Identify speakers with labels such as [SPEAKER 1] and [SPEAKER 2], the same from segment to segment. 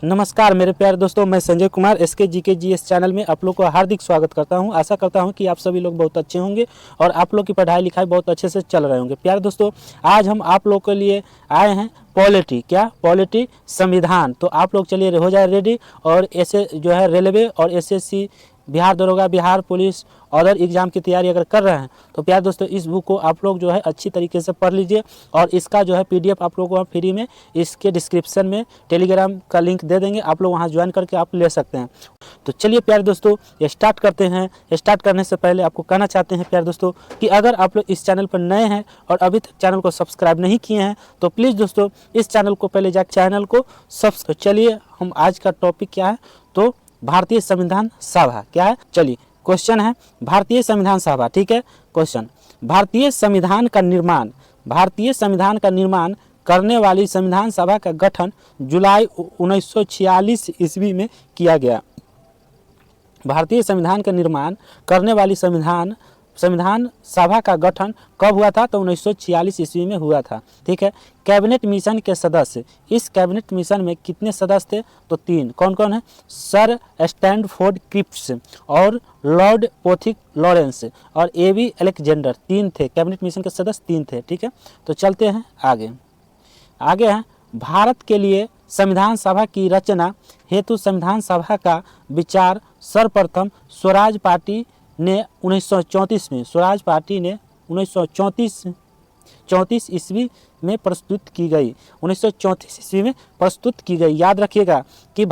[SPEAKER 1] नमस्कार मेरे प्यारे दोस्तों, मैं Sanjay Kumar SK GK GS channel में आप लोग को हार्दिक स्वागत करता हूं। आशा करता हूं कि आप सभी लोग बहुत अच्छे होंगे और आप लोग की पढ़ाई लिखाई बहुत अच्छे से चल रहे होंगे। प्यारे दोस्तों, आज हम आप लोग के लिए आए हैं पॉलिटी संविधान। तो आप लोग चलिए हो जाए रेडी और ऐसे जो है रेलवे और एसएससी, बिहार दरोगा, बिहार पुलिस, अदर एग्ज़ाम की तैयारी अगर कर रहे हैं तो प्यारे दोस्तों इस बुक को आप लोग जो है अच्छी तरीके से पढ़ लीजिए। और इसका जो है पीडीएफ आप लोगों को फ्री में इसके डिस्क्रिप्शन में टेलीग्राम का लिंक दे देंगे, आप लोग वहां ज्वाइन करके आप ले सकते हैं। तो चलिए प्यारे दोस्तों ये स्टार्ट करते हैं। स्टार्ट करने से पहले आपको कहना चाहते हैं प्यारे दोस्तों कि अगर आप लोग इस चैनल पर नए हैं और अभी तक चैनल को सब्सक्राइब नहीं किए हैं तो प्लीज़ दोस्तों इस चैनल को पहले जाकर चैनल को सब्सक्राइब। चलिए हम आज का टॉपिक क्या है, तो भारतीय संविधान सभा क्या है। चलिए क्वेश्चन है भारतीय संविधान सभा, ठीक है। क्वेश्चन, भारतीय संविधान का निर्माण करने वाली संविधान सभा का गठन जुलाई 1946 ईस्वी में किया गया। भारतीय संविधान का निर्माण करने वाली संविधान सभा का गठन कब हुआ था, तो 1946 ईस्वी में हुआ था, ठीक है। कैबिनेट मिशन के सदस्य, इस कैबिनेट मिशन में कितने सदस्य थे, तो 3। कौन कौन है, सर स्टैनफोर्ड क्रिप्स और लॉर्ड पोथिक लॉरेंस और एवी अलेक्जेंडर, 3 थे। कैबिनेट मिशन के सदस्य 3 थे, ठीक है। तो चलते हैं आगे है भारत के लिए संविधान सभा की रचना हेतु संविधान सभा का विचार सर्वप्रथम स्वराज पार्टी ने 1934 में, स्वराज पार्टी ने 1934 ईस्वी में प्रस्तुत की गई। 1934 ईस्वी में प्रस्तुत की गई। याद रखिएगा कि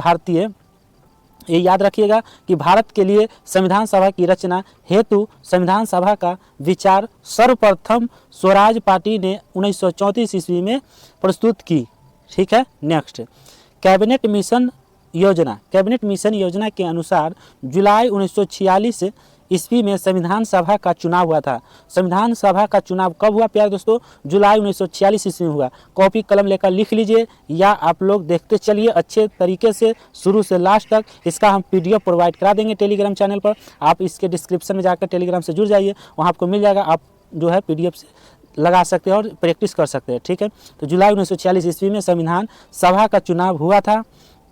[SPEAKER 1] भारत के लिए संविधान सभा की रचना हेतु संविधान सभा का विचार सर्वप्रथम स्वराज पार्टी ने 1934 ईस्वी में प्रस्तुत की, ठीक है। नेक्स्ट, कैबिनेट मिशन योजना के अनुसार जुलाई 1946 ईस्वी में संविधान सभा का चुनाव हुआ था। संविधान सभा का चुनाव कब हुआ प्यारे दोस्तों, जुलाई 1946 ईस्वी में हुआ। कॉपी कलम लेकर लिख लीजिए या आप लोग देखते चलिए अच्छे तरीके से शुरू से लास्ट तक। इसका हम पीडीएफ प्रोवाइड करा देंगे टेलीग्राम चैनल पर, आप इसके डिस्क्रिप्शन में जाकर टेलीग्राम से जुड़ जाइए, वहाँ आपको मिल जाएगा। आप जो है पीडीएफ से लगा सकते हैं और प्रैक्टिस कर सकते हैं, ठीक है। तो जुलाई 1946 ईस्वी में संविधान सभा का चुनाव हुआ था।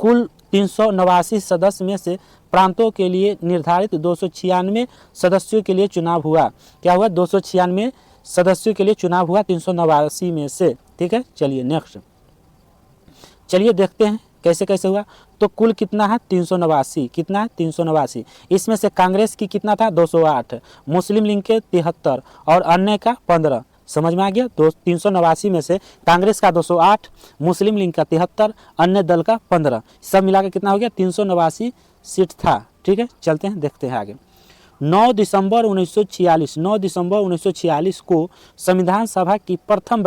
[SPEAKER 1] कुल 389 सदस्य में से प्रांतों के लिए निर्धारित 296 सदस्यों के लिए चुनाव हुआ। क्या हुआ, 296 सदस्यों के लिए चुनाव हुआ 389 में से, ठीक है। चलिए नेक्स्ट, चलिए देखते हैं कैसे कैसे हुआ। तो कुल कितना है, 389। कितना है, 389। इसमें से कांग्रेस की कितना था, 208, मुस्लिम लीग के 73 और अन्य का 15। समझ में आ गया। 389 में से कांग्रेस का 208, मुस्लिम लीग का 73, अन्य दल का 15, सब मिलाकर कितना हो गया, 389 सीट था, ठीक है। चलते हैं देखते हैं आगे। 9 दिसंबर 1946 को संविधान सभा की प्रथम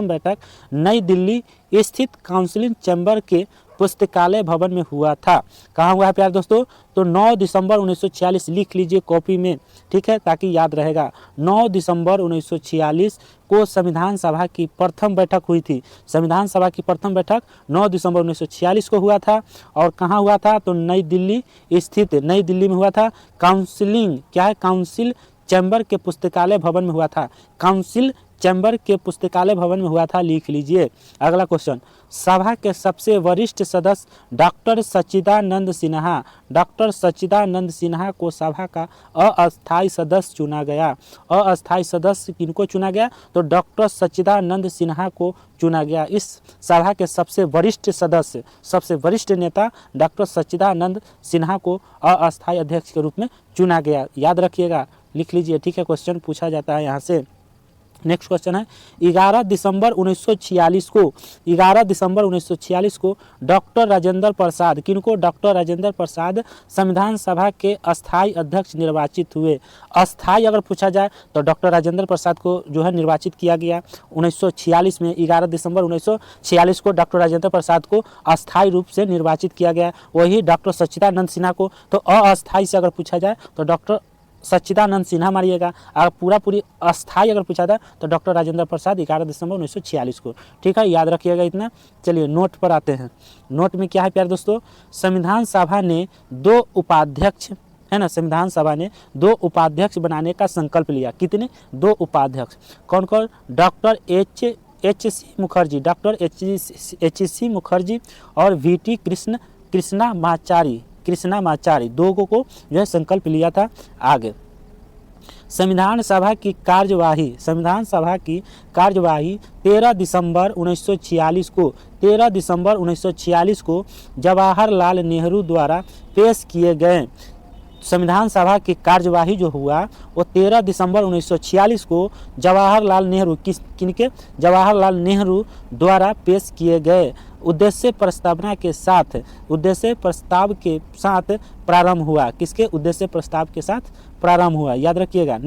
[SPEAKER 1] बैठक नई दिल्ली स्थित काउंसिल चैम्बर के पुस्तकालय भवन में हुआ था। कहाँ हुआ है प्यारे दोस्तों, तो 9 दिसंबर 1946 लिख लीजिए कॉपी में, ठीक है, ताकि याद रहेगा। 9 दिसंबर 1946 को संविधान सभा की प्रथम बैठक हुई थी। संविधान सभा की प्रथम बैठक 9 दिसंबर 1946 को हुआ था। और कहाँ हुआ था, तो नई दिल्ली में हुआ था। काउंसिलिंग क्या है, काउंसिल चैम्बर के पुस्तकालय भवन में हुआ था। काउंसिल चैम्बर के पुस्तकालय भवन में हुआ था, लिख लीजिए। अगला क्वेश्चन, सभा के सबसे वरिष्ठ सदस्य डॉक्टर सच्चिदानंद सिन्हा को सभा का अस्थायी सदस्य चुना गया। अस्थायी सदस्य किनको चुना गया, तो डॉक्टर सच्चिदानंद सिन्हा को चुना गया। इस सभा के सबसे वरिष्ठ नेता डॉक्टर सच्चिदानंद सिन्हा को अस्थायी अध्यक्ष के रूप में चुना गया। याद रखिएगा, लिख लीजिए, ठीक है। क्वेश्चन पूछा जाता है यहाँ से। नेक्स्ट क्वेश्चन है 11 दिसंबर 1946 को डॉक्टर राजेंद्र प्रसाद, किनको, डॉक्टर राजेंद्र प्रसाद संविधान सभा के अस्थायी अध्यक्ष निर्वाचित हुए। अस्थायी अगर पूछा जाए तो डॉक्टर राजेंद्र प्रसाद को जो है निर्वाचित किया गया 1946 में। 11 दिसंबर 1946 को डॉक्टर राजेंद्र प्रसाद को अस्थायी रूप से निर्वाचित किया गया। वही डॉक्टर सच्चिदानंद सिन्हा को तो अस्थायी से अगर पूछा जाए तो डॉक्टर सच्चिदानंद सिन्हा मारिएगा। अगर पूरी अस्थायी अगर पूछा था तो डॉक्टर राजेंद्र प्रसाद 11 दिसंबर 1946 को, ठीक है। याद रखिएगा इतना। चलिए नोट पर आते हैं। नोट में क्या है प्यारे दोस्तों, संविधान सभा ने 2 उपाध्यक्ष है ना, संविधान सभा ने 2 उपाध्यक्ष बनाने का संकल्प लिया। कितने, 2 उपाध्यक्ष। कौन कौन, doctor H.C. Mukherjee, doctor H.C. Mukherjee और V.T. कृष्णामाचारी दो को जो है संकल्प लिया था। आगे संविधान सभा की कार्यवाही 13 दिसंबर 1946 को जवाहरलाल नेहरू द्वारा पेश किए गए। संविधान सभा की कार्यवाही जो हुआ वो 13 दिसंबर 1946 को जवाहरलाल नेहरू द्वारा पेश किए गए उद्देश्य प्रस्ताव के साथ प्रारंभ हुआ। किसके उद्देश्य प्रस्ताव के साथ प्रारंभ हुआ, याद रखिएगा।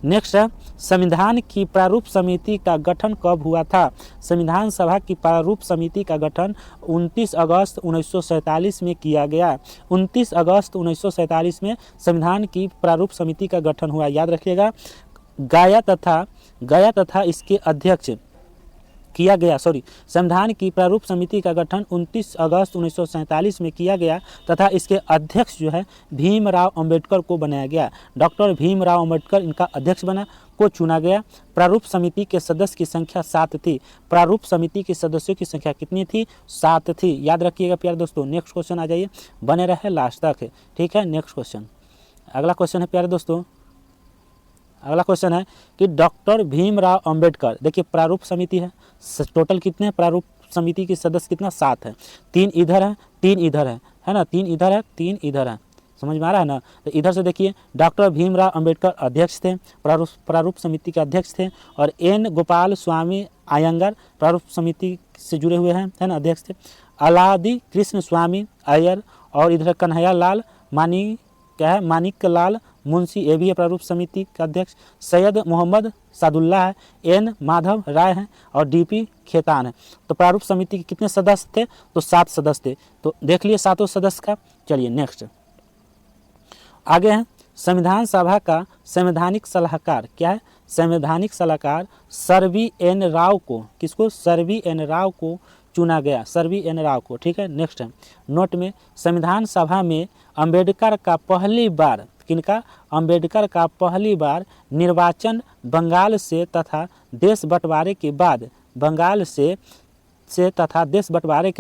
[SPEAKER 1] नेक्स्ट है संविधान की प्रारूप समिति का गठन कब हुआ था। संविधान सभा की प्रारूप समिति का गठन 29 अगस्त 1947 में किया गया। 29 अगस्त 1947 में संविधान की प्रारूप समिति का गठन हुआ, याद रखिएगा। गया तथा इसके अध्यक्ष किया गया संविधान की प्रारूप समिति का गठन 29 अगस्त 1947 में किया गया तथा इसके अध्यक्ष जो है भीमराव अंबेडकर को बनाया गया। डॉक्टर भीमराव अंबेडकर इनका अध्यक्ष को चुना गया। प्रारूप समिति के सदस्य की संख्या 7 थी। प्रारूप समिति के सदस्यों की संख्या कितनी थी? 7 थी, याद रखिएगा प्यारे दोस्तों। नेक्स्ट क्वेश्चन आ जाइए, बने रहे लास्ट तक, ठीक है। नेक्स्ट क्वेश्चन, अगला क्वेश्चन है प्यारे दोस्तों, अगला क्वेश्चन है कि डॉक्टर भीमराव अंबेडकर, देखिए प्रारूप समिति है, टोटल कितने प्रारूप समिति के सदस्य कितना? 7 है। 3 इधर है, 3 इधर है ना, 3 इधर है, 3 इधर है, समझ में आ रहा है ना। तो इधर से देखिए डॉक्टर भीमराव अंबेडकर अध्यक्ष थे, प्रारूप समिति के अध्यक्ष थे, और एन गोपाल स्वामी अयंगर प्रारूप समिति से जुड़े हुए हैं, है ना, अध्यक्ष थे। अलादी कृष्ण स्वामी अय्यर और इधर कन्हैया लाल मानिक लाल मुंशी, ये भी है प्रारूप समिति का अध्यक्ष। सैयद मोहम्मद सादुल्ला है, एन माधव राय हैं और DP खेतान है। तो प्रारूप समिति के कितने सदस्य थे? तो 7 सदस्य थे। तो देख लिए 7 सदस्य का। चलिए नेक्स्ट आगे है संविधान सभा का संवैधानिक सलाहकार, क्या है? संवैधानिक सलाहकार सर्वी एन राव को, किसको? सर्वी एन राव को चुना गया, सर्वी एन राव को, ठीक है। नेक्स्ट है नोट में संविधान सभा में अंबेडकर का पहली बार, किनका? अंबेडकर का पहली बार निर्वाचन बंगाल से तथा देश बंटवारे के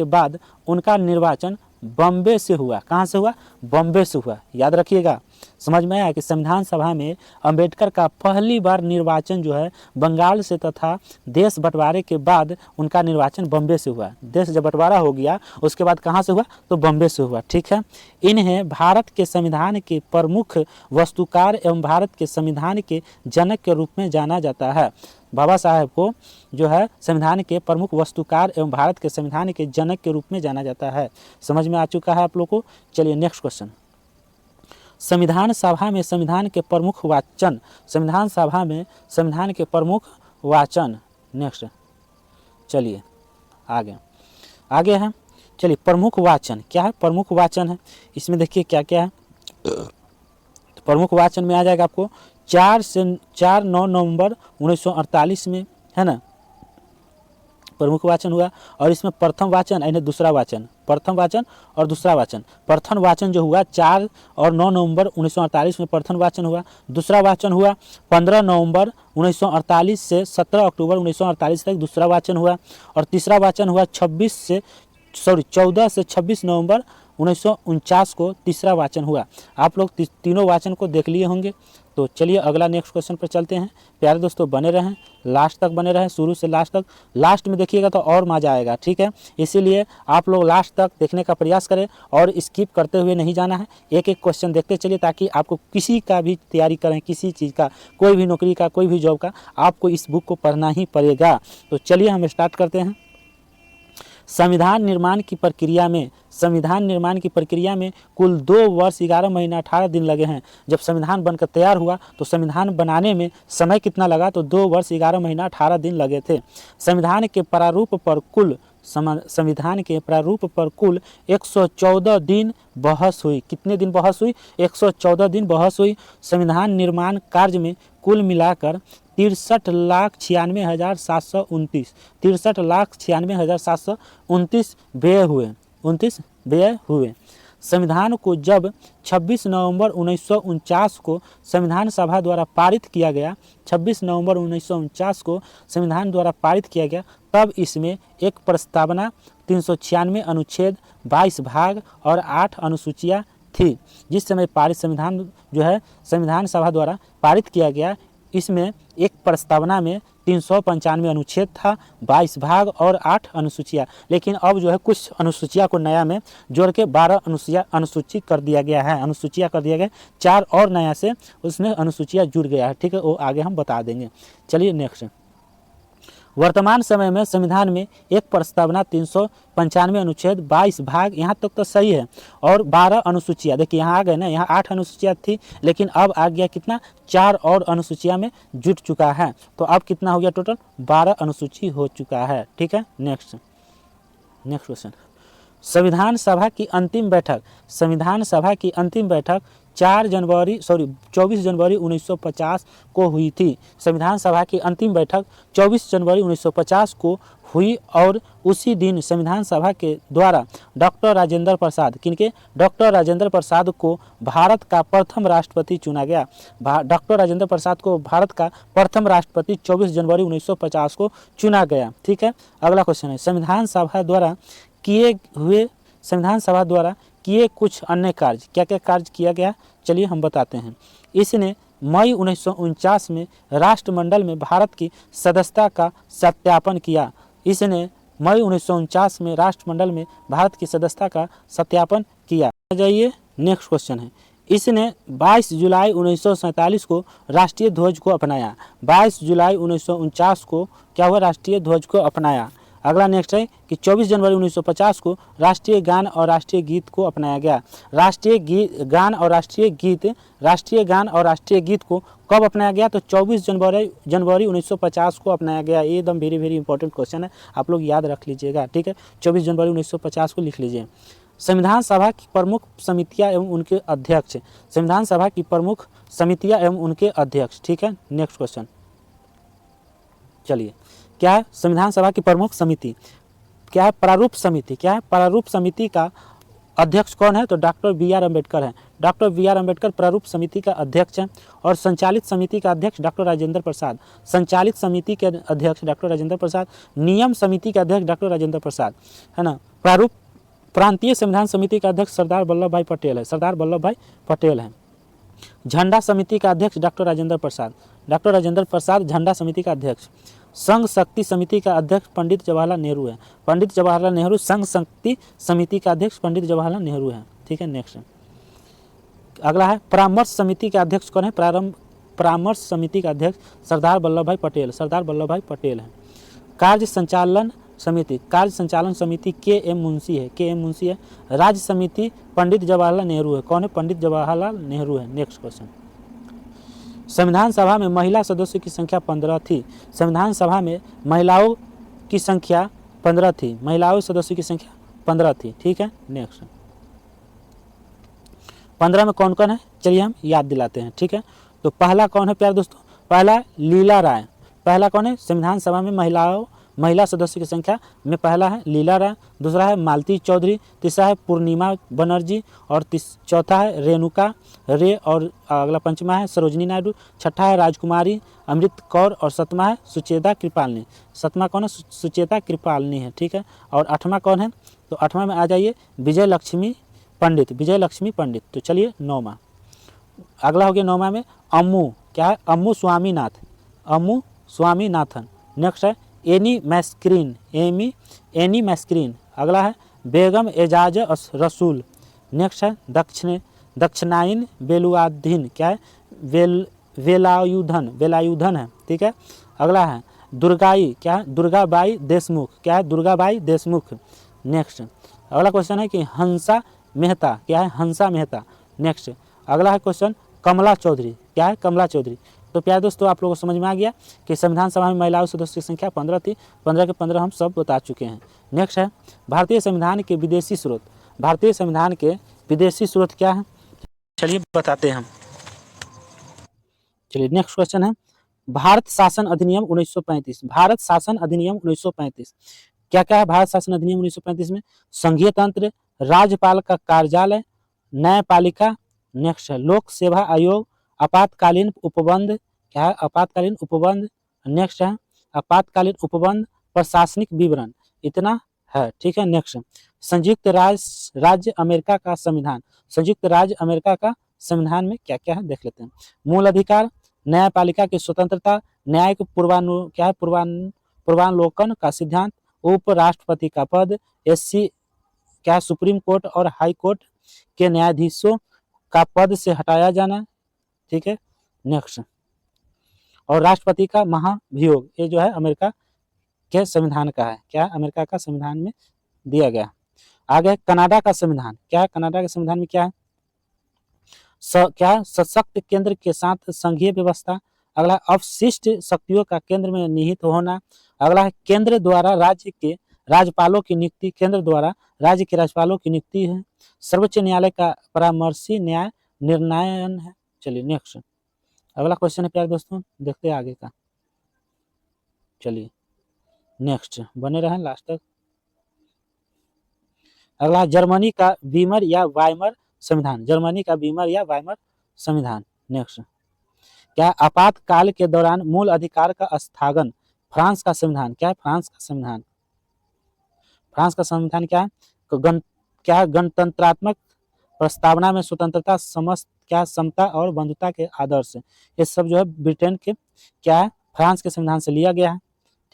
[SPEAKER 1] बाद उनका निर्वाचन बॉम्बे से हुआ। कहाँ से हुआ? बॉम्बे से हुआ, याद रखिएगा। समझ में आया कि संविधान सभा में अंबेडकर का पहली बार निर्वाचन जो है बंगाल से तथा देश बंटवारे के बाद उनका निर्वाचन बॉम्बे से हुआ। देश जब बंटवारा हो गया उसके बाद कहाँ से हुआ? तो बॉम्बे से हुआ, ठीक है। इन्हें भारत के संविधान के प्रमुख वस्तुकार एवं भारत के संविधान के जनक के रूप में जाना जाता है। बाबा साहेब को जो है संविधान के प्रमुख वस्तुकार एवं भारत के संविधान के जनक के रूप में जाना जाता है। समझ में आ चुका है आप लोग को। चलिए नेक्स्ट क्वेश्चन, संविधान सभा में संविधान के प्रमुख वाचन, संविधान सभा में संविधान के प्रमुख वाचन। नेक्स्ट चलिए आगे है, चलिए प्रमुख वाचन क्या है? प्रमुख वाचन है, इसमें देखिए क्या क्या है। तो प्रमुख वाचन में आ जाएगा आपको 4 नवंबर 1948 में, है ना, प्रमुख वाचन हुआ। और इसमें प्रथम वाचन यानी दूसरा वाचन, प्रथम वाचन और दूसरा वाचन। प्रथम वाचन जो हुआ 4 और 9 नवंबर 1948 में प्रथम वाचन हुआ। दूसरा वाचन हुआ 15 नवंबर 1948 से 17 अक्टूबर 1948 तक दूसरा वाचन हुआ। और तीसरा वाचन हुआ 14 से 26 नवंबर 1949 को तीसरा वाचन हुआ। आप लोग तीनों वाचन को देख लिए होंगे। तो चलिए अगला नेक्स्ट क्वेश्चन पर चलते हैं। प्यारे दोस्तों बने रहें, लास्ट तक बने रहें, शुरू से लास्ट तक। लास्ट में देखिएगा तो और मजा आएगा, ठीक है। इसीलिए आप लोग लास्ट तक देखने का प्रयास करें और स्किप करते हुए नहीं जाना है। एक एक क्वेश्चन देखते चलिए ताकि आपको किसी का भी तैयारी करें, किसी चीज़ का, कोई भी नौकरी का, कोई भी जॉब का, आपको इस बुक को पढ़ना ही पड़ेगा। तो चलिए हम स्टार्ट करते हैं। संविधान निर्माण की प्रक्रिया में कुल 2 वर्ष 11 महीना 18 दिन लगे हैं। जब संविधान बनकर तैयार हुआ तो संविधान बनाने में समय कितना लगा? तो 2 वर्ष 11 महीना 18 दिन लगे थे। संविधान के प्रारूप पर कुल 114 दिन बहस हुई। कितने दिन बहस हुई? 114 दिन बहस हुई। संविधान निर्माण कार्य में कुल मिलाकर 63,96,729 व्यय हुए। संविधान को जब 26 नवंबर 1949 को संविधान सभा द्वारा पारित किया गया, 26 नवंबर 1949 को संविधान द्वारा पारित किया गया, तब इसमें एक प्रस्तावना 396 अनुच्छेद 22 भाग और 8 अनुसूचियाँ थी। जिस समय पारित संविधान जो है संविधान सभा द्वारा पारित किया गया, इसमें एक प्रस्तावना में 395 अनुच्छेद था, 22 भाग और 8 अनुसूचियाँ। लेकिन अब जो है कुछ अनुसूचियाँ को नया में जोड़ के 12 अनुसूचित कर दिया गया है, अनुसूचियाँ कर दिया गया, 4 और नया से उसमें अनुसूचियाँ जुड़ गया है। ठीक है, वो आगे हम बता देंगे। चलिए नेक्स्ट। वर्तमान समय में संविधान में एक प्रस्तावना 395 अनुच्छेद 22 भाग, यहाँ तक तो सही है, और 12 अनुसूचियाँ। देखिए यहाँ आ गए ना, यहाँ 8 अनुसूचियाँ थी, लेकिन अब आ गया कितना, 4 और अनुसूचियाँ में जुट चुका है। तो अब कितना हो गया, टोटल 12 अनुसूची हो चुका है। ठीक है, नेक्स्ट क्वेश्चन। संविधान सभा की अंतिम बैठक, संविधान सभा की अंतिम बैठक 24 जनवरी 1950 को हुई थी। संविधान सभा की अंतिम बैठक 24 जनवरी 1950 को हुई और उसी दिन संविधान सभा के द्वारा डॉक्टर राजेंद्र प्रसाद, किनके, डॉक्टर राजेंद्र प्रसाद को भारत का प्रथम राष्ट्रपति चुना गया। डॉक्टर राजेंद्र प्रसाद को भारत का प्रथम राष्ट्रपति 24 जनवरी 1950 को चुना गया। ठीक है, अगला क्वेश्चन है, संविधान सभा द्वारा किए कुछ अन्य कार्य, क्या क्या कार्य किया गया, चलिए हम बताते हैं। इसने मई 1949 में राष्ट्रमंडल में भारत की सदस्यता का सत्यापन किया। इसने मई 1949 में राष्ट्रमंडल में भारत की सदस्यता का सत्यापन किया। जाइए, नेक्स्ट क्वेश्चन है, इसने 22 जुलाई 1947 को राष्ट्रीय ध्वज को अपनाया। 22 जुलाई 1949 को क्या हुआ, राष्ट्रीय ध्वज को अपनाया। अगला नेक्स्ट है कि 24 जनवरी 1950 को राष्ट्रीय गान और राष्ट्रीय गीत को अपनाया गया। राष्ट्रीय गान और राष्ट्रीय गीत को कब अपनाया गया, तो 24 जनवरी 1950 को अपनाया गया। ये एकदम वेरी वेरी इंपॉर्टेंट क्वेश्चन है, आप लोग याद रख लीजिएगा। ठीक है, 24 जनवरी 1950 को लिख लीजिए। संविधान सभा की प्रमुख समितियां एवं उनके अध्यक्ष, संविधान सभा की प्रमुख समितियां एवं उनके अध्यक्ष। ठीक है, नेक्स्ट क्वेश्चन। चलिए, क्या है संविधान सभा की प्रमुख समिति, क्या है प्रारूप समिति, क्या है प्रारूप समिति का अध्यक्ष कौन है, तो डॉक्टर बी.आर. अम्बेडकर है। Doctor B R. अम्बेडकर प्रारूप समिति का अध्यक्ष हैं। और संचालित समिति का अध्यक्ष डॉक्टर राजेंद्र प्रसाद, संचालित समिति के अध्यक्ष डॉक्टर राजेंद्र प्रसाद, नियम समिति के अध्यक्ष डॉक्टर राजेंद्र प्रसाद, है ना। प्रांतीय संविधान समिति का अध्यक्ष सरदार वल्लभ भाई पटेल है। झंडा समिति का अध्यक्ष डॉक्टर राजेंद्र प्रसाद झंडा समिति का अध्यक्ष। संघ शक्ति समिति का अध्यक्ष पंडित जवाहरलाल नेहरू है। पंडित जवाहरलाल नेहरू संघ शक्ति समिति का अध्यक्ष पंडित जवाहरलाल नेहरू है। ठीक है, नेक्स्ट अगला है परामर्श समिति के अध्यक्ष कौन है, परामर्श समिति का अध्यक्ष सरदार वल्लभ भाई पटेल है। कार्य संचालन समिति के एम मुंशी है। राज्य समिति पंडित जवाहरलाल नेहरू है। कौन है, पंडित जवाहरलाल नेहरू है। Next question. संविधान सभा में महिला सदस्यों की संख्या 15 थी। संविधान सभा में महिलाओं की संख्या 15 थी, महिलाओं सदस्यों की संख्या 15 थी। ठीक है, नेक्स्ट 15 में कौन कौन है, चलिए हम याद दिलाते हैं। ठीक है, तो पहला कौन है प्यारे दोस्तों, पहला लीला राय। पहला कौन है, संविधान सभा में महिला सदस्यों की संख्या में पहला है लीला राय, दूसरा है मालती चौधरी, तीसरा है पूर्णिमा बनर्जी, और चौथा है रेणुका रे, और अगला पंचमा है सरोजनी नायडू, छठा है राजकुमारी अमृत कौर, और सतमा है सुचेता कृपालनी। सतमा कौन है, सुचेता कृपालनी है। ठीक है, और आठवां कौन है, तो आठवां में आ जाइए विजय लक्ष्मी पंडित। तो चलिए नौवां, अगला हो गया नौवां में अम्मू, क्या है, अम्मू स्वामीनाथन। नेक्स्ट है एनी मैस्क्रीन। अगला है बेगम एजाज रसूल। नेक्स्ट है दक्षिणाइन बेलुआधीन, क्या है, वेलायुधन है। ठीक है, अगला है दुर्गाबाई देशमुख, क्या है, दुर्गाबाई देशमुख। नेक्स्ट अगला क्वेश्चन है कि हंसा मेहता, क्या है, हंसा मेहता। नेक्स्ट अगला है क्वेश्चन कमला चौधरी, क्या है, कमला चौधरी। तो प्यारे दोस्तों आप लोगों को समझ में आ गया कि संविधान सभा में महिलाओं सदस्यों की संख्या 15 थी, 15 के 15 हम सब बता चुके हैं। नेक्स्ट है भारतीय संविधान के विदेशी स्रोत। भारतीय संविधान के विदेशी स्रोत क्या है, चलिए बताते हैं हम। चलिए नेक्स्ट क्वेश्चन है भारत शासन अधिनियम 1935। भारत शासन अधिनियम 1935 क्या क्या है, भारत शासन अधिनियम 1935 में संघीय तंत्र, राज्यपाल का कार्यालय, न्यायपालिका, नेक्स्ट है लोक सेवा आयोग, आपातकालीन उपबंध, क्या है आपातकालीन उपबंध, नेक्स्ट है आपातकालीन उपबंध, प्रशासनिक विवरण, इतना है, ठीक है। नेक्स्ट संयुक्त राज्य अमेरिका का संविधान, संयुक्त राज्य अमेरिका का संविधान में क्या क्या है देख लेते हैं। मूल अधिकार, न्यायपालिका की स्वतंत्रता, न्यायिक पूर्वानुलोकन का सिद्धांत, उपराष्ट्रपति का पद, एससी क्या सुप्रीम कोर्ट और हाई कोर्ट के न्यायाधीशों का पद से हटाया जाना, ठीक है। नेक्स्ट और राष्ट्रपति का महाभियोग, ये जो है अमेरिका के संविधान का है, क्या अमेरिका का संविधान में दिया गया। आगे कनाडा का संविधान, क्या कनाडा के संविधान में क्या है, क्या सशक्त केंद्र के साथ संघीय व्यवस्था। अगला अवशिष्ट शक्तियों का केंद्र में निहित होना। अगला है केंद्र द्वारा राज्य के राज्यपालों की नियुक्ति, केंद्र द्वारा राज्य के राज्यपालों की नियुक्ति है। सर्वोच्च न्यायालय का परामर्शी न्याय निर्णयन है। चलिए नेक्स्ट अगला क्वेश्चन है प्यारे दोस्तों, देखते हैं आगे का। चलिए नेक्स्ट बने रहें लास्ट तक। अगला जर्मनी का वीमर या वाइमर संविधान, जर्मनी का वीमर या वाइमर संविधान। नेक्स्ट क्या आपातकाल के दौरान मूल अधिकार का स्थगन, फ्रांस का संविधान, क्या है फ्रांस का संविधान, फ्रांस का संविधान क्या है क्या गणतंत्रात्मक प्रस्तावना में स्वतंत्रता, समता और बंधुता के आदर्श, ये सब जो है ब्रिटेन के क्या है फ्रांस के संविधान से लिया गया है,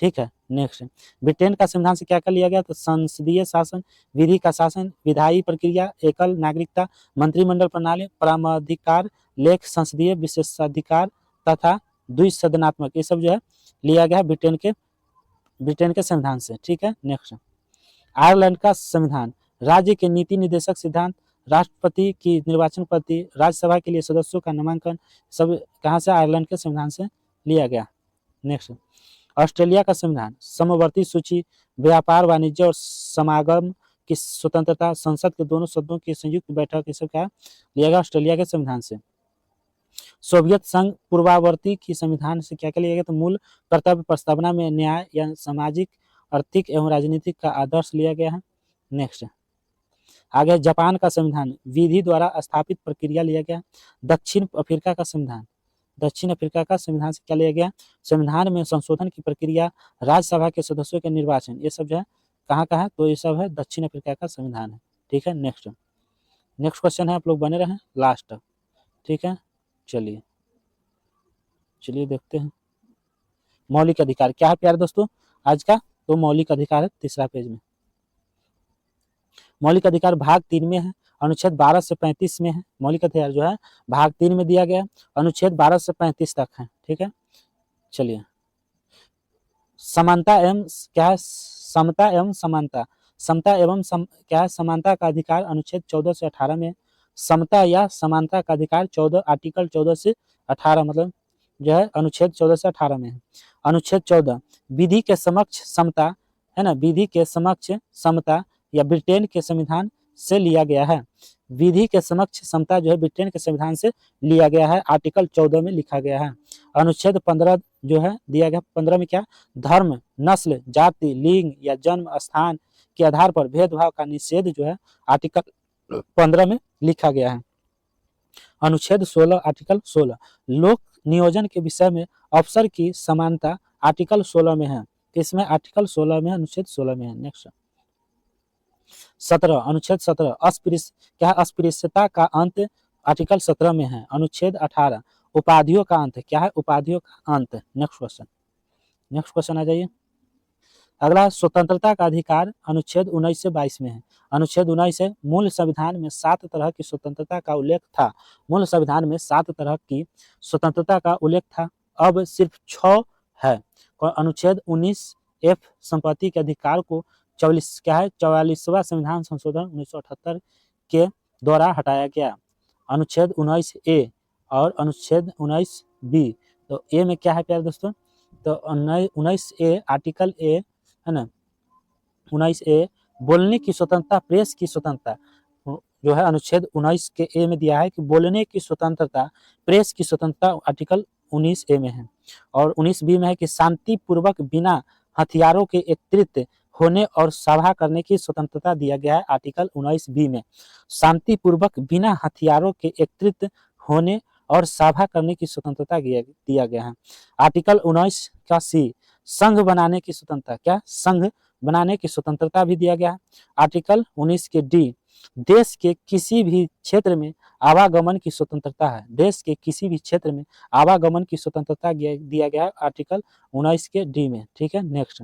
[SPEAKER 1] ठीक है। नेक्स्ट ब्रिटेन का संविधान से क्या क्या लिया गया, तो संसदीय शासन, विधि का शासन, विधायी प्रक्रिया, एकल नागरिकता, मंत्रिमंडल प्रणाली, परामाधिकार, लेख, संसदीय विशेषाधिकार तथा द्विसदनात्मक, ये सब जो है लिया गया ब्रिटेन के संविधान से, ठीक है। नेक्स्ट आयरलैंड का संविधान, राज्य के नीति निर्देशक सिद्धांत, राष्ट्रपति की निर्वाचन पद्धति, राज्यसभा के लिए सदस्यों का नामांकन, सब कहाँ से आयरलैंड के संविधान से लिया गया। नेक्स्ट ऑस्ट्रेलिया का संविधान, समवर्ती सूची, व्यापार वाणिज्य और समागम की स्वतंत्रता, संसद के दोनों सदनों की संयुक्त बैठक, ये सब क्या लिया गया ऑस्ट्रेलिया के संविधान से। सोवियत संघ पूर्ववर्ती की संविधान से क्या क्या लिया गया, तो मूल कर्तव्य प्रस्तावना में न्याय या सामाजिक, आर्थिक एवं राजनीतिक का आदर्श लिया गया है। नेक्स्ट आगे जापान का संविधान, विधि द्वारा स्थापित प्रक्रिया लिया गया। दक्षिण अफ्रीका का संविधान, दक्षिण अफ्रीका का संविधान से क्या लिया गया, संविधान में संशोधन की प्रक्रिया, राज्यसभा के सदस्यों के निर्वाचन, ये सब जो है कहाँ का है, तो ये सब है दक्षिण अफ्रीका का संविधान है, ठीक है। नेक्स्ट क्वेश्चन है, आप लोग बने रहें लास्ट तक, ठीक है। चलिए देखते हैं मौलिक अधिकार क्या है प्यारे दोस्तों आज का, तो मौलिक अधिकार है तीसरा पेज में। मौलिक अधिकार भाग 3 में है, अनुच्छेद 12 से 35 में है। मौलिक अधिकार जो है भाग 3 में दिया गया, अनुच्छेद 12 से 35 तक है, ठीक है। चलिए समानता एवं क्या है, समता एवं समानता, समता एवं क्या है समानता का अधिकार अनुच्छेद 14 से 18 में, समता या समानता का अधिकार 14 आर्टिकल 14 से 18 मतलब जो है अनुच्छेद 14 से 18 में है। अनुच्छेद 14 विधि के समक्ष समता है ना, विधि के समक्ष समता या ब्रिटेन के संविधान से लिया गया है। विधि के समक्ष समता जो है ब्रिटेन के संविधान से लिया गया है, आर्टिकल 14 में लिखा गया है। अनुच्छेद 15 जो है दिया गया, 15 में क्या, धर्म, नस्ल, जाति, लिंग या जन्म स्थान के आधार पर भेदभाव का निषेध जो है आर्टिकल 15 में लिखा गया है। अनुच्छेद 16 आर्टिकल 16 लोक नियोजन के विषय में अफसर की समानता आर्टिकल 16 में है, इसमें आर्टिकल 16 में अनुच्छेद 16 में है। नेक्स्ट 17 अनुच्छेद 17 अस्पृश्यता का अंत आर्टिकल 17 में है। अनुच्छेद 18 उपाधियों का अंत, क्या है उपाधियों का अंत। नेक्स्ट क्वेश्चन आ जाइए। अगला स्वतंत्रता का अधिकार अनुच्छेद 19 से 22 में है। अनुच्छेद 19 है मूल संविधान में 7 तरह की स्वतंत्रता का उल्लेख था, मूल संविधान में 7 तरह की स्वतंत्रता का उल्लेख था, अब सिर्फ 6 है। अनुच्छेद 19 F संपत्ति के अधिकार को 44वां संविधान संशोधन 1978 के द्वारा हटाया गया। अनुच्छेद 19 A और अनुच्छेद 19 B, तो ए में क्या है प्यारे दोस्तों, तो 19 A आर्टिकल ए है ना, 19 A बोलने की स्वतंत्रता, प्रेस की स्वतंत्रता जो है अनुच्छेद 19 के ए में दिया है कि बोलने की स्वतंत्रता, प्रेस की स्वतंत्रता आर्टिकल 19 A में है। और 19 B में है कि शांतिपूर्वक बिना हथियारों के एकत्रित होने और सभा करने की स्वतंत्रता दिया गया है आर्टिकल 19 बी में। शांतिपूर्वक बिना हथियारों के एकत्रित होने और सभा करने की स्वतंत्रता दिया गया है। आर्टिकल 19 का सी, संघ बनाने की स्वतंत्रता, क्या संघ बनाने की स्वतंत्रता भी दिया गया है। आर्टिकल 19 के डी, देश के किसी भी क्षेत्र में आवागमन की स्वतंत्रता है। देश के किसी भी क्षेत्र में आवागमन की स्वतंत्रता दिया गया है आर्टिकल 19 के डी में। ठीक है, नेक्स्ट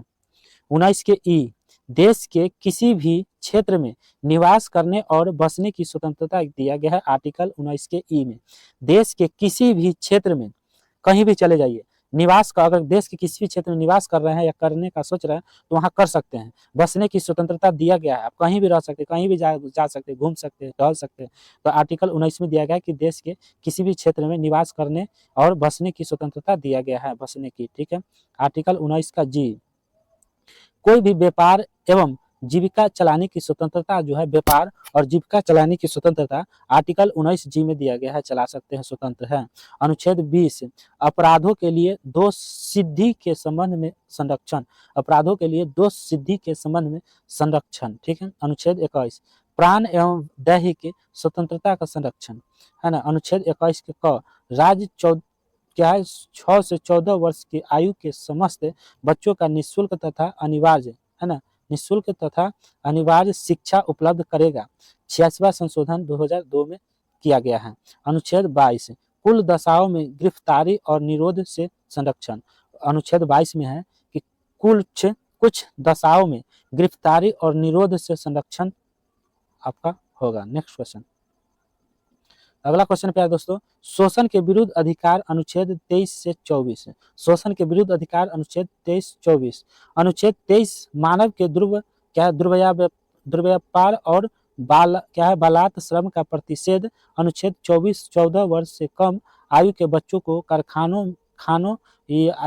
[SPEAKER 1] 19 के ई, देश के किसी भी क्षेत्र में निवास करने और बसने की स्वतंत्रता दिया गया है आर्टिकल 19 के ई में। देश के किसी भी क्षेत्र में कहीं भी चले जाइए, निवास का, अगर देश के किसी भी क्षेत्र में निवास कर रहे हैं या करने का सोच रहे हैं तो वहां कर सकते हैं। बसने की स्वतंत्रता दिया गया है, आप कहीं भी रह सकते हैं, कहीं भी जा सकते हैं, घूम सकते हैं, टहल सकते हैं। तो आर्टिकल 19 में दिया गया है कि देश के किसी भी क्षेत्र में निवास करने और बसने की स्वतंत्रता दिया गया है, बसने की। ठीक है, आर्टिकल 19 का जी, कोई भी व्यापार एवं जीविका चलाने की स्वतंत्रता जो है, व्यापार और जीविका चलाने की स्वतंत्रता आर्टिकल 19 जी में दिया गया है, चला सकते हैं, स्वतंत्र है। अनुच्छेद 20, अपराधों के लिए दोष सिद्धि के संबंध में संरक्षण, अपराधों के लिए दोष सिद्धि के संबंध में संरक्षण। ठीक है, अनुच्छेद 21, प्राण एवं दैहिक स्वतंत्रता का संरक्षण, है ना। अनुच्छेद 21 के क, राज्य क्या है 6 से 14 वर्ष की आयु के समस्त बच्चों का निःशुल्क तथा अनिवार्य, है ना, निःशुल्क तथा अनिवार्य शिक्षा उपलब्ध करेगा। 86वां संशोधन 2002 में किया गया है। अनुच्छेद 22, कुल दशाओं में गिरफ्तारी और निरोध से संरक्षण। अनुच्छेद 22 में है कि कुछ दशाओं में गिरफ्तारी और निरोध से संरक्षण आपका होगा। नेक्स्ट क्वेश्चन, अगला क्वेश्चन प्यारे दोस्तों, शोषण के विरुद्ध अधिकार अनुच्छेद 23 से 24। शोषण के विरुद्ध अधिकार अनुच्छेद 23-24। अनुच्छेद 23, मानव के दुर्व्यापार और बालात श्रम का प्रतिषेध। अनुच्छेद 24, 14 वर्ष से कम आयु के बच्चों को कारखानों, खानों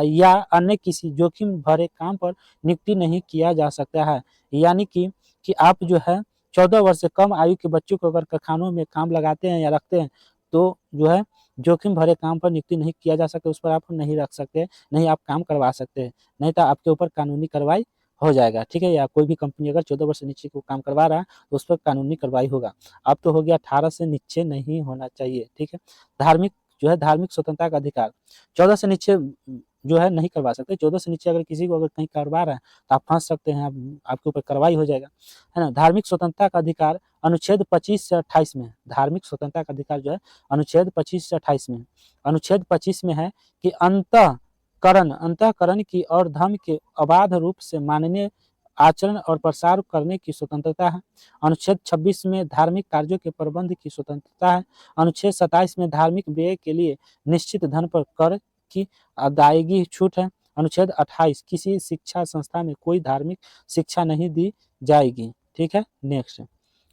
[SPEAKER 1] या अन्य किसी जोखिम भरे काम पर नियुक्ति नहीं किया जा सकता है। यानी कि आप जो है 14 वर्ष से कम आयु के बच्चों को अगर कारखानों में काम लगाते हैं या रखते हैं तो जो है जोखिम भरे काम पर नियुक्ति नहीं किया जा सकता, उस पर आप नहीं रख सकते, नहीं आप काम करवा सकते हैं, नहीं तो आपके ऊपर कानूनी कार्रवाई हो जाएगा। ठीक है, या कोई भी कंपनी अगर 14 वर्ष से नीचे को काम करवा रहा है तो उस पर कानूनी कार्रवाई होगा। अब तो हो गया 18 से नीचे नहीं होना चाहिए। ठीक है, धार्मिक जो है, धार्मिक स्वतंत्रता का अधिकार 14 से नीचे जो है नहीं करवा सकते। 14 से नीचे अगर किसी को अगर कहीं करवा रहा है तो आप फंस सकते हैं, आपके ऊपर कार्रवाई हो जाएगा, है ना। धार्मिक स्वतंत्रता का अधिकार अनुच्छेद 25 से 28 में, धार्मिक स्वतंत्रता का अधिकार जो है अनुच्छेद 25 से 28 में। अनुच्छेद 25 में है कि अंतःकरण की और धर्म के अबाध रूप से माननीय आचरण और प्रसार करने की स्वतंत्रता है। अनुच्छेद 26 में धार्मिक कार्यों के प्रबंध की स्वतंत्रता है। अनुच्छेद 27 में धार्मिक व्यय के लिए निश्चित धन पर कर की अदायगी छूट है। अनुच्छेद 28, किसी शिक्षा संस्था में कोई धार्मिक शिक्षा नहीं दी जाएगी। ठीक है, नेक्स्ट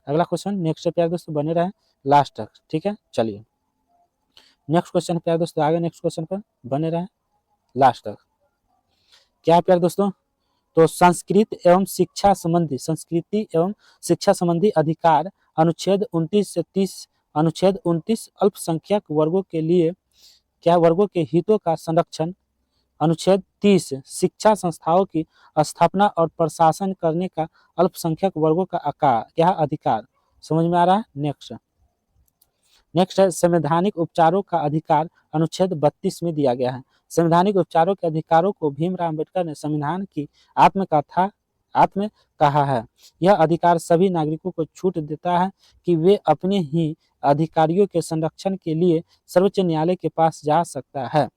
[SPEAKER 1] अगला क्वेश्चन, नेक्स्ट प्यारे दोस्तों बने रहे लास्ट तक। ठीक है, चलिए नेक्स्ट क्वेश्चन प्यारे दोस्तों, आगे नेक्स्ट क्वेश्चन पर बने रहे लास्ट तक। क्या प्यारे दोस्तों, तो संस्कृति एवं शिक्षा संबंधी अधिकार अनुच्छेद 29 से 30। अनुच्छेद 29, अल्पसंख्यक वर्गों के लिए वर्गों के हितों का संरक्षण। अनुच्छेद 30, शिक्षा संस्थाओं की स्थापना और प्रशासन करने का अल्पसंख्यक वर्गों का अधिकार। समझ में आ रहा है। नेक्स्ट है संवैधानिक उपचारों का अधिकार, अनुच्छेद 32 में दिया गया है। संवैधानिक उपचारों के अधिकारों को भीमराव अम्बेडकर ने संविधान की आत्म कहा है। यह अधिकार सभी नागरिकों को छूट देता है कि वे अपने ही अधिकारियों के संरक्षण के लिए सर्वोच्च न्यायालय के पास जा सकता है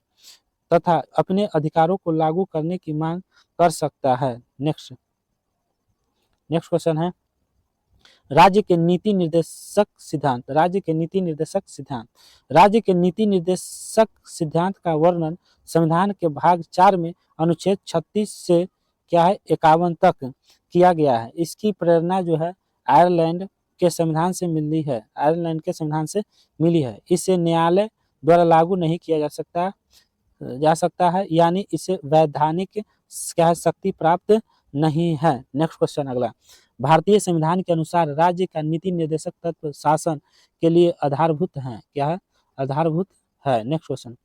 [SPEAKER 1] तथा अपने अधिकारों को लागू करने की मांग कर सकता है। नेक्स्ट क्वेश्चन है, राज्य के नीति निर्देशक सिद्धांत। राज्य के नीति निर्देशक सिद्धांत का वर्णन संविधान के भाग 4 में अनुच्छेद 36 से 51 तक किया गया है। इसकी प्रेरणा जो है आयरलैंड के संविधान से मिली है। इसे न्यायालय द्वारा लागू नहीं किया जा सकता है, यानी इसे वैधानिक शक्ति प्राप्त नहीं है। नेक्स्ट क्वेश्चन अगला, भारतीय संविधान के अनुसार राज्य का नीति निर्देशक तत्व शासन के लिए आधारभूत है। क्या है? आधारभूत है। नेक्स्ट क्वेश्चन,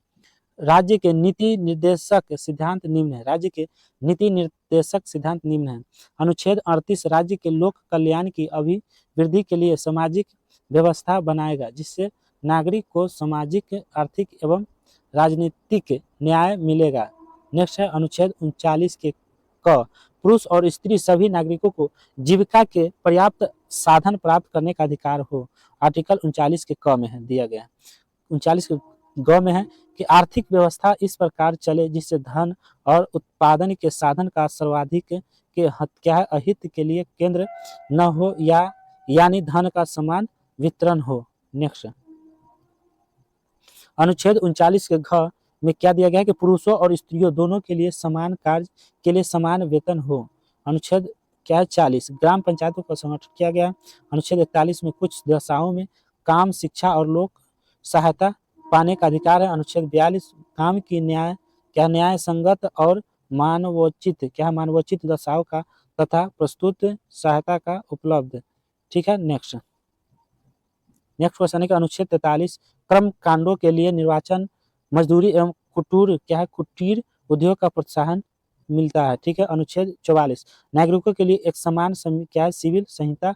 [SPEAKER 1] राज्य के नीति निर्देशक सिद्धांत निम्न है। राज्य के नीति निर्देशक सिद्धांत निम्न है। अनुच्छेद 38 राज्य के लोक कल्याण की अभिवृद्धि के लिए सामाजिक व्यवस्था बनाएगा जिससे नागरिक को सामाजिक, आर्थिक एवं राजनीतिक न्याय मिलेगा। नेक्स्ट है अनुच्छेद 39 के क पुरुष और स्त्री सभी नागरिकों को जीविका के पर्याप्त साधन प्राप्त करने का अधिकार हो। आर्टिकल 39 के क में है दिया गया। 39 के ग में है कि आर्थिक व्यवस्था इस प्रकार चले जिससे धन और उत्पादन के साधन का सर्वाधिक के क्या है अहित के लिए केंद्र न हो या यानी धन का समान वितरण हो। नेक्स्ट अनुच्छेद 39 के घ में क्या दिया गया है कि पुरुषों और स्त्रियों दोनों के लिए समान कार्य के लिए समान वेतन हो। अनुच्छेद क्या है 40 ग्राम पंचायतों का संगठन किया गया। अनुच्छेद 41 में कुछ दशाओं में काम, शिक्षा और लोक सहायता पाने का अधिकार है। अनुच्छेद 42 काम की न्याय संगत और मानवोचित दशाओं का तथा प्रस्तुत सहायता का उपलब्ध। ठीक है। नेक्स्ट क्वेश्चन है कि अनुच्छेद 43 कर्म कांडों के लिए निर्वाचन, मजदूरी एवं कुटीर उद्योग का प्रोत्साहन मिलता है। ठीक है। अनुच्छेद 44 नागरिकों के लिए एक समान सिविल संहिता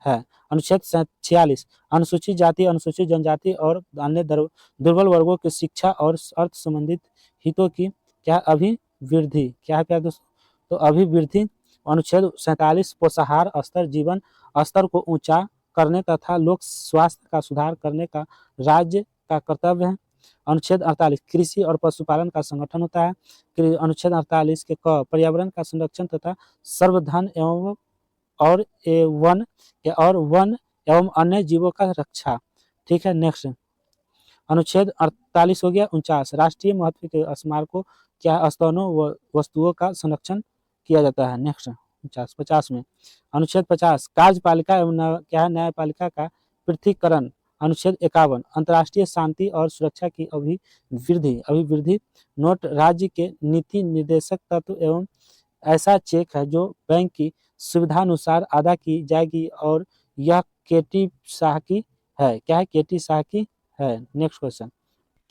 [SPEAKER 1] है। अनुच्छेद 46 अनुसूचित जाति, अनुसूचित जनजाति और अन्य दुर्बल वर्गों की शिक्षा और अर्थ संबंधित हितों की अभिवृद्धि है दोस्तों, तो अभिवृद्धि। अनुच्छेद 47 पोषाहार स्तर, जीवन स्तर को ऊंचा करने तथा लोक स्वास्थ्य का सुधार करने का राज्य का कर्तव्य है। अनुच्छेद 48 कृषि और पशुपालन का संगठन होता है। अनुच्छेद 48 के क पर्यावरण का संरक्षण तथा सर्वधन एवं वन एवं अन्य जीवों का रक्षा। ठीक है। नेक्स्ट अनुच्छेद 48 हो गया। 49 राष्ट्रीय महत्व के स्मारकों स्तरों व वस्तुओं का संरक्षण किया जाता है। नेक्स्ट 50 में अनुच्छेद 50 कार्यपालिका एवं न्यायपालिका का पृथकीकरण। अनुच्छेद 51 अंतर्राष्ट्रीय शांति और सुरक्षा की अभिवृद्धि नोट राज्य के नीति निर्देशक तत्व एवं ऐसा चेक है जो बैंक की सुविधानुसार अदा की जाएगी और यह केटी शाह की है। क्या है? केटी शाह की है। नेक्स्ट क्वेश्चन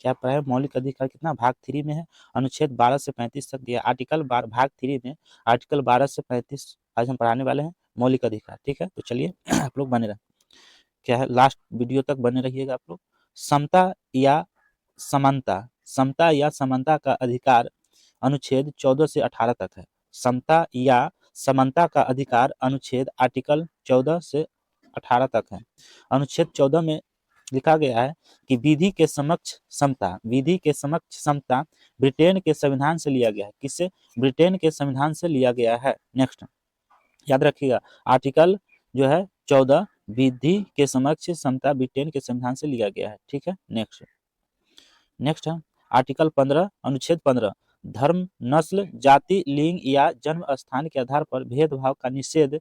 [SPEAKER 1] क्या पढ़ा है? मौलिक अधिकार कितना भाग 3 में है? अनुच्छेद 12 से 35 तक दिया। आर्टिकल भाग 3 में आर्टिकल 12 से 35 आज हम पढ़ाने वाले हैं मौलिक अधिकार। ठीक है, तो चलिए आप लोग बने रहे, क्या है लास्ट वीडियो तक बने रहिएगा आप लोग। समता या समानता का अधिकार अनुच्छेद 14 से 18 तक है। समता या समानता का अधिकार अनुच्छेद आर्टिकल 14 से 18 तक है। अनुच्छेद 14 में लिखा गया है कि विधि के समक्ष समता ब्रिटेन के संविधान से लिया गया है। किससे? ब्रिटेन के संविधान से लिया गया है। नेक्स्ट याद रखिएगा, आर्टिकल जो है 14 विधि के समक्ष समता ब्रिटेन के संविधान से लिया गया है। ठीक है। नेक्स्ट है आर्टिकल 15 अनुच्छेद 15 धर्म, नस्ल, जाति, लिंग या जन्म स्थान के आधार पर भेदभाव का निषेध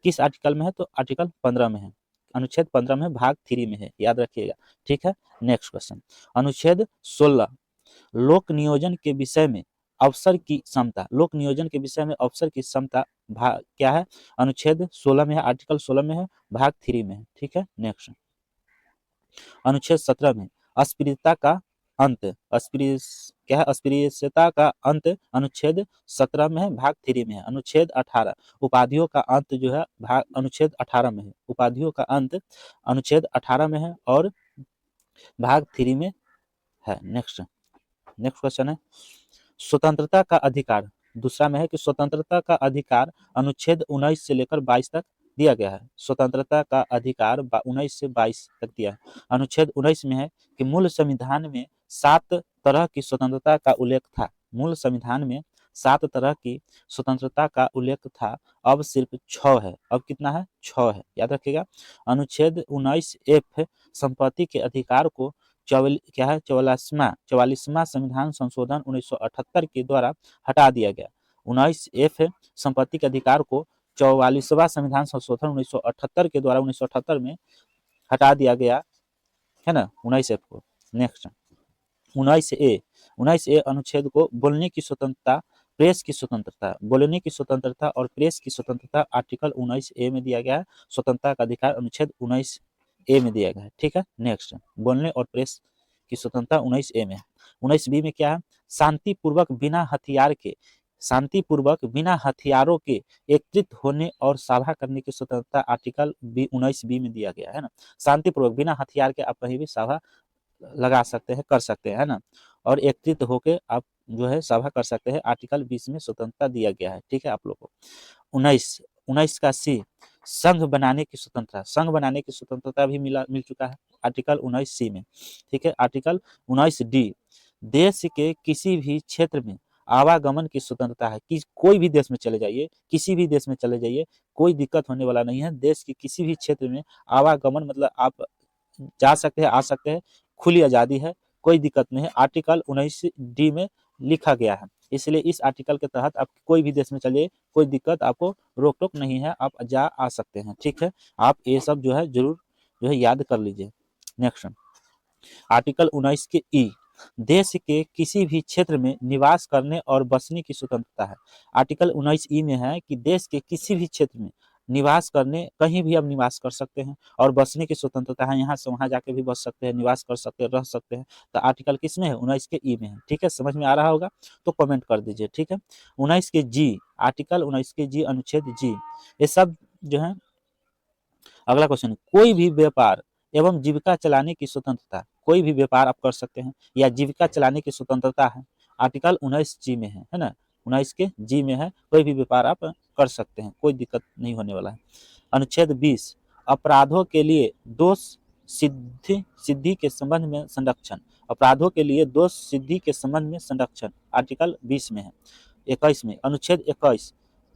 [SPEAKER 1] किस आर्टिकल में है? तो आर्टिकल 15 में है। अनुच्छेद 15 में भाग 3 में है, याद रखिएगा। ठीक है। नेक्स्ट क्वेश्चन अनुच्छेद 16 लोक नियोजन के विषय में अवसर की समता। लोक नियोजन के विषय में अवसर की समता भाग क्या है? अनुच्छेद 16 में है, आर्टिकल 16 में है, भाग 3 में है। ठीक है। नेक्स्ट अनुच्छेद 17 में अस्पृश्यता का अंत, अस्पृश्यता का अंत अनुच्छेद 17 में है, भाग 3 में है। अनुच्छेद 18 उपाधियों का अंत जो है भाग अनुच्छेद 18 में है। उपाधियों का अंत अनुच्छेद 18 में है और भाग 3 में है। नेक्स्ट क्वेश्चन है स्वतंत्रता का अधिकार। दूसरा में है कि स्वतंत्रता का अधिकार अनुच्छेद 19 से लेकर 22 तक दिया गया है। स्वतंत्रता का अधिकार 19 से 22 तक दिया है। अनुच्छेद 19 में है कि मूल संविधान में 7 तरह की स्वतंत्रता का उल्लेख था। मूल संविधान में 7 तरह की स्वतंत्रता का उल्लेख था, अब सिर्फ 6 है। अब कितना है? 6 है, याद रखिएगा। अनुच्छेद 19F संपत्ति के अधिकार को 44वां संविधान संशोधन 1978 के द्वारा हटा दिया गया। 19F संपत्ति के अधिकार को 44वां संविधान संशोधन 1978 के द्वारा 1978 में हटा दिया गया है ना, 19F को। नेक्स्ट 19A अनुच्छेद को बोलने की स्वतंत्रता, प्रेस की स्वतंत्रता, बोलने की स्वतंत्रता और प्रेस की स्वतंत्रता आर्टिकल 19A में दिया गया है। स्वतंत्रता का अधिकार अनुच्छेद 19A में दिया गया है। ठीक है। नेक्स्ट बोलने और प्रेस की स्वतंत्रता 19A में है। 19 बी में क्या है, शांतिपूर्वक बिना हथियारों के एकत्रित होने और सभा करने की स्वतंत्रता आर्टिकल 19 बी में दिया गया है ना। शांतिपूर्वक बिना हथियार के आप कहीं भी सभा लगा सकते हैं, कर सकते हैं, है ना, और एकत्रित होकर आप जो है सभा कर सकते हैं, आर्टिकल 20 में स्वतंत्रता दिया गया है। ठीक है आप लोग को। 19 का सी, संघ बनाने की स्वतंत्रता भी मिल चुका है आर्टिकल 19 सी में। ठीक है। आर्टिकल 19 डी, देश के किसी भी क्षेत्र में आवागमन की स्वतंत्रता है कि कोई भी देश में चले जाइए, किसी भी देश में चले जाइए, कोई दिक्कत होने वाला नहीं है। देश के किसी भी क्षेत्र में आवागमन मतलब आप जा सकते हैं, आ सकते हैं, खुली आज़ादी है, कोई दिक्कत नहीं है। आर्टिकल 19 डी में लिखा गया है, इसलिए इस आर्टिकल के तहत आप कोई भी देश में चलिए, कोई दिक्कत आपको रोक टोक नहीं है, आप जा आ सकते हैं। ठीक है। आप ये सब जो है जरूर जो है याद कर लीजिए। नेक्स्ट आर्टिकल 19 के ई, देश के किसी भी क्षेत्र में निवास करने और बसने की स्वतंत्रता है। आर्टिकल 19 ई में है कि देश के किसी भी क्षेत्र में निवास करने, कहीं भी आप निवास कर सकते हैं, और बसने की स्वतंत्रता है, यहाँ से वहां जाके भी बस सकते हैं, निवास कर सकते हैं, रह सकते हैं। तो आर्टिकल किस में है, 19 के ई में है। ठीक है, समझ में आ रहा होगा तो कमेंट कर दीजिए। ठीक है। 19 के जी, आर्टिकल 19 के जी अनुच्छेद जी, ये सब जो है। अगला क्वेश्चन, कोई भी व्यापार एवं जीविका चलाने की स्वतंत्रता, कोई भी व्यापार आप कर सकते हैं या जीविका चलाने की स्वतंत्रता है, आर्टिकल 19 जी में है ना। 19 के जी में है, कोई भी व्यापार आप कर सकते हैं, कोई दिक्कत नहीं होने वाला है। अनुच्छेद 20, अपराधों के लिए दोष सिद्धि के संबंध में संरक्षण, अपराधों के लिए दोष सिद्धि के संबंध में संरक्षण, आर्टिकल 20 में है। 21 में, अनुच्छेद 21,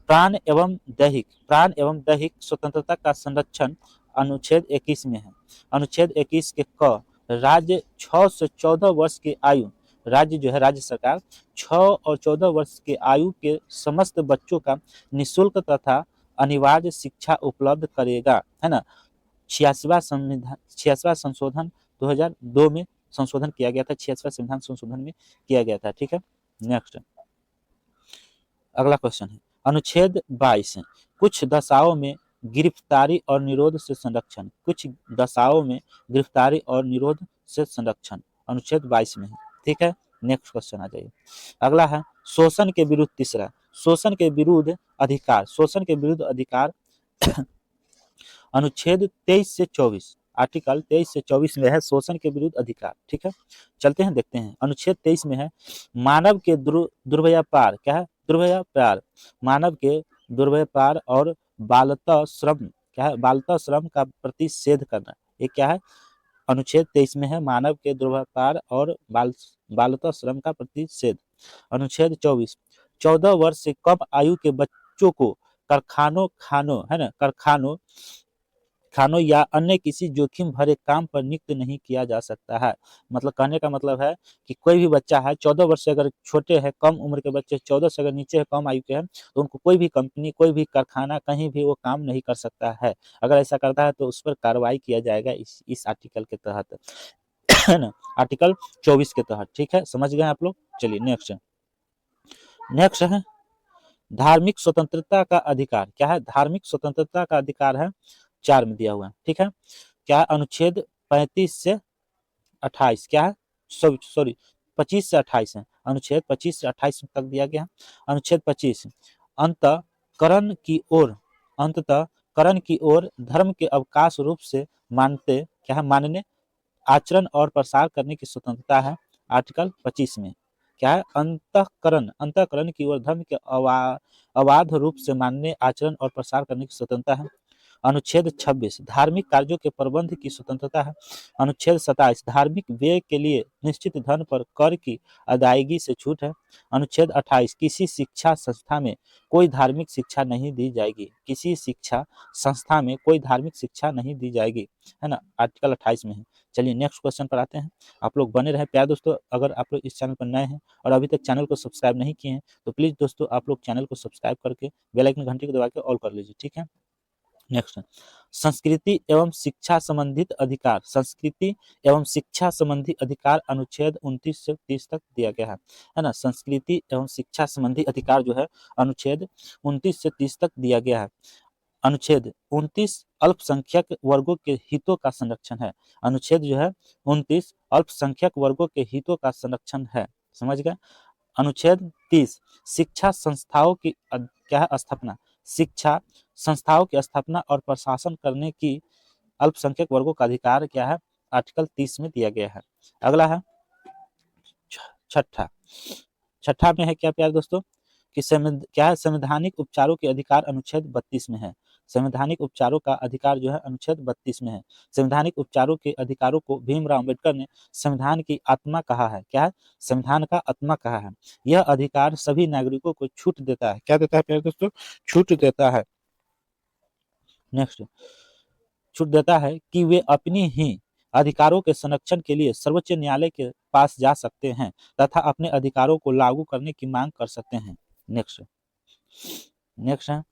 [SPEAKER 1] प्राण एवं दैहिक स्वतंत्रता का संरक्षण, अनुच्छेद 21 में है। अनुच्छेद 21 के क, राज्य 6 से 14 वर्ष की आयु, राज्य जो है राज्य सरकार 6 और 14 वर्ष की आयु के समस्त बच्चों का निःशुल्क तथा अनिवार्य शिक्षा उपलब्ध करेगा, है ना। 86वां संशोधन 2002 में संशोधन किया गया था, 86वां संविधान संशोधन में किया गया था। ठीक है। नेक्स्ट अगला क्वेश्चन है, अनुच्छेद 22, कुछ दशाओं में गिरफ्तारी और निरोध से संरक्षण, कुछ दशाओं में गिरफ्तारी और निरोध से संरक्षण, अनुच्छेद 22 में है। ठीक है। नेक्स्ट क्वेश्चन आ जाइए। अगला है शोषण के विरुद्ध, तीसरा शोषण के विरुद्ध अधिकार, अनुच्छेद 23 से 24, आर्टिकल 23 से 24 में है शोषण के विरुद्ध अधिकार। ठीक है, चलते हैं देखते हैं। अनुच्छेद 23 में है मानव के दुर्व्यापार, क्या है, दुर्व्यापार, मानव के दुर्व्यापार और बालता श्रम, क्या है, बालता श्रम का प्रतिषेध करना, ये क्या है, अनुच्छेद 23 में है मानव के दुर्व्यापार और बालता श्रम का प्रतिषेध। अनुच्छेद 24, 14 वर्ष से कम आयु के बच्चों को कारखानों है ना, खानों या अन्य किसी जोखिम भरे काम पर नियुक्त नहीं किया जा सकता है। मतलब कहने का मतलब है कि कोई भी बच्चा है 14 वर्ष से अगर छोटे हैं, कम उम्र के बच्चे 14 से अगर नीचे है, कम आयु के हैं, तो उनको कोई भी कंपनी, कोई भी कारखाना, कहीं भी वो काम नहीं कर सकता है। अगर ऐसा करता है तो उस पर कार्रवाई किया जाएगा इस आर्टिकल के तहत, है ना, आर्टिकल 24 के तहत। ठीक है, समझ गए आप लोग। चलिए नेक्स्ट है धार्मिक स्वतंत्रता का अधिकार, क्या है, धार्मिक स्वतंत्रता का अधिकार है 4 में दिया हुआ है। ठीक है, क्या है, अनुच्छेद 35 से 28, क्या है, सॉरी 25 से 28 है, अनुच्छेद 25 से 28 तक दिया गया। अनुच्छेद 25, अंतकरण की ओर धर्म के अवकाश रूप से मानने, आचरण और प्रसार करने की स्वतंत्रता है, आर्टिकल 25 में। क्या है, अंतःकरण की ओर धर्म के अबाध रूप से मानने, आचरण और प्रसार करने की स्वतंत्रता है। अनुच्छेद 26, धार्मिक कार्यों के प्रबंध की स्वतंत्रता है। अनुच्छेद 27, धार्मिक व्यय के लिए निश्चित धन पर कर की अदायगी से छूट है। अनुच्छेद 28, किसी शिक्षा संस्था में कोई धार्मिक शिक्षा नहीं दी जाएगी, किसी शिक्षा संस्था में कोई धार्मिक शिक्षा नहीं दी जाएगी, है ना, आर्टिकल 28 में है। चलिए नेक्स्ट क्वेश्चन पर आते हैं। आप लोग बने रहे प्यार दोस्तों। अगर आप लोग इस चैनल पर नए हैं और अभी तक चैनल को सब्सक्राइब नहीं किए हैं तो प्लीज दोस्तों आप लोग चैनल को सब्सक्राइब करके बेल आइकन घंटी को दबा के ऑल कर लीजिए। ठीक है। नेक्स्ट, संस्कृति एवं शिक्षा संबंधित अधिकार, संस्कृति एवं शिक्षा संबंधी अधिकार अनुच्छेद 29 से 30 तक दिया गया है ना। संस्कृति एवं शिक्षा संबंधी अधिकार जो है अनुच्छेद 29 से 30 तक दिया गया है। अनुच्छेद 29 अल्पसंख्यक वर्गों के हितों का संरक्षण है। अनुच्छेद जो है 29 अल्पसंख्यक वर्गों के हितों का संरक्षण है। समझ गए। अनुच्छेद 30 शिक्षा संस्थाओं की क्या है स्थापना। शिक्षा संस्थाओं की स्थापना और प्रशासन करने की अल्पसंख्यक वर्गों का अधिकार क्या है, आर्टिकल 30 में दिया गया है। अगला है छठा। छठा में है क्या प्यारे दोस्तों कि क्या है, संवैधानिक उपचारों के अधिकार अनुच्छेद 32 में है। संवैधानिक उपचारों का अधिकार जो है अनुच्छेद 32 में है। संवैधानिक उपचारों के अधिकारों को भीमराव अंबेडकर ने संविधान की आत्मा कहा है। क्या है, संविधान का आत्मा कहा है। यह अधिकार सभी नागरिकों को छूट देता है। क्या देता है प्यारे दोस्तों, छूट देता है। नेक्स्ट, छूट देता है कि वे अपनी ही अधिकारों के संरक्षण के लिए सर्वोच्च न्यायालय के पास जा सकते हैं तथा अपने अधिकारों को लागू करने की मांग कर सकते हैं। नेक्स्ट नेक्स्ट है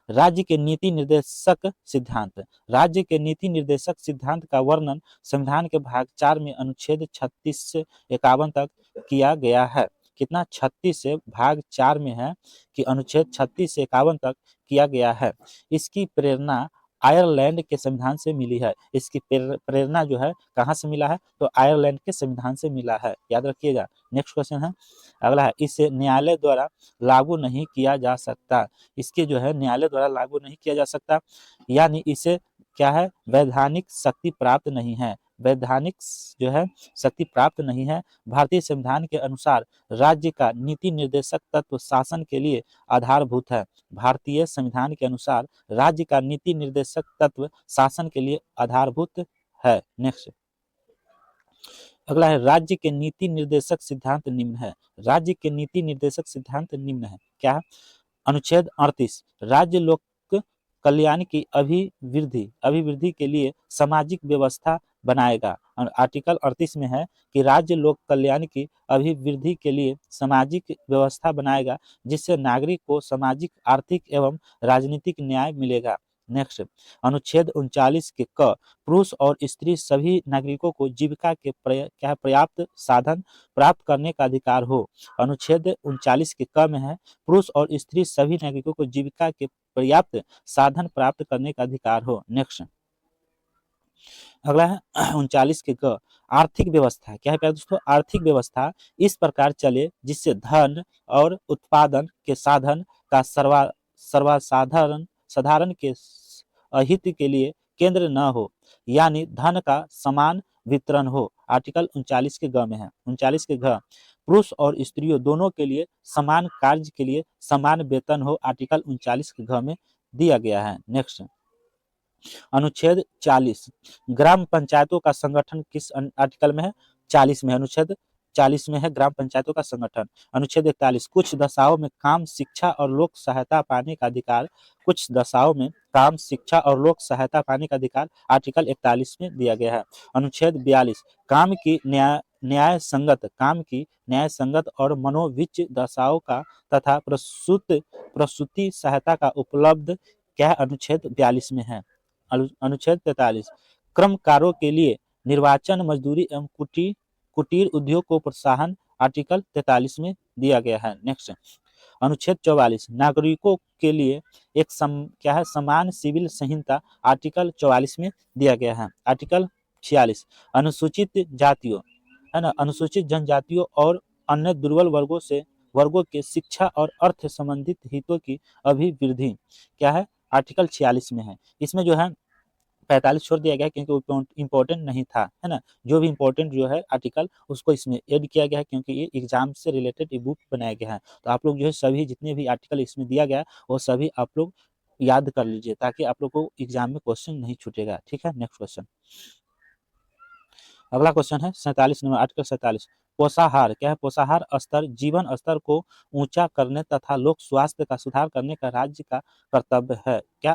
[SPEAKER 1] राज्य के नीति निर्देशक सिद्धांत। राज्य के नीति निर्देशक सिद्धांत का वर्णन संविधान के भाग 4 में अनुच्छेद 36 से 51 तक किया गया है। कितना, 36 से भाग 4 में है कि अनुच्छेद 36 से 51 तक किया गया है। इसकी प्रेरणा आयरलैंड के संविधान से मिली है। इसकी प्रेरणा जो है कहाँ से मिला है, तो आयरलैंड के संविधान से मिला है, याद रखिएगा। नेक्स्ट क्वेश्चन है, अगला है इसे न्यायालय द्वारा लागू नहीं किया जा सकता। इसके जो है न्यायालय द्वारा लागू नहीं किया जा सकता, यानी इसे क्या है, वैधानिक शक्ति प्राप्त नहीं है। वैधानिक जो है शक्ति प्राप्त नहीं है। भारतीय संविधान के अनुसार राज्य का नीति निर्देशक तत्व शासन के लिए आधारभूत है। भारतीय संविधान के अनुसार राज्य का नीति निर्देशक तत्व शासन के लिए आधारभूत है। नेक्स्ट, अगला है राज्य के नीति निर्देशक सिद्धांत निम्न है। राज्य के नीति निर्देशक सिद्धांत निम्न है। क्या है, अनुच्छेद 38 राज्य लोक कल्याण की अभिवृद्धि के लिए सामाजिक व्यवस्था बनाएगा। आर्टिकल 38 में है कि राज्य लोक कल्याण की अभिवृद्धि के लिए सामाजिक व्यवस्था बनाएगा जिससे नागरिक को सामाजिक, आर्थिक एवं राजनीतिक न्याय मिलेगा। नेक्स्ट, अनुच्छेद 39 के क पुरुष और स्त्री सभी नागरिकों को जीविका के क्या पर्याप्त साधन प्राप्त करने का अधिकार हो। अनुच्छेद 39 के क में है पुरुष और स्त्री सभी नागरिकों को जीविका के पर्याप्त साधन प्राप्त करने का अधिकार हो। नेक्स्ट, अगला है 39 के ग आर्थिक व्यवस्था। क्या है प्यारे दोस्तों, आर्थिक व्यवस्था इस प्रकार चले जिससे धन और उत्पादन के साधन का साधारण के अहित के लिए केंद्र न हो, यानी धन का समान वितरण हो। आर्टिकल 39 के ग में है। 39 के घ पुरुष और स्त्रियों दोनों के लिए समान कार्य के लिए समान वेतन हो। आर्टिकल 39 के घ में दिया गया है। नेक्स्ट, अनुच्छेद 40 ग्राम पंचायतों का संगठन किस आर्टिकल में है, 40 में। अनुच्छेद 40 में है ग्राम पंचायतों का संगठन। अनुच्छेद 41 कुछ दशाओं में काम, शिक्षा और लोक सहायता पाने का अधिकार। कुछ दशाओं में काम, शिक्षा और लोक सहायता पाने का अधिकार आर्टिकल 41 में दिया गया है। अनुच्छेद 42 काम की न्याय संगत और मनोविच दशाओं का तथा प्रसूति सहायता का उपलब्ध क्या है, अनुच्छेद 42 में है। अनुच्छेद 43 कर्मकारों के लिए निर्वाचन, मजदूरी एवं कुटीर उद्योग को प्रोत्साहन आर्टिकल 43 में दिया गया है। नेक्स्ट, अनुच्छेद 44 नागरिकों के लिए एक क्या है, समान सिविल संहिता आर्टिकल 44 में दिया गया है। आर्टिकल 46 अनुसूचित जातियों है ना, अनुसूचित जनजातियों और अन्य दुर्बल वर्गों के शिक्षा और अर्थ संबंधित हितों की अभिवृद्धि क्या है, आर्टिकल 46 में है। इसमें जो है 45 छोड़ दिया गया क्योंकि इंपॉर्टेंट नहीं था, है ना। जो भी इंपॉर्टेंट जो है आर्टिकल उसको इसमें ऐड किया गया है क्योंकि ये एग्जाम से रिलेटेड बुक बनाया गया है। तो आप लोग जो है सभी जितने भी आर्टिकल इसमें दिया गया वो सभी आप लोग याद कर लीजिए ताकि आप लोग को एग्जाम में क्वेश्चन नहीं छूटेगा। ठीक है, नेक्स्ट क्वेश्चन, अगला क्वेश्चन है 47 नंबर आर्टिकल 47 पोषाहार। क्या है, पोषाहार स्तर जीवन स्तर को ऊंचा करने तथा लोक स्वास्थ्य का सुधार करने का राज्य का कर्तव्य है। क्या,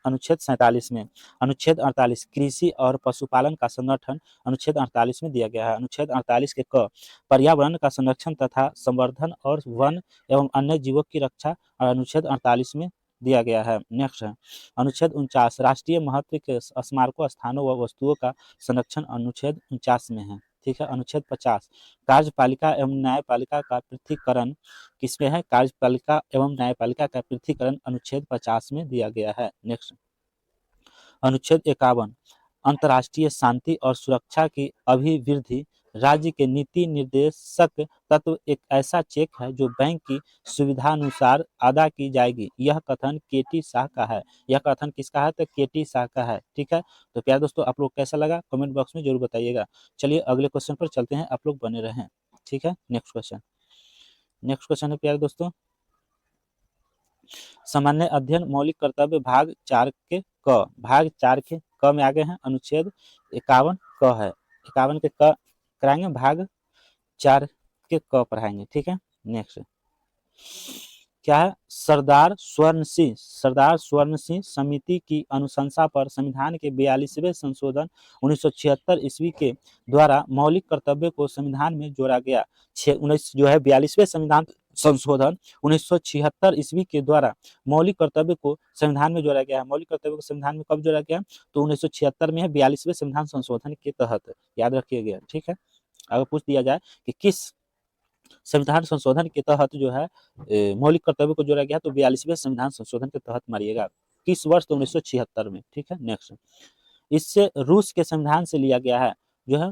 [SPEAKER 1] अनुच्छेद 47 में। अनुच्छेद 48 कृषि और पशुपालन का संगठन अनुच्छेद 48 में दिया गया है। अनुच्छेद 48 के क पर्यावरण का संरक्षण तथा संवर्धन और वन एवं अन्य जीवों की रक्षा अनुच्छेद 48 में दिया गया है। नेक्स्ट है अनुच्छेद 49 राष्ट्रीय महत्व के स्मारकों, स्थानों व वस्तुओं का संरक्षण अनुच्छेद 49 में है। ठीक है। अनुच्छेद 50 कार्यपालिका एवं न्यायपालिका का पृथकीकरण किसमें है? कार्यपालिका एवं न्यायपालिका का पृथकीकरण अनुच्छेद 50 में दिया गया है। नेक्स्ट अनुच्छेद 51 अंतर्राष्ट्रीय शांति और सुरक्षा की अभिवृद्धि राज्य के नीति निर्देशक तत्व एक ऐसा चेक है जो बैंक की सुविधानुसार अदा की जाएगी। यह कथन केटी शाह का है। यह कथन किसका है? तो केटी शाह का है। ठीक है। तो प्यारे दोस्तों आप लोग कैसा लगा कमेंट बॉक्स में जरूर बताइएगा। चलिए अगले क्वेश्चन पर चलते हैं, आप लोग बने रहें। ठीक है। नेक्स्ट क्वेश्चन है प्यारे दोस्तों, सामान्य अध्ययन मौलिक कर्तव्य भाग 4 के क में आगे हैं। अनुच्छेद 51 क है। 51 के क कराएंगे, भाग 4 के क पढ़ाएंगे। ठीक है। नेक्स्ट क्या है? सरदार स्वर्ण सिंह समिति की अनुशंसा पर संविधान के 42वें संशोधन 1976 ईस्वी के द्वारा मौलिक कर्तव्य को संविधान में जोड़ा गया। 42वें संविधान संशोधन 1976 ईस्वी के द्वारा मौलिक कर्तव्य को संविधान में जोड़ा गया है। मौलिक कर्तव्य को संविधान में कब जोड़ा गया? तो 1976 में है, 42वें संविधान संशोधन के तहत, याद रखिएगा। ठीक है। अगर पूछ दिया जाए कि किस संविधान संशोधन के तहत जो है मौलिक कर्तव्य को जोड़ा गया, तो 42वें संविधान संशोधन के तहत मारिएगा। किस वर्ष? तो 1976 में। ठीक है। नेक्स्ट इससे रूस के संविधान से लिया गया है। जो है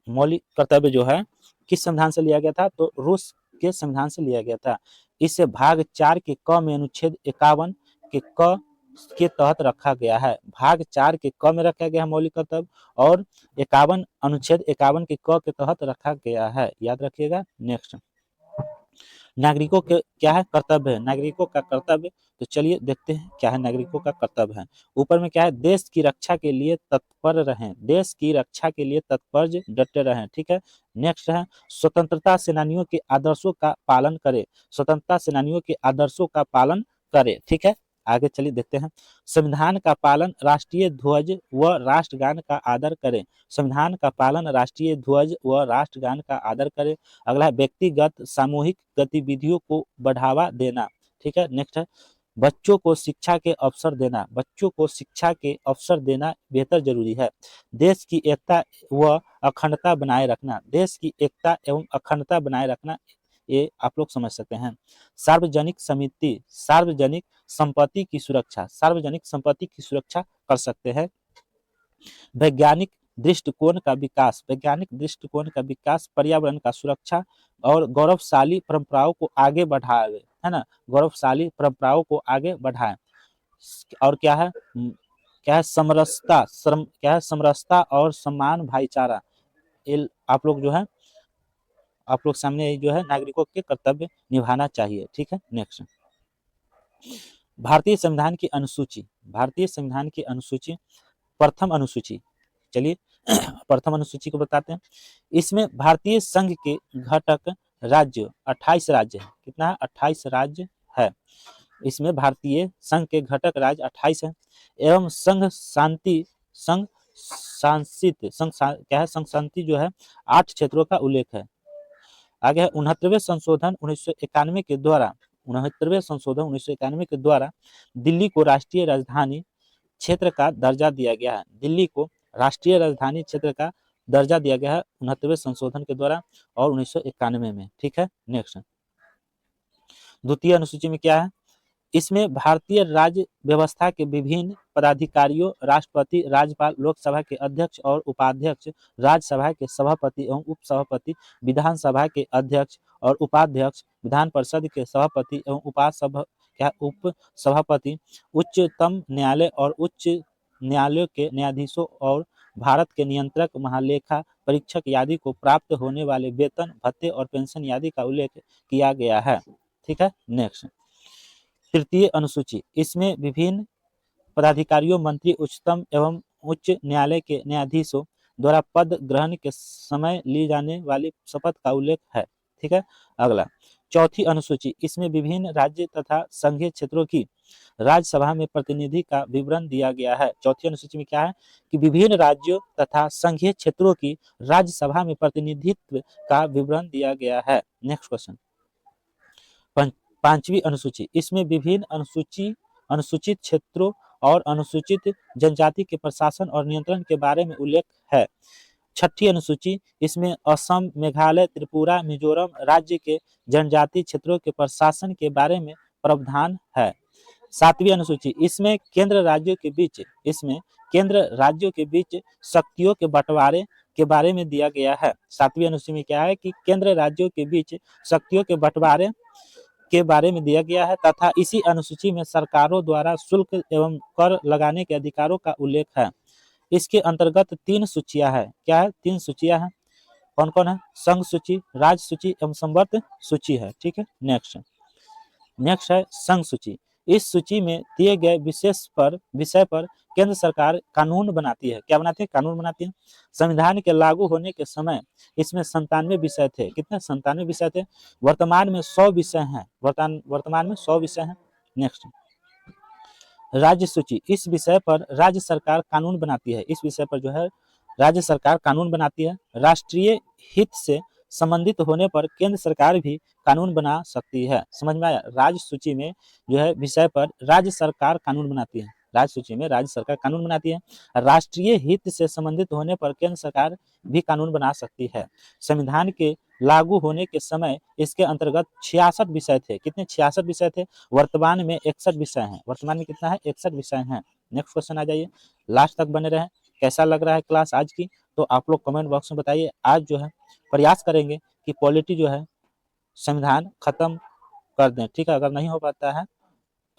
[SPEAKER 1] मौलिक कर्तव्य जो है किस संविधान से लिया गया था? तो रूस के संविधान से लिया गया था। इसे भाग 4 के क में अनुच्छेद 51 के क के तहत रखा गया है। भाग 4 के क में रखा गया है मौलिक कर्तव्य, और 51 अनुच्छेद 51 के क के तहत रखा गया है, याद रखिएगा। नेक्स्ट नागरिकों के क्या है? कर्तव्य है। नागरिकों का कर्तव्य, तो चलिए देखते हैं क्या है नागरिकों का कर्तव्य है। ऊपर में क्या है? देश की रक्षा के लिए तत्पर रहें। देश की रक्षा के लिए तत्पर डटे रहें। ठीक है। नेक्स्ट है स्वतंत्रता सेनानियों के आदर्शों का पालन करें। स्वतंत्रता सेनानियों के आदर्शों का पालन करें। ठीक है। आगे चलिए देखते हैं। संविधान का पालन, राष्ट्रीय ध्वज व राष्ट्रगान का आदर करें। संविधान का पालन, राष्ट्रीय ध्वज व राष्ट्रगान का आदर करें। अगला है व्यक्तिगत सामूहिक गतिविधियों को बढ़ावा देना। ठीक है। नेक्स्ट है बच्चों को शिक्षा के अवसर देना। बच्चों को शिक्षा के अवसर देना बेहतर जरूरी है। देश की एकता व अखंडता बनाए रखना। देश की एकता एवं अखंडता बनाए रखना, ये आप लोग समझ सकते हैं। सार्वजनिक संपत्ति की सुरक्षा। सार्वजनिक संपत्ति की सुरक्षा कर सकते हैं। वैज्ञानिक दृष्टिकोण का विकास। वैज्ञानिक दृष्टिकोण का विकास, पर्यावरण का सुरक्षा और गौरवशाली परंपराओं को आगे बढ़ावे, है ना। गौरवशाली परंपराओं को आगे बढ़ाए। और क्या है? समरसता और सम्मान, भाईचारा। आप लोग जो है आप लोग सामने जो है नागरिकों के कर्तव्य निभाना चाहिए। ठीक है। नेक्स्ट भारतीय संविधान की अनुसूची। भारतीय संविधान की अनुसूची, प्रथम अनुसूची। चलिए प्रथम अनुसूची को बताते हैं। इसमें भारतीय संघ के घटक राज्य 28 राज्य है। कितना है? 28 राज्य है। इसमें भारतीय संघ के घटक राज्य 28 है। एवं संघ शांति जो है 8 क्षेत्रों का उल्लेख है। आगे है 69वें संशोधन 1991 के द्वारा 69वें संशोधन 1991 के द्वारा दिल्ली को राष्ट्रीय राजधानी क्षेत्र का दर्जा दिया गया है। दिल्ली को राष्ट्रीय राजधानी क्षेत्र का दर्जा दिया गया है 69वें संशोधन के द्वारा और 1991 में। ठीक है। नेक्स्ट द्वितीय अनुसूची में क्या है? इसमें भारतीय राज्य व्यवस्था के विभिन्न पदाधिकारियों, राष्ट्रपति, राज्यपाल, लोकसभा के अध्यक्ष और उपाध्यक्ष, राज्यसभा के सभापति एवं उपसभापति, विधानसभा के अध्यक्ष और उपाध्यक्ष, विधान परिषद के सभापति एवं उप सभापति, उच्चतम न्यायालय और उच्च न्यायालयों के न्यायाधीशों और भारत के नियंत्रक, महालेखा परीक्षक आदि को प्राप्त होने वाले वेतन, भत्ते और पेंशन आदि का उल्लेख किया गया है। ठीक है। नेक्स्ट तृतीय अनुसूची, इसमें विभिन्न पदाधिकारियों, मंत्री, उच्चतम एवं उच्च न्यायालय के न्यायाधीशों द्वारा पद ग्रहण के समय ली जाने वाली शपथ का उल्लेख है। ठीक है। अगला चौथी अनुसूची, इसमें विभिन्न राज्य तथा संघीय क्षेत्रों की राज्यसभा में प्रतिनिधि का विवरण दिया गया है। चौथी अनुसूची में क्या है कि विभिन्न राज्यों तथा संघीय क्षेत्रों की राज्यसभा में प्रतिनिधित्व का विवरण दिया गया है। नेक्स्ट क्वेश्चन पांचवी अनुसूची, इसमें विभिन्न अनुसूचित क्षेत्रों और अनुसूचित जनजाति के प्रशासन और नियंत्रण के बारे में उल्लेख है। छठी अनुसूची, इसमें असम, मेघालय, त्रिपुरा, मिजोरम राज्य के जनजातीय क्षेत्रों के प्रशासन के बारे में प्रावधान है। सातवीं अनुसूची, इसमें केंद्र राज्यों के बीच शक्तियों के बंटवारे के बारे में दिया गया है। सातवीं अनुसूची में क्या है कि केंद्र राज्यों के बीच शक्तियों के बंटवारे के बारे में दिया गया है तथा इसी अनुसूची में सरकारों द्वारा शुल्क एवं कर लगाने के अधिकारों का उल्लेख है। इसके अंतर्गत 3 सूचियां है। क्या है? 3 सूचियां हैं। कौन कौन है? संघ सूची, राज्य सूची एवं संवर्त सूची है। ठीक है, नेक्स्ट है संघ सूची। इस सूची में दिए गए विषय पर केंद्र सरकार कानून बनाती है। क्या बनाती है? कानून बनाती है। संविधान के लागू होने के समय इसमें 97 विषय थे। कितने? 97 विषय थे। वर्तमान में 100 विषय हैं। वर्तमान में 100 विषय हैं। नेक्स्ट, राज्य सूची। इस विषय पर राज्य सरकार कानून बनाती है। इस विषय पर जो है राज्य सरकार कानून बनाती है। राष्ट्रीय हित से संबंधित होने पर केंद्र सरकार भी कानून बना सकती है। समझ में आया? राज्य सूची में जो है विषय पर राज्य सरकार कानून बनाती है। राज्य सूची में राज्य सरकार कानून बनाती है। राष्ट्रीय हित से संबंधित होने पर केंद्र सरकार भी कानून बना सकती है। संविधान के लागू होने के समय इसके अंतर्गत 66 विषय थे। कितने? 66 विषय थे। वर्तमान में 61 विषय हैं। वर्तमान में कितना है? 61 विषय हैं। नेक्स्ट क्वेश्चन आ जाइए, लास्ट तक बने रहें। कैसा लग रहा है क्लास आज की? तो आप लोग कमेंट बॉक्स में बताइए। आज जो है प्रयास करेंगे कि पॉलिटी जो है संविधान खत्म कर दें। ठीक है, अगर नहीं हो पाता है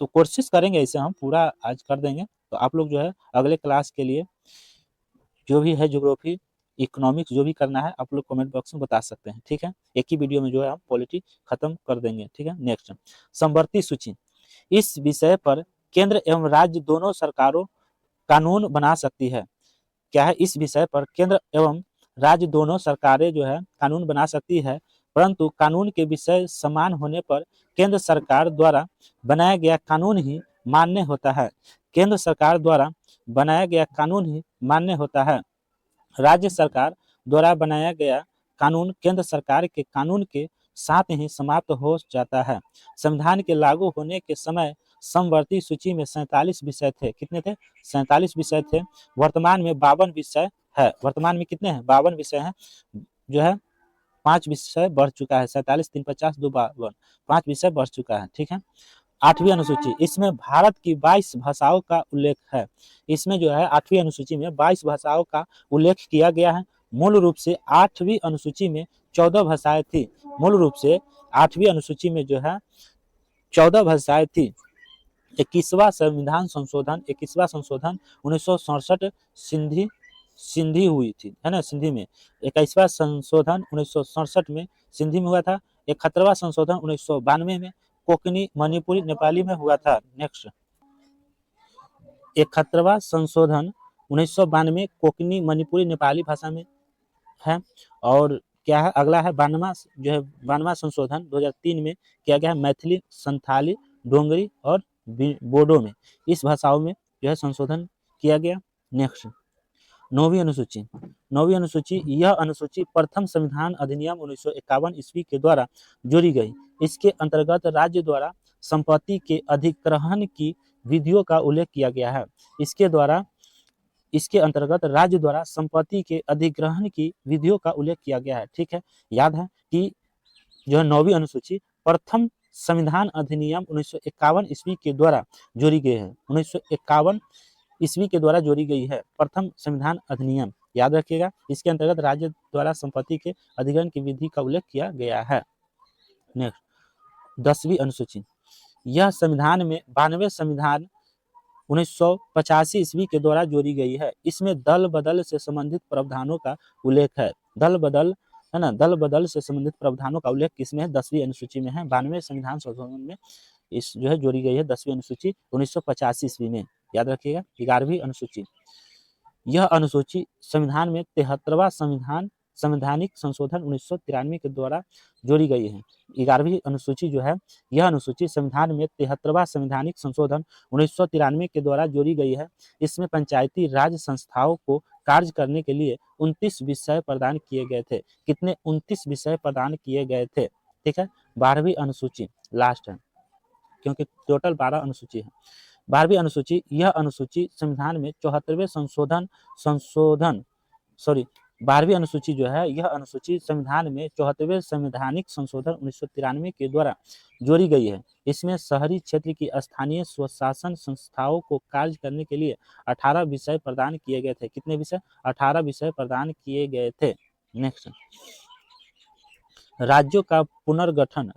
[SPEAKER 1] तो कोशिश करेंगे, इसे हम पूरा आज कर देंगे। तो आप लोग जो है अगले क्लास के लिए जो भी है ज्योग्राफी, इकोनॉमिक्स जो भी करना है आप लोग कमेंट बॉक्स में बता सकते हैं। ठीक है, एक ही वीडियो में जो है हम पॉलिटी खत्म कर देंगे। ठीक है, नेक्स्ट संवर्ती सूची। इस विषय पर केंद्र एवं राज्य दोनों सरकारों कानून बना सकती है। क्या है? इस विषय पर केंद्र एवं राज्य दोनों सरकारें जो है कानून बना सकती है, परंतु कानून के विषय समान होने पर केंद्र सरकार द्वारा बनाया गया कानून ही मान्य होता है। केंद्र सरकार द्वारा बनाया गया कानून ही मान्य होता है। राज्य सरकार द्वारा बनाया गया कानून केंद्र सरकार के कानून के साथ ही समाप्त हो जाता है। संविधान के लागू होने के समय समवर्ती सूची में 47 विषय थे। कितने थे? 47 विषय थे। वर्तमान में 52 विषय है। वर्तमान में कितने हैं? 52 विषय हैं। जो है 5 विषय बढ़ चुका है। 47 3 50 2 52, 5 विषय बढ़ चुका है। ठीक है, 8वीं अनुसूची। इसमें भारत की 22 भाषाओं का उल्लेख है। इसमें जो है 8वीं अनुसूची में 22 भाषाओं का उल्लेख किया गया है। मूल रूप से 8वीं अनुसूची में 14 भाषाएं थी। मूल रूप से 8वीं अनुसूची में जो है 14 भाषाएं थी। 21वां संविधान संशोधन 1967 सिंधी हुई थी, है ना? सिंधी में 21वां संशोधन 1967 में सिंधी में हुआ था। 71वां संशोधन 1992 में कोंकणी, मणिपुरी, नेपाली में हुआ था। नेक्स्ट, 71वां संशोधन 1992 कोंकणी, मणिपुरी, नेपाली भाषा में है। और क्या है अगला है 92वां जो है 92वां संशोधन 2003 में किया गया है। मैथिली, संथाली, डोंगरी और बोडो में, इस भाषाओं में जो है संशोधन किया गया। नेक्स्ट, 9वीं अनुसूची। 9वीं अनुसूची, यह अनुसूची प्रथम संविधान अधिनियम 1951 ईस्वी के द्वारा जोड़ी गई। इसके अंतर्गत राज्य द्वारा संपत्ति के अधिग्रहण की विधियों का उल्लेख किया गया है। इसके अंतर्गत राज्य द्वारा संपत्ति के अधिग्रहण की विधियों का उल्लेख किया गया है। ठीक है, याद है कि जो है 9वीं अनुसूची प्रथम संविधान अधिनियम 1951 ईस्वी के द्वारा जोड़ी गई है। 1951 ईस्वी के द्वारा जोड़ी गई है प्रथम संविधान अधिनियम, याद रखिएगा। इसके अंतर्गत राज्य द्वारा संपत्ति के अधिग्रहण की विधि का उल्लेख किया गया है। नेक्स्ट, 10वीं अनुसूची। यह संविधान में 92वें संविधान 1985 ईस्वी के द्वारा जोड़ी गई है। इसमें दल बदल से संबंधित प्रावधानों का उल्लेख है। दल बदल, है ना? दल बदल से संबंधित प्रावधानों का उल्लेख किसमें है? 10वीं अनुसूची में है। 92वें संविधान संशोधन में इस जो है जोड़ी गई है 10वीं अनुसूची 1985 ईस्वी में, याद रखिएगा। 11वीं अनुसूची। यह अनुसूची संविधान में 73वां संवैधानिक संशोधन 1993 के द्वारा जोड़ी गई है। 11वीं अनुसूची जो है, यह अनुसूची संविधान में 73वां संवैधानिक संशोधन 1993 के द्वारा जोड़ी गई है। इसमें पंचायती राज संस्थाओं को कार्य करने के लिए 29 विषय प्रदान किए गए थे। कितने? 29 विषय प्रदान किए गए थे। ठीक है, 12वीं अनुसूची लास्ट है क्योंकि टोटल 12 अनुसूची है। 12वीं अनुसूची, यह अनुसूची संविधान में 74वें 12वीं अनुसूची जो है, यह अनुसूची संविधान में 74वें संवैधानिक संशोधन 1993 के द्वारा जोड़ी गई है। इसमें शहरी क्षेत्र की स्थानीय स्वशासन संस्थाओं को कार्य करने के लिए 18 विषय प्रदान किए गए थे। कितने विषय? 18 विषय प्रदान किए गए थे। नेक्स्ट, राज्यों का पुनर्गठन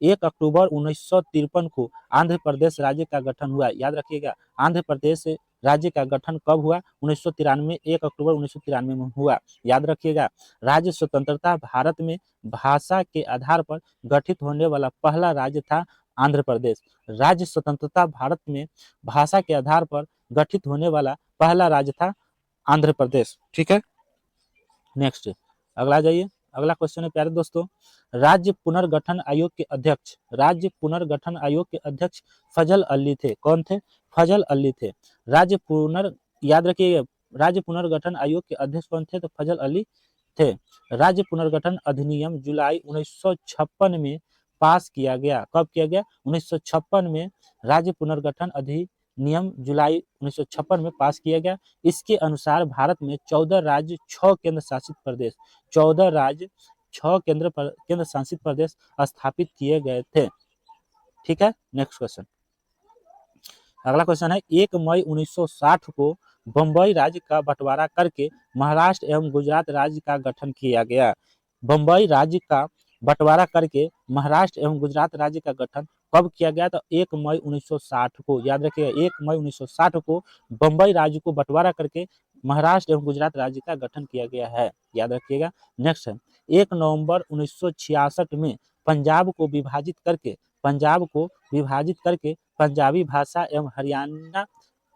[SPEAKER 1] 1 अक्टूबर 1953 को आंध्र प्रदेश राज्य का गठन हुआ। याद रखिएगा, आंध्र प्रदेश राज्य का गठन कब हुआ? 1993, 1 अक्टूबर 1993 में हुआ। याद रखिएगा, राज्य स्वतंत्रता भारत में भाषा के आधार पर गठित होने वाला पहला राज्य था आंध्र प्रदेश। राज्य स्वतंत्रता भारत में भाषा के आधार पर गठित होने वाला पहला राज्य था आंध्र प्रदेश। ठीक है, नेक्स्ट अगला जाइए। अगला क्वेश्चन है प्यारे दोस्तों, राज्य पुनर्गठन आयोग के अध्यक्ष फजल अली थे। कौन थे? फजल अली थे। याद रखिए, राज्य पुनर्गठन आयोग के अध्यक्ष कौन थे? तो फजल अली थे। राज्य पुनर्गठन अधिनियम जुलाई 1956 में पास किया गया। कब किया गया? 1956 में राज्य पुनर्गठन अधिनियम जुलाई 1956 में पास किया गया। इसके अनुसार भारत में 14 राज्य 6 केंद्र शासित प्रदेश 14 राज्य 6 केंद्र शासित प्रदेश स्थापित किए गए थे। ठीक है, नेक्स्ट क्वेश्चन। अगला क्वेश्चन है, 1 मई 1960 को बंबई राज्य का बंटवारा करके महाराष्ट्र एवं गुजरात राज्य का गठन किया गया। बंबई राज्य का बंटवारा करके महाराष्ट्र एवं गुजरात राज्य का गठन कब किया गया? तो 1 मई 1960 को। याद रखिएगा, 1 मई 1960 को बंबई राज्य को बंटवारा करके महाराष्ट्र एवं गुजरात राज्य का गठन किया गया है। याद रखिएगा। नेक्स्ट है, 1 नवंबर 1966 में पंजाब को विभाजित करके पंजाबी भाषा एवं हरियाणा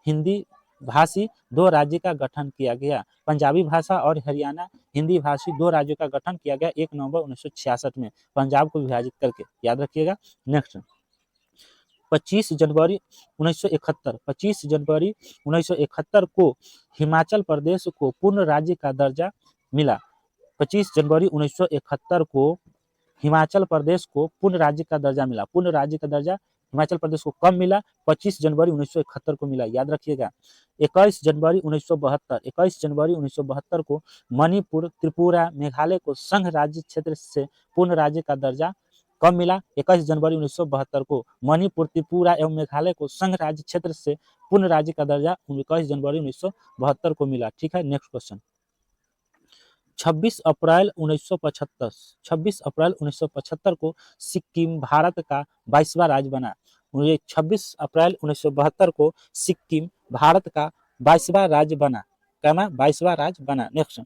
[SPEAKER 1] हिंदी भाषी 2 राज्य का गठन किया गया। पंजाबी भाषा और हरियाणा हिंदी भाषी 2 राज्यों का गठन किया गया 1 नवंबर 1966 में पंजाब को विभाजित करके। याद रखिएगा। नेक्स्ट, 25 जनवरी 1971 को हिमाचल प्रदेश को पूर्ण राज्य का दर्जा मिला। 25 जनवरी 1971 को हिमाचल प्रदेश को पूर्ण राज्य का दर्जा मिला। पूर्ण राज्य का दर्जा हिमाचल प्रदेश को कब मिला? 25 जनवरी 1971 को मिला। याद रखिएगा। 21 जनवरी 1972 को मणिपुर, त्रिपुरा, मेघालय को संघ राज्य क्षेत्र से पूर्ण राज्य का दर्जा कब मिला? 21 जनवरी 1972 को मणिपुर, त्रिपुरा एवं मेघालय को संघ राज्य क्षेत्र से पूर्ण राज्य का दर्जा 21 जनवरी 1972 को मिला। ठीक है, नेक्स्ट क्वेश्चन। 26 अप्रैल 1975 को सिक्किम भारत का 22वां राज्य बना। 26 अप्रैल 1972 को सिक्किम भारत का 22वां राज्य बना। क्या ना? 22वां राज्य बना। नेक्स्ट,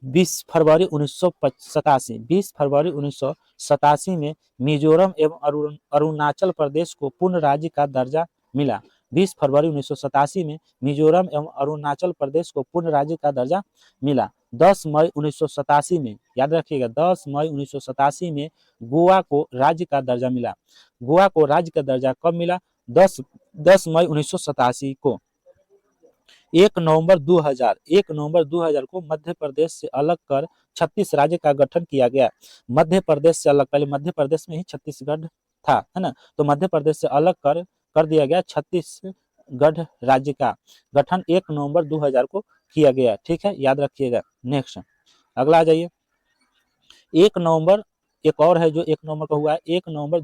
[SPEAKER 1] 20 फरवरी 1987 में मिजोरम एवं अरुणाचल प्रदेश को पूर्ण राज्य का दर्जा मिला। 20 फरवरी 1987 में मिजोरम एवं अरुणाचल प्रदेश को पूर्ण राज्य का दर्जा मिला। 10 मई 1987 में, याद रखिएगा, 10 मई 1987 में गोवा को राज्य का दर्जा मिला। गोवा को राज्य का दर्जा कब मिला? 10 मई 1987 को। 1 नवंबर 2000 को मध्य प्रदेश से अलग कर 36 राज्य का गठन किया गया। मध्य प्रदेश से अलग, पहले मध्य प्रदेश में ही छत्तीसगढ़ था, है ना? तो मध्य प्रदेश से अलग कर दिया गया, छत्तीसगढ़ राज्य का गठन 1 नवंबर 2000 को किया गया। ठीक है, याद रखिएगा। नेक्स्ट, अगला आ जाइए। 1 नवंबर, एक और है जो 1 नवंबर को हुआ है। 1 नवंबर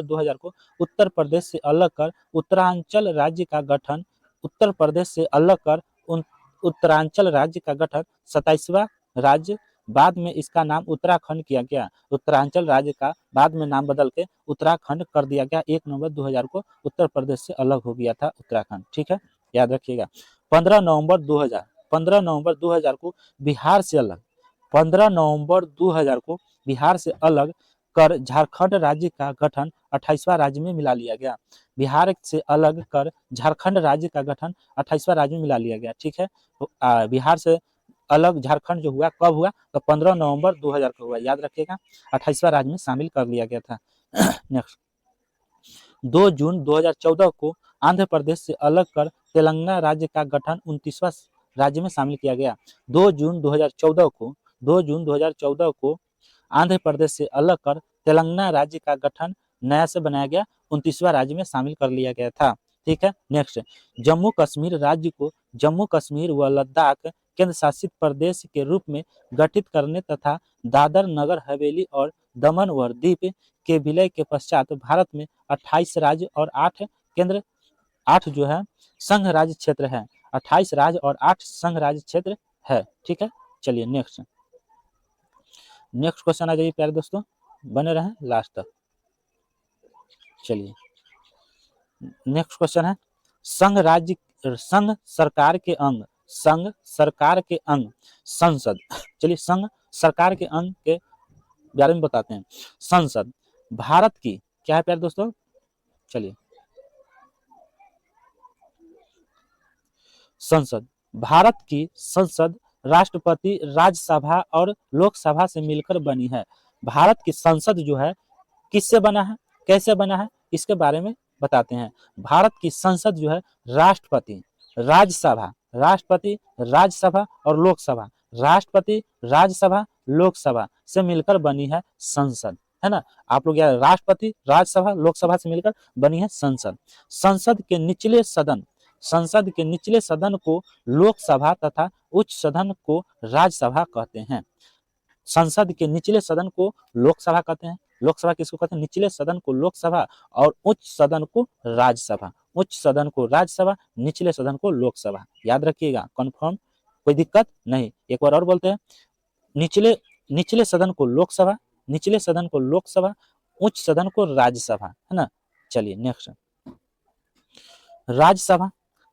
[SPEAKER 1] 2000 को उत्तर प्रदेश से अलग कर उत्तरांचल राज्य का गठन 27वां राज्य, बाद में इसका नाम उत्तराखंड किया गया। उत्तरांचल राज्य का बाद में नाम बदल के उत्तराखंड कर दिया गया। 1 नवंबर 2000 को उत्तर प्रदेश से अलग हो गया था उत्तराखंड। ठीक है, याद रखिएगा। 15 नवंबर 2000 को बिहार से अलग 15 नवंबर 2000 को बिहार से अलग कर झारखंड राज्य का गठन 28वां राज्य में मिला लिया गया। बिहार से अलग कर झारखंड राज्य का गठन 28वां राज्य में मिला लिया गया। ठीक है, तो बिहार से अलग झारखंड जो हुआ कब हुआ? तो 15 नवंबर 2000 को हुआ। याद रखिएगा, 28वां राज्य में शामिल कर लिया गया था। नेक्स्ट, 2 जून 2014 को आंध्र प्रदेश से अलग कर तेलंगाना राज्य का गठन 29वां राज्य में शामिल किया गया। 2 जून 2014 को आंध्र प्रदेश से अलग कर तेलंगाना राज्य का गठन नया से बनाया गया, 29वां राज्य में शामिल कर लिया गया था। ठीक है, नेक्स्ट, जम्मू कश्मीर राज्य को जम्मू कश्मीर व लद्दाख केंद्र शासित प्रदेश के रूप में गठित करने तथा दादर नगर हवेली और दमन व दीव के विलय के पश्चात भारत में 28 राज्य और 8 जो है संघ राज्य क्षेत्र है। 28 राज्य और 8 संघ राज्य क्षेत्र है। ठीक है, चलिए नेक्स्ट क्वेश्चन आ जाइए प्यारे दोस्तों, बने रहें लास्ट तक। चलिए नेक्स्ट क्वेश्चन है, संघ सरकार के अंग संसद। चलिए संघ सरकार के अंग के बारे में बताते हैं। संसद भारत की क्या है प्यारे दोस्तों, चलिए संसद भारत की संसद राष्ट्रपति, राज्यसभा और लोकसभा से मिलकर बनी है। भारत की संसद जो है किससे बना है, कैसे बना है, इसके बारे में बताते हैं। भारत की संसद जो है राष्ट्रपति, राज्यसभा और लोकसभा, राष्ट्रपति, राज्यसभा, लोकसभा से मिलकर बनी है संसद, है ना। आप लोग यार, राष्ट्रपति, राज्यसभा, लोकसभा से मिलकर बनी है संसद। संसद के निचले सदन को लोकसभा तथा उच्च सदन को राज्यसभा कहते हैं। संसद के निचले सदन को लोकसभा कहते हैं, लोकसभा किसको कहते हैं, निचले सदन को लोकसभा और उच्च सदन को राज्यसभा। उच्च सदन को राज्यसभा, निचले सदन को लोकसभा, याद रखिएगा, कन्फर्म, कोई दिक्कत नहीं। एक बार और बोलते हैं, निचले सदन को लोकसभा, निचले सदन को लोकसभा, उच्च सदन को राज्यसभा, है ना। चलिए नेक्स्ट,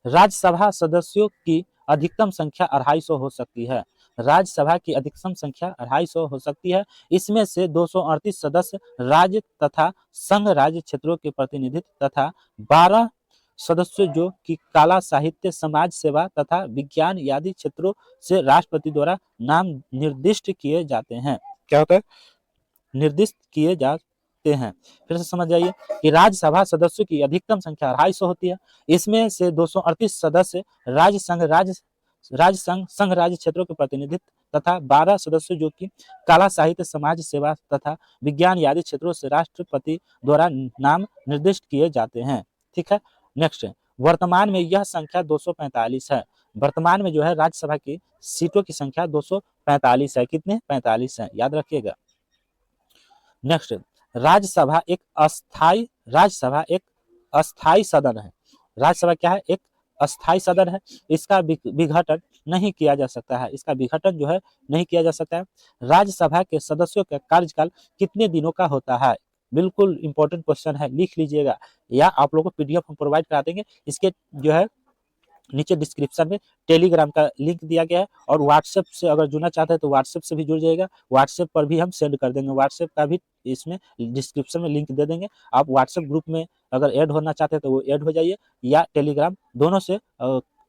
[SPEAKER 1] राज्यसभा सदस्यों की अधिकतम संख्या 250 हो सकती है। राज्यसभा की अधिकतम संख्या 250 हो सकती है। इसमें से 238 सदस्य राज्य तथा संघ राज्य क्षेत्रों के प्रतिनिधित्व तथा 12 सदस्य जो कि कला, साहित्य, समाज सेवा तथा विज्ञान आदि क्षेत्रों से राष्ट्रपति द्वारा नाम निर्दिष्ट किए जाते हैं। क्या होता है, निर्दिष्ट किए जाते हैं। फिर से समझ जाइए कि राज्यसभा सदस्यों की अधिकतम संख्या 250 होती है। इसमें से 238 सदस्य संघ राज्य क्षेत्रों के प्रतिनिधित्व तथा 12 सदस्य जो कि कला, साहित्य, समाज सेवा तथा विज्ञान आदि क्षेत्रों से राष्ट्रपति द्वारा नाम निर्दिष्ट किए जाते हैं। ठीक है, नेक्स्ट, वर्तमान में यह संख्या 245 है। वर्तमान में जो है राज्यसभा की सीटों की संख्या 245 है। कितने, 45 है, याद रखिएगा। नेक्स्ट, राज्यसभा एक अस्थाई सदन है। राज्यसभा क्या है, एक अस्थाई सदन है। इसका विघटन नहीं किया जा सकता है, इसका विघटन जो है नहीं किया जा सकता है। राज्यसभा के सदस्यों का कार्यकाल कितने दिनों का होता है, बिल्कुल इंपॉर्टेंट क्वेश्चन है, लिख लीजिएगा, या आप लोगों को पीडीएफ हम प्रोवाइड करा देंगे। इसके जो है नीचे डिस्क्रिप्शन में टेलीग्राम का लिंक दिया गया है, और व्हाट्सएप से अगर जुड़ना चाहते हैं तो व्हाट्सएप से भी जुड़ जाएगा। व्हाट्सएप पर भी हम सेंड कर देंगे, व्हाट्सएप का भी इसमें डिस्क्रिप्शन में लिंक दे देंगे। आप व्हाट्सएप ग्रुप में अगर ऐड होना चाहते हैं तो वो ऐड हो जाइए, या टेलीग्राम, दोनों से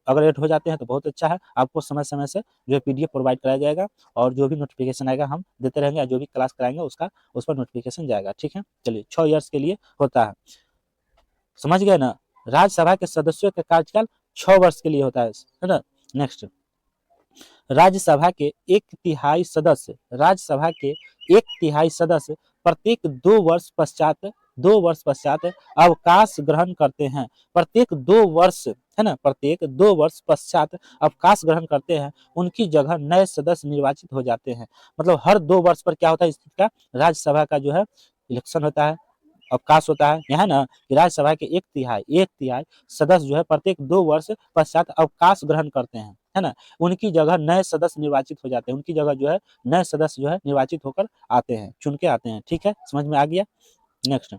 [SPEAKER 1] अगर ऐड हो जाते हैं तो बहुत अच्छा है। आपको समय समय से जो है पीडीएफ प्रोवाइड कराया जाएगा, और जो भी नोटिफिकेशन आएगा हम देते रहेंगे, जो भी क्लास कराएंगे उस पर नोटिफिकेशन जाएगा। ठीक है, चलिए 6 ईयर्स के लिए होता है, समझ गए ना। राज्यसभा के सदस्यों का कार्यकाल 6 वर्ष के लिए होता है ना। नेक्स्ट, राज्यसभा के एक तिहाई सदस्य प्रत्येक 2 वर्ष पश्चात अवकाश ग्रहण करते हैं। प्रत्येक 2 वर्ष, है ना, प्रत्येक 2 वर्ष पश्चात अवकाश ग्रहण करते हैं। उनकी जगह नए सदस्य निर्वाचित हो जाते हैं। मतलब हर 2 वर्ष पर क्या होता है, इसका राज्यसभा का जो है इलेक्शन होता है, अवकाश होता है। यह ना कि राज्यसभा के एक तिहाई सदस्य जो है प्रत्येक 2 वर्ष पश्चात अवकाश ग्रहण करते हैं, है ना। उनकी जगह नए सदस्य निर्वाचित हो जाते हैं, उनकी जगह जो है नए सदस्य जो है निर्वाचित होकर आते हैं, चुन के आते हैं। ठीक है, समझ में आ गया। नेक्स्ट,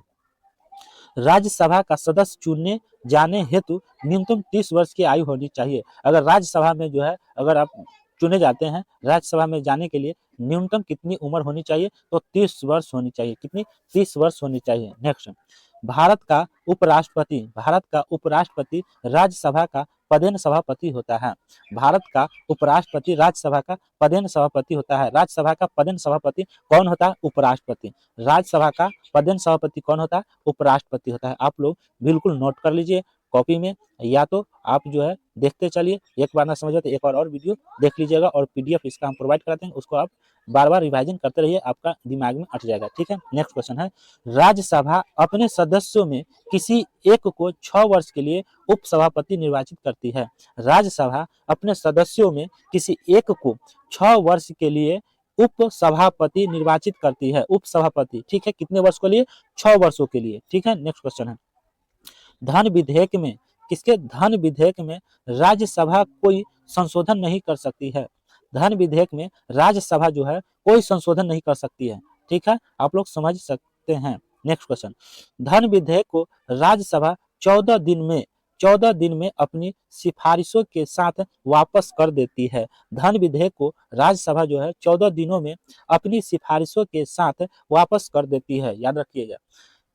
[SPEAKER 1] राज्यसभा का सदस्य चुनने जाने हेतु न्यूनतम 30 वर्ष की आयु होनी चाहिए। अगर राज्यसभा में जो है, अगर आप चुने जाते हैं राज्यसभा में जाने के लिए, न्यूनतम कितनी उम्र होनी चाहिए, तो 30 वर्ष होनी चाहिए। कितनी, 30 वर्ष होनी चाहिए। नेक्स्ट, भारत का उपराष्ट्रपति राज्यसभा का पदेन सभापति होता है। भारत का उपराष्ट्रपति राज्यसभा का पदेन सभापति होता है। राज्यसभा का पदेन सभापति कौन होता है, उपराष्ट्रपति। राज्यसभा का पदेन सभापति कौन होता है, उपराष्ट्रपति होता है। आप लोग बिल्कुल नोट कर लीजिए, कॉपी में, या तो आप जो है देखते चलिए, एक बार ना समझ में तो एक और वीडियो देख लीजिएगा, और पीडीएफ इसका हम प्रोवाइड कराते हैं, उसको आप बार बार रिवाइजन करते रहिए, आपका दिमाग में अट जाएगा। ठीक है, नेक्स्ट क्वेश्चन है, राज्यसभा अपने सदस्यों में किसी एक को 6 वर्ष के लिए उपसभापति निर्वाचित करती है। राज्यसभा अपने सदस्यों में किसी एक को 6 वर्ष के लिए उपसभापति निर्वाचित करती है। उपसभापति, ठीक है, कितने वर्ष के लिए? 6 वर्षों के लिए। ठीक है, नेक्स्ट क्वेश्चन है, धन विधेयक में, किसके धन विधेयक में राज्यसभा कोई संशोधन नहीं कर सकती है। धन विधेयक में राज्यसभा जो है कोई संशोधन नहीं कर सकती है। ठीक है, आप लोग समझ सकते हैं। नेक्स्ट क्वेश्चन, धन विधेयक को राज्यसभा 14 दिन में अपनी सिफारिशों के साथ वापस कर देती है। धन विधेयक को राज्यसभा जो है 14 दिनों में अपनी सिफारिशों के साथ वापस कर देती है, याद रखिएगा।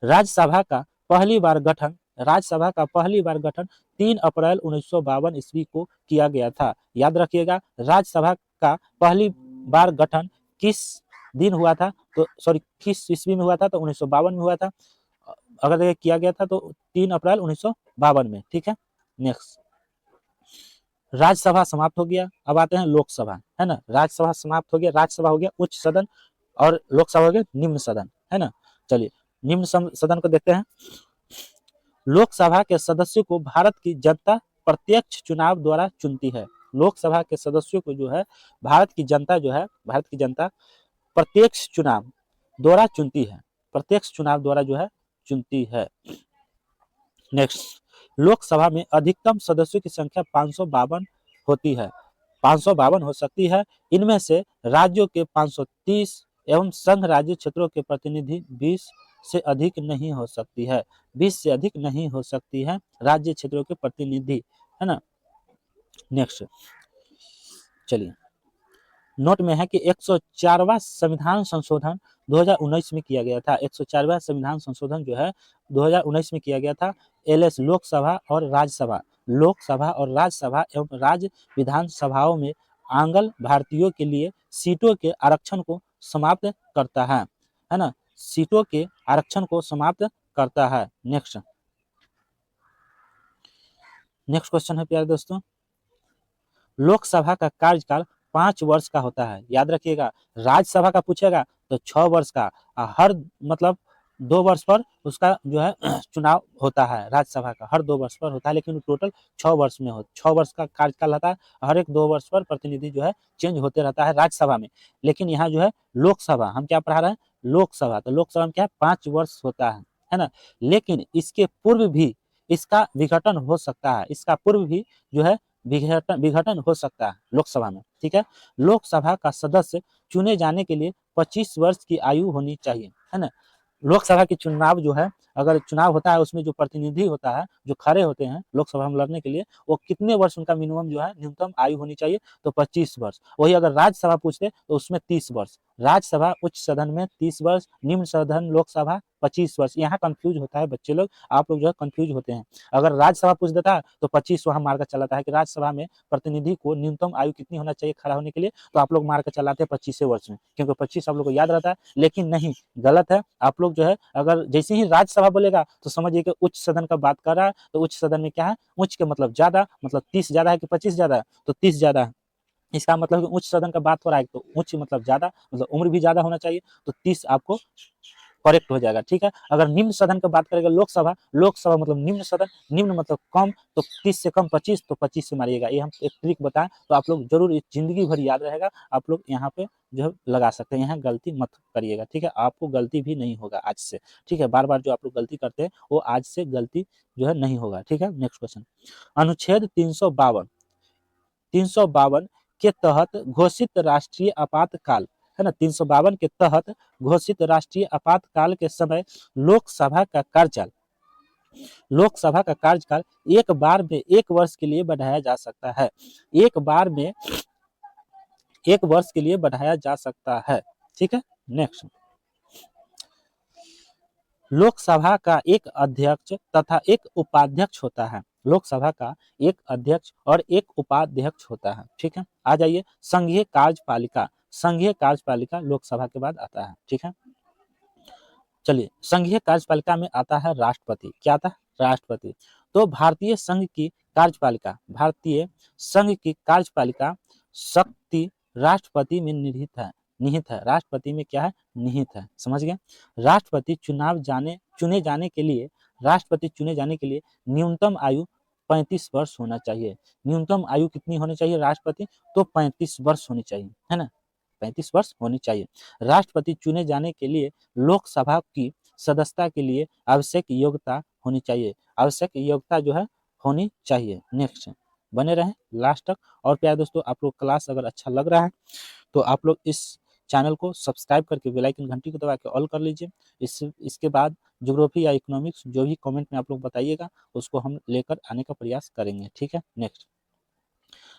[SPEAKER 1] राज्यसभा का पहली बार गठन राज्यसभा का पहली बार गठन 3 अप्रैल 1952 ईस्वी को किया गया था। याद रखिएगा, राज्यसभा का पहली बार गठन किस दिन हुआ था? तो सॉरी, किस ईस्वी में हुआ था? तो 1952 में हुआ था। अगर ये किया गया था तो 3 अप्रैल 1952 में। ठीक है, नेक्स्ट, राज्यसभा समाप्त हो गया, अब आते हैं लोकसभा, है ना। राज्यसभा समाप्त हो गया, राज्यसभा हो गया उच्च सदन, और लोकसभा हो गया निम्न सदन, है ना। चलिए निम्न सदन को देखते हैं। लोकसभा के सदस्यों को भारत की जनता प्रत्यक्ष चुनाव द्वारा चुनती है। लोकसभा के सदस्यों को जो है भारत की जनता प्रत्यक्ष चुनाव द्वारा चुनती है, प्रत्यक्ष चुनाव द्वारा जो है चुनती है। नेक्स्ट, लोकसभा में अधिकतम सदस्यों की संख्या 552 होती है, 552 हो सकती है। इनमें से राज्यों के 530 एवं संघ राज्य क्षेत्रों के प्रतिनिधि 20 से अधिक नहीं हो सकती है, 20 से अधिक नहीं हो सकती है राज्य क्षेत्रों के प्रतिनिधि, है ना। नेक्स्ट, चलिए, नोट में है कि 104वां संविधान संशोधन 2019 में किया गया था। 104वां संविधान संशोधन जो है 2019 में किया गया था। एलएस लोकसभा और राज्यसभा, लोकसभा और राज्यसभा एवं राज्य विधानसभाओं में आंगल भारतीयों के लिए सीटों के आरक्षण को समाप्त करता है ना, सीटों के आरक्षण को समाप्त करता है। नेक्स्ट क्वेश्चन है प्यारे दोस्तों, लोकसभा का कार्यकाल 5 वर्ष का होता है, याद रखिएगा। राज्यसभा का पूछेगा तो 6 वर्ष का, हर मतलब 2 वर्ष पर उसका जो है चुनाव होता है। राज्यसभा का हर 2 वर्ष पर होता है, लेकिन टोटल 6 वर्ष में 6 वर्ष का कार्यकाल रहता है। हर एक 2 वर्ष पर प्रतिनिधि जो है चेंज होते रहता है राज्यसभा में। लेकिन यहाँ जो है लोकसभा, हम क्या पढ़ा रहे हैं? लोकसभा, तो लोकसभा में क्या है? 5 वर्ष होता है ना। लेकिन इसके पूर्व भी इसका विघटन हो सकता है, इसका पूर्व भी जो है विघटन हो सकता है लोकसभा में। ठीक है, लोकसभा का सदस्य चुने जाने के लिए 25 वर्ष की आयु होनी चाहिए, है ना। लोकसभा की चुनाव जो है, अगर चुनाव होता है उसमें जो प्रतिनिधि होता है, जो खड़े होते हैं लोकसभा में लड़ने के लिए, वो कितने वर्ष उनका मिनिमम जो है न्यूनतम आयु होनी चाहिए? तो 25 वर्ष। वही अगर राज्यसभा पूछते तो उसमें 30 वर्ष। राज्यसभा उच्च सदन में 30 वर्ष, निम्न सदन लोकसभा 25 वर्ष। यहाँ कंफ्यूज होता है बच्चे लोग, आप लोग जो है कंफ्यूज होते हैं। अगर राज्यसभा पूछ देता है तो 25 वहां मार कर चलाता है कि राज्यसभा में प्रतिनिधि को न्यूनतम आयु कितनी होना चाहिए खड़ा होने के लिए, तो आप लोग मार कर चलाते हैं 25 वर्ष में, क्योंकि 25 आप लोग को याद रहता है। लेकिन नहीं, गलत है। आप लोग जो है अगर जैसे ही राज्यसभा बोलेगा तो समझिए कि उच्च सदन का बात कर रहा है। तो उच्च सदन में क्या है? उच्च के मतलब ज्यादा, मतलब 30 ज्यादा है कि 25 ज्यादा है? तो 30 ज्यादा है। इसका मतलब कि उच्च सदन का बात हो रहा है, तो उच्च मतलब ज्यादा, मतलब उम्र भी ज्यादा होना चाहिए, तो 30 आपको करेक्ट हो जाएगा। ठीक है, अगर निम्न सदन की बात करेगा लोकसभा, लोकसभा मतलब निम्न सदन, निम्न मतलब कम, तो 30 से कम 25, तो 25 से मारिएगा। ये हम एक ट्रिक बताएं तो आप लोग जरूर जिंदगी भर याद रहेगा, आप लोग यहाँ पे जो है लगा सकते हैं। यहाँ गलती मत करिएगा, ठीक है, आपको गलती भी नहीं होगा आज से। ठीक है, बार बार जो आप लोग गलती करते हैं वो आज से गलती जो है नहीं होगा। ठीक है, नेक्स्ट क्वेश्चन, अनुच्छेद 352 के तहत घोषित राष्ट्रीय आपातकाल, है ना, 352 के तहत घोषित राष्ट्रीय आपातकाल के समय लोकसभा का कार्यकाल एक बार में 1 वर्ष के लिए बढ़ाया जा सकता है। एक बार में 1 वर्ष के लिए बढ़ाया जा सकता है। ठीक है, नेक्स्ट, लोकसभा का एक अध्यक्ष तथा एक उपाध्यक्ष होता है। लोकसभा का एक अध्यक्ष और एक उपाध्यक्ष होता है। ठीक है, आ जाइए, संघीय कार्यपालिका। संघीय कार्यपालिका लोकसभा के बाद आता है। ठीक है, चलिए, संघीय कार्यपालिका में आता है राष्ट्रपति। क्या आता है? राष्ट्रपति। तो भारतीय संघ की कार्यपालिका शक्ति राष्ट्रपति में निहित है। राष्ट्रपति में क्या है? निहित है। समझ गए? राष्ट्रपति चुने जाने के लिए न्यूनतम आयु 35 वर्ष होना चाहिए। न्यूनतम आयु कितनी होनी चाहिए राष्ट्रपति? तो 35 वर्ष होनी चाहिए, है ना? 35 वर्ष होनी चाहिए। राष्ट्रपति चुने जाने के लिए लोकसभा की सदस्यता के लिए आवश्यक योग्यता होनी चाहिए। आवश्यक योग्यता जो है होनी चाहिए। नेक्स्ट बने रहें लास्ट तक। और प्यारे दोस्तों, आप लोग क्लास अगर अच्छा लग रहा है तो आप लोग इस चैनल को सब्सक्राइब करके बेल आइकन घंटी को दबा के ऑल कर लीजिए। इसके बाद ज्योग्राफी या इकोनॉमिक्स जो भी कमेंट में आप लोग बताइएगा उसको हम लेकर आने का प्रयास करेंगे। ठीक है। नेक्स्ट,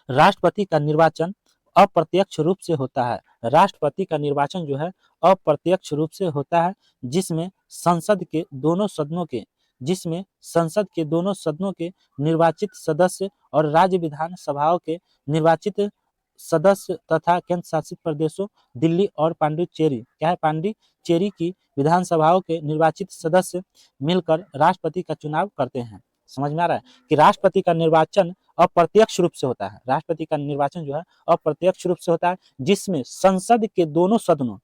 [SPEAKER 1] राष्ट्रपति का निर्वाचन अप्रत्यक्ष रूप से होता है। राष्ट्रपति का निर्वाचन जो है अप्रत्यक्ष रूप से होता है, जिसमें संसद के दोनों सदनों के निर्वाचित सदस्य और राज्य विधानसभाओं के निर्वाचित सदस्य तथा केंद्र शासित प्रदेशों दिल्ली और पांडिचेरी की विधानसभाओं के निर्वाचित सदस्य मिलकर राष्ट्रपति का चुनाव करते हैं। समझ में आ रहा है कि राष्ट्रपति का निर्वाचन अप्रत्यक्ष रूप से होता है। राष्ट्रपति का निर्वाचन जो है अप्रत्यक्ष रूप से होता है, जिसमें संसद के दोनों सदनों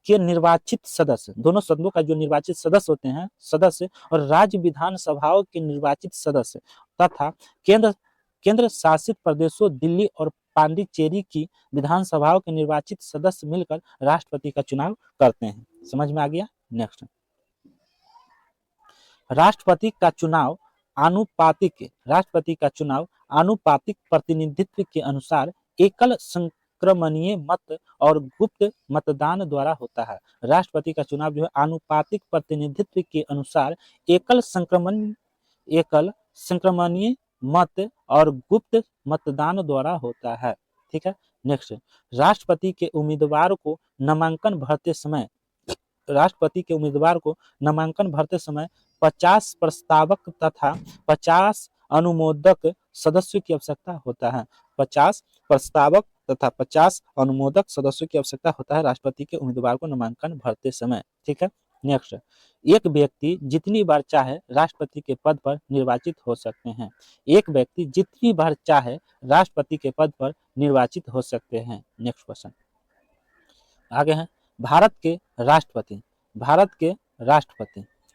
[SPEAKER 1] के निर्वाचित सदस्य, दोनों सदनों का जो निर्वाचित सदस्य और राज्य विधानसभाओं के निर्वाचित सदस्य तथा केंद्र शासित प्रदेशों दिल्ली और पांडिचेरी की विधानसभाओं के निर्वाचित सदस्य मिलकर राष्ट्रपति का चुनाव करते हैं। समझ में आ गया? नेक्स्ट, राष्ट्रपति का चुनाव आनुपातिक प्रतिनिधित्व के अनुसार एकल संक्रमणीय मत और गुप्त मतदान द्वारा होता है। राष्ट्रपति का चुनाव जो है आनुपातिक प्रतिनिधित्व के अनुसार एकल संक्रमणीय मत और गुप्त मतदान द्वारा होता है। ठीक है। नेक्स्ट, राष्ट्रपति के उम्मीदवार को नामांकन भरते समय 50 प्रस्तावक तथा 50 अनुमोदक सदस्यों की आवश्यकता होता है। 50 प्रस्तावक तथा 50 अनुमोदक सदस्यों की आवश्यकता होता है राष्ट्रपति के उम्मीदवार को नामांकन भरते समय। ठीक है। नेक्स्ट, एक व्यक्ति जितनी बार चाहे राष्ट्रपति के पद पर निर्वाचित हो सकते हैं। एक व्यक्ति जितनी बार चाहे राष्ट्रपति के पद पर निर्वाचित हो सकते हैं। नेक्स्ट क्वेश्चन आगे है, भारत के राष्ट्रपति।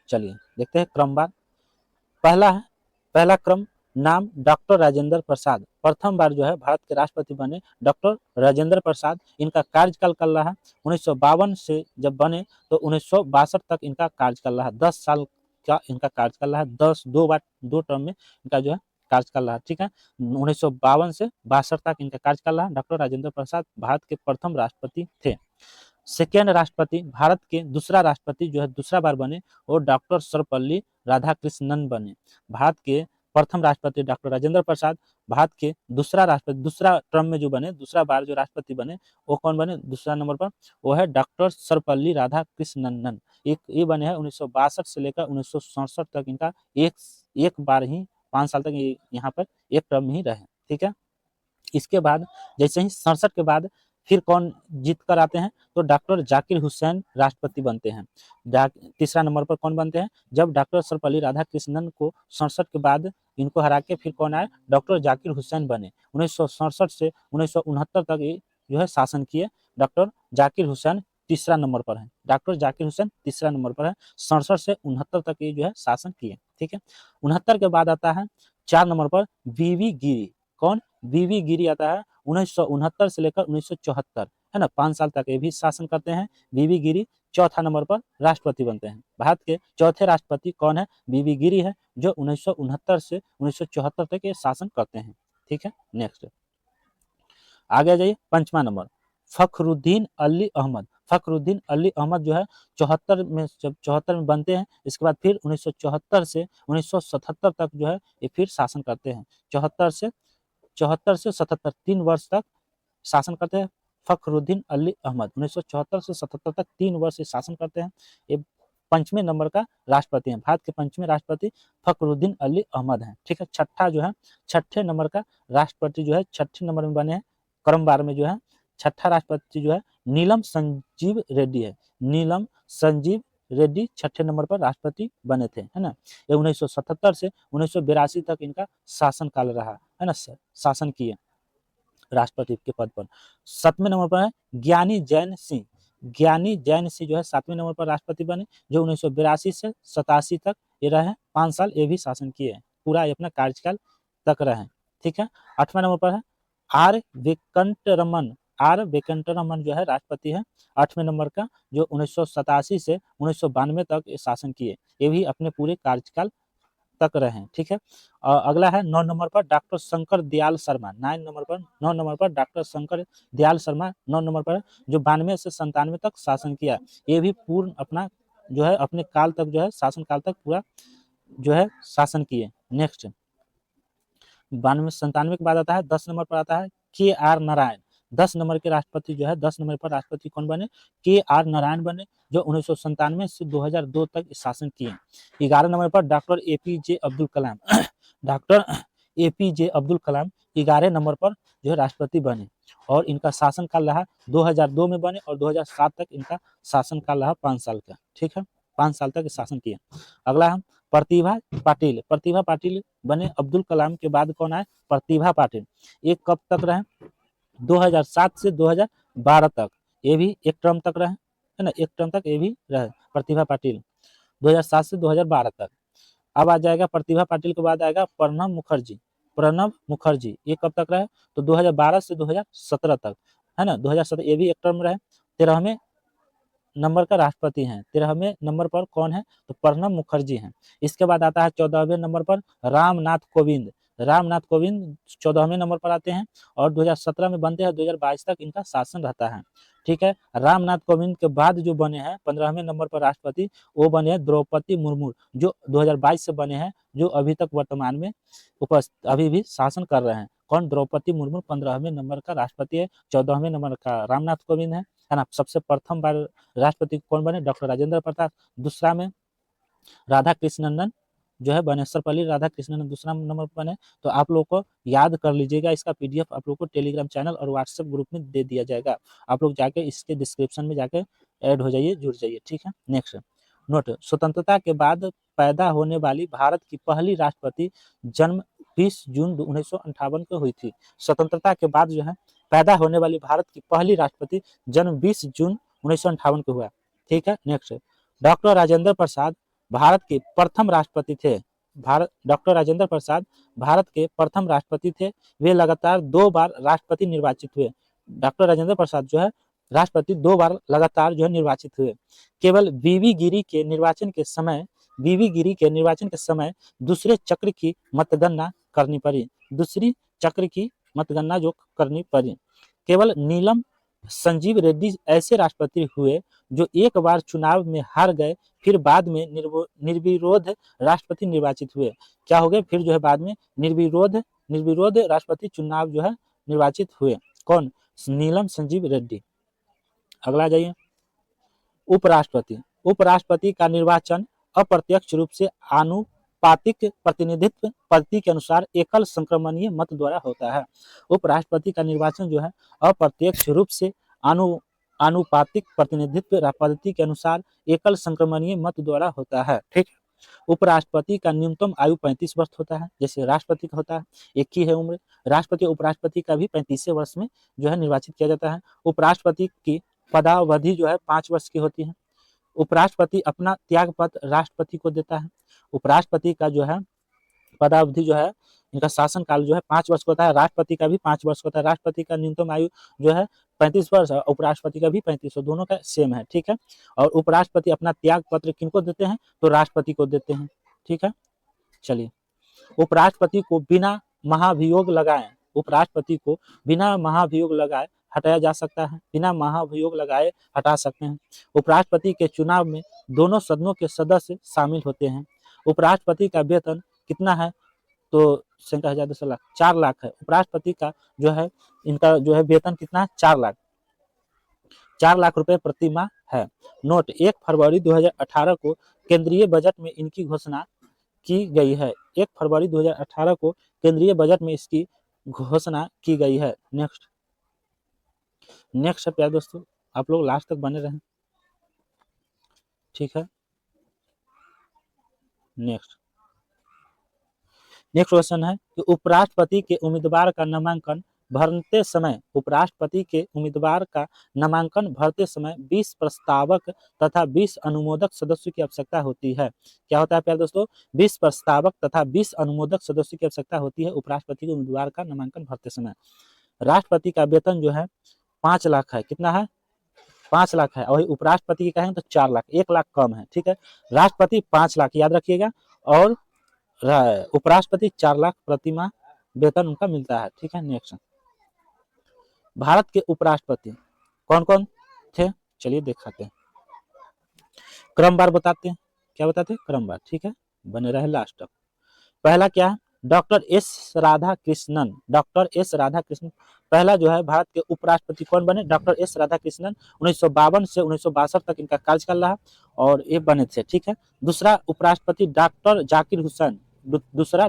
[SPEAKER 1] चलिए देखते हैं क्रमवार। पहला क्रम नाम डॉक्टर राजेंद्र प्रसाद। प्रथम बार जो है भारत के राष्ट्रपति बने डॉक्टर राजेंद्र प्रसाद। इनका कार्यकाल चल रहा है 1952 से जब बने तो 1962 तक इनका कार्यकाल रहा। 10 साल का इनका कार्यकाल रहा। 2 टर्म में इनका जो है कार्यकाल रहा। ठीक है। 1952 से 62 तक इनका कार्यकाल रहा। डॉक्टर राजेंद्र प्रसाद भारत के प्रथम राष्ट्रपति थे। सेकेंड राष्ट्रपति, भारत के दूसरा राष्ट्रपति जो है दूसरा बार बने वो डॉक्टर सर्वपल्ली राधाकृष्णन बने। भारत के प्रथम राष्ट्रपति डॉक्टर राजेंद्र प्रसाद, भारत के दूसरा टर्म में जो बने, दूसरा बार जो राष्ट्रपति बने वो कौन बने? दूसरा नंबर पर वो है डॉक्टर सर्वपल्ली राधाकृष्णन। ये बने हैं 1962 से लेकर 1967 तक। इनका एक बार ही 5 साल तक यहाँ पर एक टर्म ही रहे। ठीक है। इसके बाद जैसे ही 67 के बाद फिर कौन जीत कर आते हैं तो डॉक्टर जाकिर हुसैन राष्ट्रपति बनते हैं। तीसरा नंबर पर कौन बनते हैं? जब डॉक्टर सर्वपल्ली राधाकृष्णन को 67 के बाद इनको हरा के फिर कौन आए? डॉक्टर जाकिर हुसैन बने। 1967 से 1969 तक ये जो है शासन किए। डॉक्टर जाकिर हुसैन तीसरा नंबर पर है। डॉक्टर जाकिर हुसैन तीसरा नंबर पर है। 67 से 69 तक ये जो है शासन किए। ठीक है। 69 के बाद आता है 4 नंबर पर वीवी गिरी। कौन? वीवी गिरी आता है 1969 से लेकर 1974, है ना। 5 साल तक ये भी शासन करते हैं। वीवी गिरी चौथा नंबर पर राष्ट्रपति बनते हैं। भारत के चौथे राष्ट्रपति कौन है? वीवी गिरी है, जो 1969 से 1974 तक ये शासन करते हैं। ठीक है। नेक्स्ट आगे जाइए। 5वां नंबर फखरुद्दीन अली अहमद। फखरुद्दीन अली अहमद जो है 74 में बनते हैं। इसके बाद फिर 1974 से 1977 तक जो है ये फिर शासन करते हैं। 74 से 77 3 वर्ष तक शासन करते हैं फखरुद्दीन अली अहमद। 1974 से 77 तक 3 वर्ष से शासन करते हैं। ये 5वें नंबर का राष्ट्रपति हैं। भारत के 5वें राष्ट्रपति फखरुद्दीन अली अहमद हैं। ठीक है। छठे नंबर का राष्ट्रपति जो है 6ठे नंबर में बने हैं। क्रमवार में जो है 6ठा राष्ट्रपति जो है नीलम संजीव रेड्डी है। नीलम संजीव रेड्डी छठे नंबर पर राष्ट्रपति बने थे, है ना। ये 1977 से 1982 तक इनका शासनकाल रहा, है ना, शासन किए राष्ट्रपति के पद पर। 7वें नंबर पर है ज्ञानी जैन सिंह। ज्ञानी जैन सिंह जो है 7वें नंबर पर राष्ट्रपति बने, जो 1982 से 87 तक ये रहे, 5 साल ये भी शासन किए हैं, पूरा ये अपना कार्यकाल तक रहे, ठीक है। 8वें नंबर पर है आर वेंकटरमन। आर वेंकटरमन जो है राष्ट्रपति है 8वें नंबर का, जो 1987 से 1992 तक ये शासन किए, ये भी अपने पूरे कार्यकाल तक रहे, ठीक है। अगला है 9 नंबर पर डॉक्टर शंकर दयाल शर्मा। 9 नंबर पर डॉक्टर शंकर दयाल शर्मा 9 नंबर पर, जो 92 से 97 तक शासन किया, ये भी पूर्ण अपना जो है अपने काल तक जो है शासन काल तक पूरा जो है शासन किए। नेक्स्ट 92 97 के बाद आता है 10 नंबर पर आता है के आर नारायण। 10 नंबर के राष्ट्रपति जो है 10 नंबर पर राष्ट्रपति कौन बने, के आर नारायण बने, जो 1997 से 2002 तक शासन किए। 11 नंबर पर doctor APJ Abdul Kalam. Doctor APJ Abdul Kalam 11 number पर जो है राष्ट्रपति बने, और इनका शासन काल रहा 2002 में बने और 2007 तक इनका शासन काल रहा 5 साल का, ठीक है, 5 साल तक शासन किया। अगला हम प्रतिभा पाटिल। प्रतिभा पाटिल बने अब्दुल कलाम के बाद कौन आए, प्रतिभा पाटिल। ये कब तक रहे, 2007 से 2012 तक, ये भी एक टर्म तक रहे, है ना, एक टर्म तक ये भी रहे प्रतिभा पाटिल, 2007 से 2012 तक। अब आ जाएगा प्रतिभा पाटिल के बाद आएगा प्रणब मुखर्जी। प्रणब मुखर्जी ये कब तक रहे, तो 2012 से 2017 तक, है ना, 2017 ये भी एक टर्म रहे, 13वें नंबर का राष्ट्रपति हैं। 13वें नंबर पर कौन है, तो प्रणब मुखर्जी हैं। इसके बाद आता है 14वें नंबर पर रामनाथ कोविंद। रामनाथ कोविंद 14वें नंबर पर आते हैं और 2017 में बनते हैं, 2022 तक इनका शासन रहता है, ठीक है। रामनाथ कोविंद के बाद जो बने हैं 15वें नंबर पर राष्ट्रपति, वो बने हैं द्रौपदी मुर्मू, जो 2022 से बने हैं, जो अभी तक वर्तमान में अभी भी शासन कर रहे हैं। कौन, द्रौपदी मुर्मू 15वें नंबर का राष्ट्रपति है। 14वें नंबर का रामनाथ कोविंद है ना। सबसे प्रथम बार राष्ट्रपति कौन बने, डॉक्टर राजेंद्र प्रसाद। दूसरा में राधा कृष्णन जो है, बनेश्वरपल्ली राधा कृष्णन दूसरा नंबर पर बने। तो आप लोग को याद कर लीजिएगा, इसका पीडीएफ आप लोग को टेलीग्राम चैनल और व्हाट्सएप ग्रुप में दे दिया जाएगा, आप लोग जाके इसके डिस्क्रिप्शन में जाके ऐड हो जाइए, जुड़ जाइए, ठीक है। नेक्स्ट नोट, स्वतंत्रता के बाद पैदा होने वाली भारत की पहली राष्ट्रपति जन्म 20 जून 1958 को हुई थी। स्वतंत्रता के बाद जो है पैदा होने वाली भारत की पहली राष्ट्रपति जन्म 20 जून 1958 को हुआ, ठीक है। नेक्स्ट डॉक्टर राजेंद्र प्रसाद भारत के प्रथम राष्ट्रपति थे। डॉक्टर राजेंद्र प्रसाद भारत के प्रथम राष्ट्रपति थे। वे लगातार 2 बार राष्ट्रपति निर्वाचित हुए। डॉक्टर राजेंद्र प्रसाद जो है राष्ट्रपति 2 बार लगातार जो है निर्वाचित हुए। केवल बीवी गिरी के निर्वाचन के समय दूसरे चक्र की मतगणना करनी पड़ी। दूसरी चक्र की मतगणना जो करनी पड़ी। केवल नीलम संजीव रेड्डी ऐसे राष्ट्रपति हुए जो एक बार चुनाव में हार गए, फिर बाद में निर्विरोध राष्ट्रपति निर्वाचित हुए। क्या हो गए, फिर जो है बाद में निर्विरोध राष्ट्रपति चुनाव जो है निर्वाचित हुए। कौन, नीलम संजीव रेड्डी। अगला जाइए उपराष्ट्रपति। उपराष्ट्रपति का निर्वाचन अप्रत्यक्ष रूप से आनुपातिक प्रतिनिधित्व पद्धति के अनुसार एकल संक्रमणीय मत द्वारा होता है। उपराष्ट्रपति का निर्वाचन जो है अप्रत्यक्ष रूप से आनुपातिक प्रतिनिधित्व पद्धति के अनुसार एकल संक्रमणीय मत द्वारा होता है, ठीक। उपराष्ट्रपति का न्यूनतम आयु 35 वर्ष होता है, जैसे राष्ट्रपति का होता है, एक ही है उम्र। राष्ट्रपति उपराष्ट्रपति का भी 35वें वर्ष में जो है निर्वाचित किया जाता है। उपराष्ट्रपति की पदावधि जो है 5 वर्ष की होती है। उपराष्ट्रपति अपना त्याग पत्र राष्ट्रपति को देता है। उपराष्ट्रपति का जो है पदावधि जो है, इनका शासन काल जो है 5 वर्ष का होता है। राष्ट्रपति का भी 5 वर्ष का होता है। राष्ट्रपति का न्यूनतम आयु जो है 35 वर्ष, उपराष्ट्रपति का भी 35, दोनों का सेम है, ठीक है। और उपराष्ट्रपति अपना त्याग पत्र किनको देते हैं, तो राष्ट्रपति को देते हैं, ठीक है। चलिए, उपराष्ट्रपति को बिना महाभियोग लगाए हटाया जा सकता है, बिना महाभियोग लगाए हटा सकते हैं। उपराष्ट्रपति के चुनाव में दोनों सदनों के सदस्य शामिल होते हैं। उपराष्ट्रपति का वेतन कितना है, तो 4 लाख है। उपराष्ट्रपति का जो है इनका जो है वेतन कितना है, 4 लाख रुपए प्रति माह है। नोट, 1 फरवरी 2018 को केंद्रीय बजट में इनकी घोषणा की गई है। 1 फरवरी 2018 को केंद्रीय बजट में इसकी घोषणा की गई है। नेक्स्ट है प्यारे दोस्तों, आप लोग लास्ट तक बने रहें, ठीक है। नेक्स्ट क्वेश्चन है कि उपराष्ट्रपति के उम्मीदवार का नामांकन भरते समय उपराष्ट्रपति के उम्मीदवार का नामांकन भरते समय 20 प्रस्तावक तथा 20 अनुमोदक सदस्यों की आवश्यकता होती है। क्या होता है प्यारे दोस्तों? 20 प्रस्तावक तथा 20 अनुमोदक सदस्यों की आवश्यकता होती है उपराष्ट्रपति के उम्मीदवार का नामांकन भरते समय। राष्ट्रपति का वेतन जो है 5 लाख है। कितना है? 5 लाख है। और उपराष्ट्रपति की कहें तो 4 लाख, 1 लाख कम है। ठीक है, राष्ट्रपति 5 लाख याद रखिएगा और उपराष्ट्रपति 4 लाख प्रति माह वेतन उनका मिलता है। ठीक है, नेक्स्ट भारत के उपराष्ट्रपति कौन कौन थे? चलिए दिखाते हैं, क्रमवार बताते हैं। क्या बताते हैं? क्रमवार। ठीक है, बने रहे लास्ट तक। पहला क्या है? Doctor S Radha Krishnan. Doctor S Radha Krishnan पहला जो है भारत के उपराष्ट्रपति कौन बने? Doctor S Radha Krishnan. 1952 से 1962 तक इनका कार्यकाल रहा और ये बने थे। ठीक है, दूसरा उपराष्ट्रपति डॉक्टर जाकिर हुसैन। दूसरा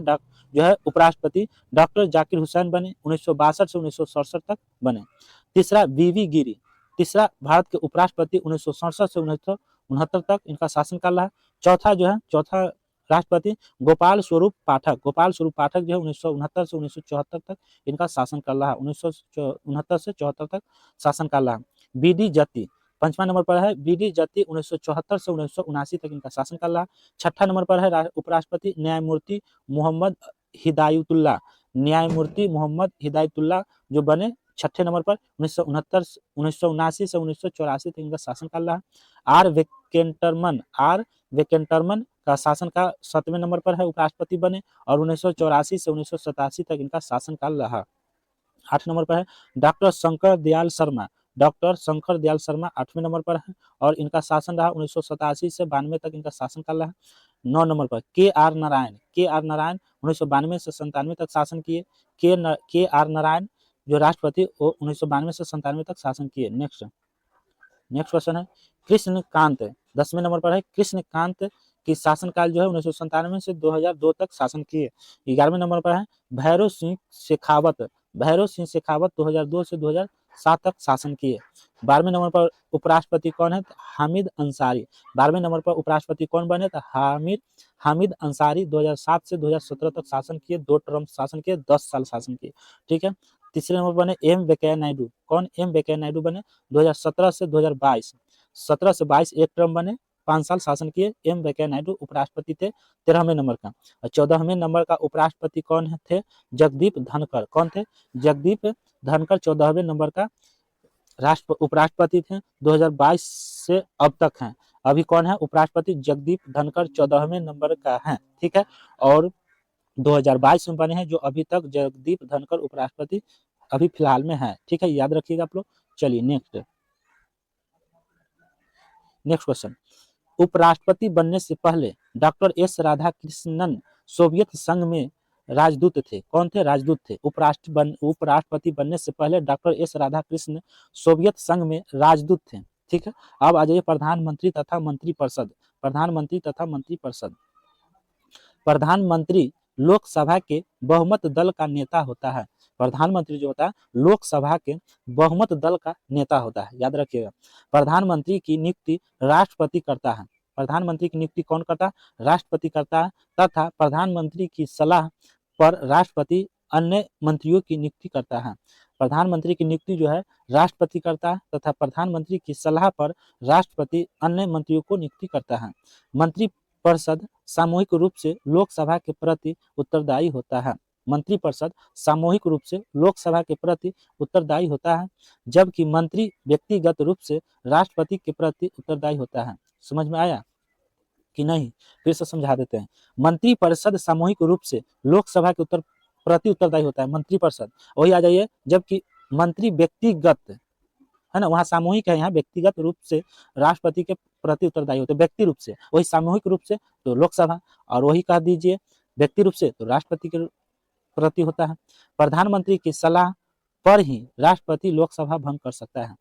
[SPEAKER 1] जो है उपराष्ट्रपति डॉक्टर जाकिर हुसैन बने, 1962 से 1967 तक बने। तीसरा वीवी गिरी। तीसरा भारत के उपराष्ट्रपति 1967 से 1969 तक इनका शासनकाल रहा। चौथा जो है, चौथा राष्ट्रपति गोपाल स्वरूप पाठक। गोपाल स्वरूप पाठक जो है 1969 से 1974 तक इनका शासनकाल रहा। 1969 से 74 तक शासनकाल रहा। बीडी जत्ती पांचवा नंबर पर है। बीडी जत्ती 1974 से 1979 तक इनका शासनकाल रहा। छठा नंबर पर है उपराष्ट्रपति न्यायमूर्ति मोहम्मद हिदायतुल्लाह। न्यायमूर्ति मोहम्मद हिदायतुल्लाह जो बने छठे नंबर पर। 1979 से 1984 तक इनका शासनकाल रहा। आर वेंकटरमन का शासन का 7वें नंबर पर है, उपराष्ट्रपति बने और 1984 से 1987 तक इनका शासनकाल रहा। 8 नंबर पर है डॉक्टर शंकर दयाल शर्मा। डॉक्टर शंकर दयाल शर्मा 8वें नंबर पर है और इनका शासन रहा 1987 से 92 तक इनका शासनकाल रहा। 9 नंबर पर के आर नारायण। के आर नारायण 1992 से 97 तक शासन किए। के आर नारायण जो राष्ट्रपति वो 1992 से 97 तक शासन किए। नेक्स्ट क्वेश्चन है कृष्णकांत। 10वें नंबर पर है कृष्णकांत की शासनकाल जो है 1997 से 2002 तक शासन किए। 11वें नंबर पर है भैरव सिंह शेखावत। भैरव सिंह शेखावत 2002 से 2007 तक शासन किए। 12वें नंबर पर उपराष्ट्रपति कौन है? हामिद अंसारी। 12वें नंबर पर उपराष्ट्रपति कौन बने? तो हामिद अंसारी 2007 से 2017 तक शासन किए। 2 टर्म शासन किए, 10 साल शासन किए। ठीक है, तीसरे नंबर बने एम वेंकैया नायडू। कौन? एम वेंकैया नायडू बने 2017 से 2022। 17 से 22 एक टर्म बने, 5 साल शासन किए। एम वेंकैया नायडू उपराष्ट्रपति थे 13वें नंबर का। और 14वें नंबर का उपराष्ट्रपति कौन थे? जगदीप धनखड़। कौन थे? जगदीप धनखड़ 14वें नंबर का उपराष्ट्रपति थे। 2022 से अब तक हैं। अभी कौन है उपराष्ट्रपति? जगदीप धनखड़ 14वें नंबर का है। ठीक है, और 2022 में बने हैं जो अभी तक जगदीप धनखड़ उपराष्ट्रपति अभी फिलहाल में है। ठीक है, याद रखिएगा आप लोग। चलिए नेक्स्ट क्वेश्चन। उपराष्ट्रपति बनने से पहले डॉक्टर एस राधाकृष्णन सोवियत संघ में राजदूत थे। कौन थे? राजदूत थे। उपराष्ट्रपति बनने से पहले डॉक्टर एस राधाकृष्ण सोवियत संघ में राजदूत थे। ठीक है, अब आ जाइए प्रधानमंत्री तथा मंत्रिपरिषद। प्रधानमंत्री तथा मंत्रिपरिषद। प्रधानमंत्री लोकसभा के बहुमत दल का नेता होता है। प्रधानमंत्री जो होता है लोकसभा के बहुमत दल का नेता होता है, याद रखिएगा। प्रधानमंत्री की नियुक्ति राष्ट्रपति करता है। प्रधानमंत्री की नियुक्ति कौन करता है? राष्ट्रपति करता है, तथा प्रधानमंत्री की सलाह पर राष्ट्रपति अन्य मंत्रियों की नियुक्ति करता है। प्रधानमंत्री की नियुक्ति जो है राष्ट्रपति करता है तथा प्रधानमंत्री की सलाह पर राष्ट्रपति अन्य मंत्रियों को नियुक्ति करता है। मंत्रिपरिषद सामूहिक रूप से लोकसभा के प्रति उत्तरदायी होता है। मंत्रिपरिषद सामूहिक रूप से लोकसभा के प्रति उत्तरदायी होता है, जबकि मंत्री व्यक्तिगत रूप से राष्ट्रपति के प्रति उत्तरदायी होता है। समझ में आया कि नहीं? फिर से समझा देते हैं। मंत्रिपरिषद सामूहिक रूप से लोकसभा के प्रति उत्तरदायी होता है मंत्रिपरिषद। वही आ जाइए, जबकि मंत्री व्यक्तिगत है ना, वहाँ सामूहिक है, यहाँ व्यक्तिगत रूप से राष्ट्रपति के प्रति उत्तरदायी होते हैं, व्यक्ति रूप से। वही सामूहिक रूप से तो लोकसभा, और वही कह दीजिए व्यक्ति रूप से तो राष्ट्रपति के प्रति होता है। प्रधानमंत्री की सलाह पर ही राष्ट्रपति लोकसभा भंग कर सकता है।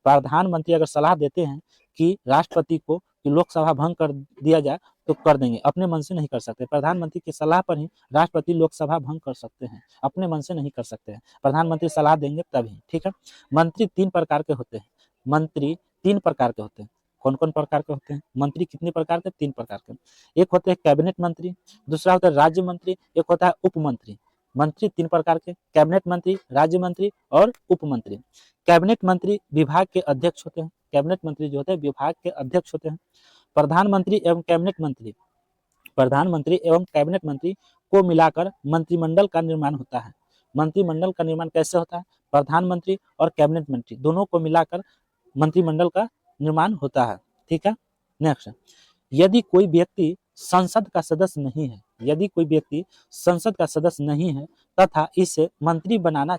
[SPEAKER 1] प्रधानमंत्री अगर सलाह देते हैं कि राष्ट्रपति को कि लोकसभा भंग कर दिया जाए तो कर देंगे, अपने मन से नहीं कर सकते। प्रधानमंत्री की सलाह पर ही राष्ट्रपति लोकसभा भंग कर सकते हैं, अपने मन से नहीं कर सकते हैं। प्रधानमंत्री सलाह देंगे तभी। ठीक है, मंत्री 3 प्रकार के होते हैं। मंत्री 3 प्रकार के होते हैं। कौन कौन प्रकार के होते हैं? मंत्री कितने प्रकार के? 3 प्रकार के। एक होते हैं कैबिनेट मंत्री, दूसरा होता है राज्य मंत्री, एक होता है उप मंत्री। मंत्री 3 प्रकार के, कैबिनेट मंत्री, राज्य मंत्री और उप मंत्री। कैबिनेट मंत्री विभाग के अध्यक्ष होते हैं। कैबिनेट मंत्री जो होते हैं विभाग के अध्यक्ष होते हैं। प्रधानमंत्री एवं कैबिनेट मंत्री, प्रधानमंत्री एवं कैबिनेट मंत्री को मिलाकर मंत्रिमंडल का निर्माण होता है। मंत्रिमंडल का निर्माण कैसे होता है? प्रधानमंत्री और कैबिनेट मंत्री दोनों को मिलाकर मंत्रिमंडल का निर्माण होता है। ठीक है, नेक्स्ट, यदि कोई व्यक्ति संसद का सदस्य नहीं है, यदि कोई व्यक्ति संसद का सदस्य नहीं है तथा इसे मंत्री बनाना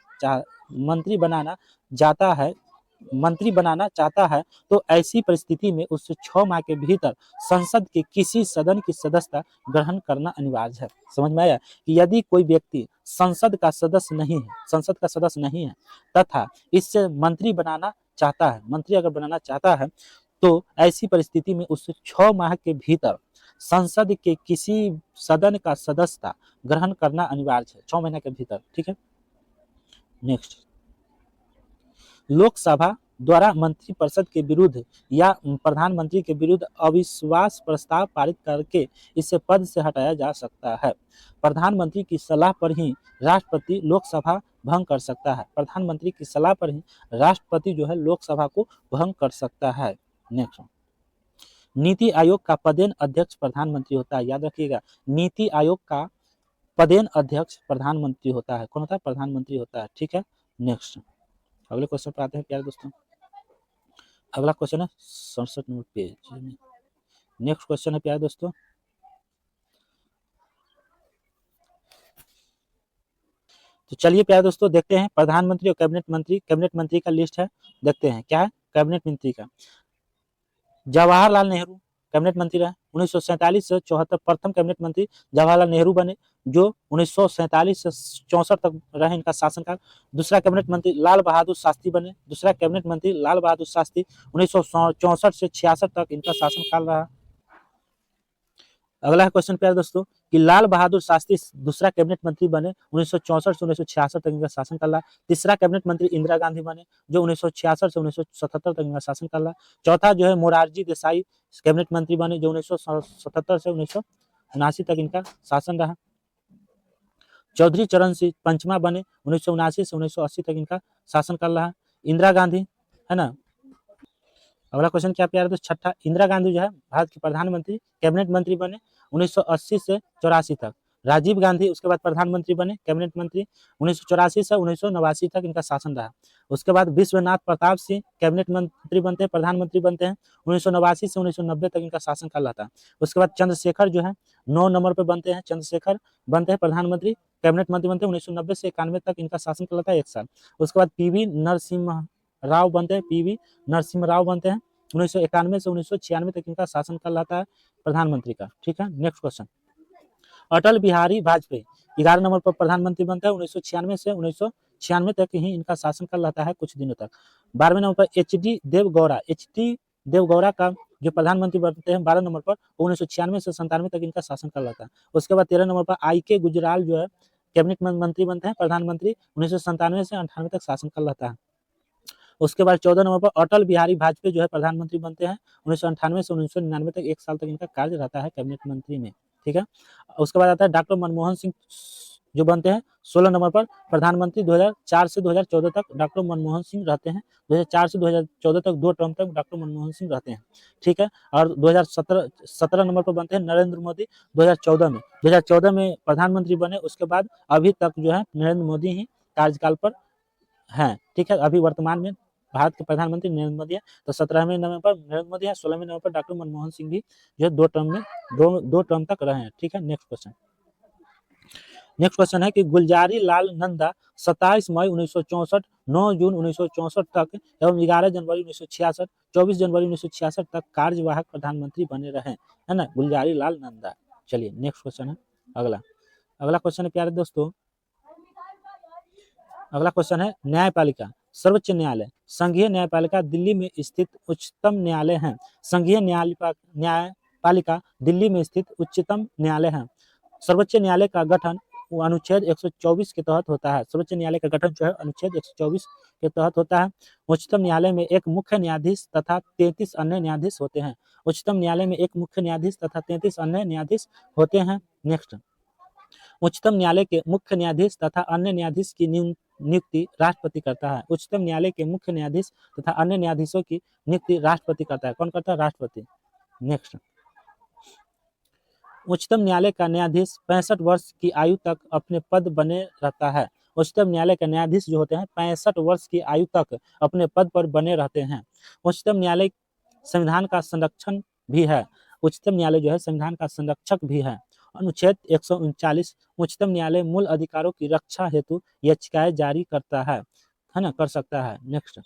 [SPEAKER 1] चाहता है तो ऐसी परिस्थिति में उसे 6 माह के भीतर संसद के किसी सदन की सदस्यता ग्रहण करना अनिवार्य है। समझ में आया कि यदि कोई व्यक्ति संसद का सदस्य नहीं है तथा इससे मंत्री बनाना चाहता है, मंत्री अगर बनाना चाहता है तो ऐसी परिस्थिति में उसे 6 माह के भीतर संसद के किसी सदन का सदस्यता ग्रहण करना अनिवार्य है, 6 महीने के भीतर। ठीक है, नेक्स्ट, लोकसभा द्वारा मंत्रिपरिषद के विरुद्ध या प्रधानमंत्री के विरुद्ध अविश्वास प्रस्ताव पारित करके इसे पद से हटाया जा सकता है। प्रधानमंत्री की सलाह पर ही राष्ट्रपति लोकसभा भंग कर सकता है। प्रधानमंत्री की सलाह पर ही राष्ट्रपति जो है लोकसभा को भंग कर सकता है। नेक्स्ट, नीति आयोग का पदेन अध्यक्ष प्रधानमंत्री होता है। याद रखिएगा, नीति आयोग का पदेन अध्यक्ष प्रधानमंत्री होता है। कौन होता है? प्रधानमंत्री होता है। ठीक है, नेक्स्ट, अगले क्वेश्चन पर आते हैं प्यारे दोस्तों। अगला क्वेश्चन है 67 नंबर पेज में। नेक्स्ट क्वेश्चन है प्यारे दोस्तों, तो चलिए प्यारे दोस्तों देखते हैं प्रधानमंत्री और कैबिनेट मंत्री का लिस्ट है, देखते हैं क्या है कैबिनेट मंत्री का। जवाहरलाल नेहरू कैबिनेट मंत्री रहे, 1947 से 74 प्रथम कैबिनेट मंत्री जवाहरलाल नेहरू बने, जो 1947 से 64 तक रहे इनका शासनकाल। दूसरा कैबिनेट मंत्री लाल बहादुर शास्त्री बने, दूसरा कैबिनेट मंत्री लाल बहादुर शास्त्री 1964 से 66 तक इनका शासनकाल रहा। अगला क्वेश्चन प्यारे दोस्तों कि लाल बहादुर शास्त्री दूसरा कैबिनेट मंत्री बने, 1964 से 1966 तक इनका शासनकाल रहा। तीसरा कैबिनेट मंत्री इंदिरा गांधी बने, जो 1966 से 1977 तक इनका शासनकाल रहा। चौथा जो है मोरारजी देसाई कैबिनेट मंत्री बने, जो 1977 से 1979 तक इनका शासन रहा। चौधरी चरण सिंह पंचमा बने, 1979 से 1980 तक इनका शासनकाल रहा। इंदिरा गांधी है ना। अगला क्वेश्चन क्या प्यारे दोस्त, छठा, इंदिरा गांधी जो है भारत की प्रधानमंत्री कैबिनेट मंत्री बने 1980 से 84 तक। राजीव गांधी उसके बाद प्रधानमंत्री बने कैबिनेट मंत्री 1984 से 1989 तक इनका शासन रहा। उसके बाद विश्वनाथ प्रताप सिंह कैबिनेट मंत्री बनते हैं, प्रधानमंत्री बनते हैं, 1989 से 1990 तक इनका शासनकाल रहता है। उसके बाद चंद्रशेखर जो है 9 नंबर पर बनते हैं, चंद्रशेखर बनते हैं प्रधानमंत्री कैबिनेट मंत्री बनते हैं, 1990 से 91 तक इनका शासनकाल रहता है 1 साल। उसके बाद पीवी नरसिम्हा राव बनते हैं, पीवी नरसिम्हा राव बनते हैं, 1991 से 1996 तक इनका शासनकाल रहता है प्रधानमंत्री का। ठीक है, next question, Atal Bihari Vajpayee 11 number पर प्रधानमंत्री बनता है, 1996 से 1996 तक ही इनका शासनकाल रहता है कुछ दिनों तक। 12वें नंबर पर एच डी देवगौड़ा का जो प्रधानमंत्री बनते हैं 12 नंबर पर, 1996 से 97 तक इनका शासनकाल रहता है। उसके बाद 13 नंबर पर आई.के. गुजराल जो है कैबिनेट मंत्री बनते हैं, प्रधानमंत्री 1997 से 98 तक शासनकाल रहता है। उसके बाद 14 नंबर पर अटल बिहारी वाजपेयी जो है प्रधानमंत्री बनते हैं, 1998 से 1999 तक 1 साल तक इनका कार्य रहता है कैबिनेट मंत्री में। ठीक है, उसके बाद आता है डॉक्टर मनमोहन सिंह जो बनते हैं 16 नंबर पर प्रधानमंत्री, 2004 से 2014 तक डॉक्टर मनमोहन सिंह रहते हैं, 2004 से 2014 तक 2 टर्म तक डॉक्टर मनमोहन सिंह रहते हैं। ठीक है, और 2017 नंबर पर बनते हैं नरेंद्र मोदी, 2014 में प्रधानमंत्री बने। उसके बाद अभी तक जो है नरेंद्र मोदी ही कार्यकाल पर हैं। ठीक है, अभी वर्तमान में भारत के प्रधानमंत्री नरेंद्र मोदी है, तो 17वें नंबर पर नरेंद्र मोदी है, 16वें नंबर पर डॉक्टर मनमोहन सिंह भी जो है 2 टर्म तक रहे हैं। ठीक है, नेक्स्ट क्वेश्चन है कि गुलजारी लाल नंदा 27 मई 1964, 9 जून 1964 तक एवं 11 जनवरी 1966, 24 जनवरी 1966 तक कार्यवाहक प्रधानमंत्री बने रहे, है ना, गुलजारी लाल नंदा। चलिए नेक्स्ट क्वेश्चन है अगला क्वेश्चन है प्यारे दोस्तों, अगला क्वेश्चन है न्यायपालिका। सर्वोच्च न्यायालय संघीय न्यायपालिका दिल्ली में स्थित उच्चतम न्यायालय है। संघीय न्यायपालिका दिल्ली में स्थित उच्चतम न्यायालय है। सर्वोच्च न्यायालय का गठन वो अनुच्छेद 124 के तहत होता है। सर्वोच्च न्यायालय का गठन जो है अनुच्छेद 124 के तहत होता है। उच्चतम न्यायालय में एक मुख्य न्यायाधीश तथा 33 अन्य न्यायाधीश होते हैं। उच्चतम न्यायालय में एक मुख्य न्यायाधीश तथा 33 अन्य न्यायाधीश होते हैं। नेक्स्ट, उच्चतम न्यायालय के मुख्य न्यायाधीश तथा अन्य न्यायाधीश की नियुक्ति राष्ट्रपति करता है। उच्चतम न्यायालय के मुख्य न्यायाधीश तथा अन्य न्यायाधीशों की नियुक्ति राष्ट्रपति करता है। कौन करता है? राष्ट्रपति। नेक्स्ट, उच्चतम न्यायालय का न्यायाधीश 65 वर्ष की आयु तक अपने पद बने रहता है। उच्चतम न्यायालय के न्यायाधीश जो होते हैं 65 वर्ष की आयु तक अपने पद पर बने रहते हैं। उच्चतम न्यायालय संविधान का संरक्षण भी है। उच्चतम न्यायालय जो है संविधान का संरक्षक भी है। अनुच्छेद 139, उच्चतम न्यायालय मूल अधिकारों की रक्षा हेतु याचिकाएं जारी करता है ना, कर सकता है। नेक्स्ट,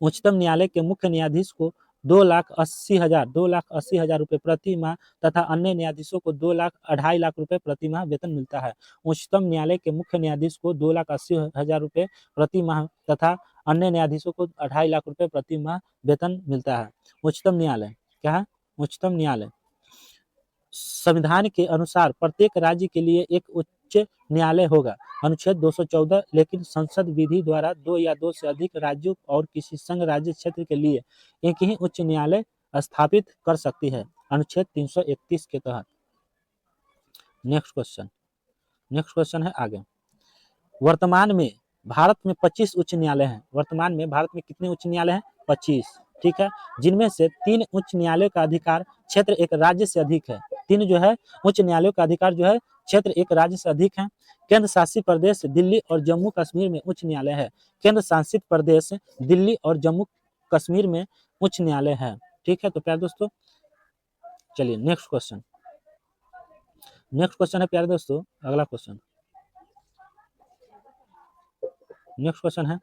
[SPEAKER 1] उच्चतम न्यायालय के मुख्य न्यायाधीश को 2,80,000 रुपये प्रति माह तथा अन्य न्यायाधीशों को 2,00,000 रुपये प्रति माह वेतन मिलता है। उच्चतम न्यायालय के मुख्य न्यायाधीश को 2,80,000 रुपये प्रति माह तथा अन्य न्यायाधीशों को 2,50,000 रुपये प्रति माह वेतन मिलता है। उच्चतम न्यायालय क्या है? उच्चतम न्यायालय संविधान के अनुसार प्रत्येक राज्य के लिए एक उच्च न्यायालय होगा। अनुच्छेद 214, लेकिन संसद विधि द्वारा 2 या 2 से अधिक राज्यों और किसी संघ राज्य क्षेत्र के लिए एक ही उच्च न्यायालय स्थापित कर सकती है। अनुच्छेद 331 के तहत। नेक्स्ट क्वेश्चन है आगे। वर्तमान में भारत में 25 उच्च न्यायालय हैं। वर्तमान में भारत में कितने उच्च न्यायालय हैं? 25। ठीक है, जिनमें से 3 उच्च न्यायालयों का अधिकार क्षेत्र एक राज्य से अधिक है। 3 जो है उच्च न्यायालयों का अधिकार जो है क्षेत्र एक राज्य से अधिक है। केंद्र शासित प्रदेश दिल्ली और जम्मू कश्मीर में उच्च न्यायालय है। केंद्र शासित प्रदेश दिल्ली और जम्मू कश्मीर में उच्च न्यायालय है। ठीक है, तो प्यारे दोस्तों चलिए नेक्स्ट क्वेश्चन है प्यारे दोस्तों, अगला क्वेश्चन। नेक्स्ट क्वेश्चन है,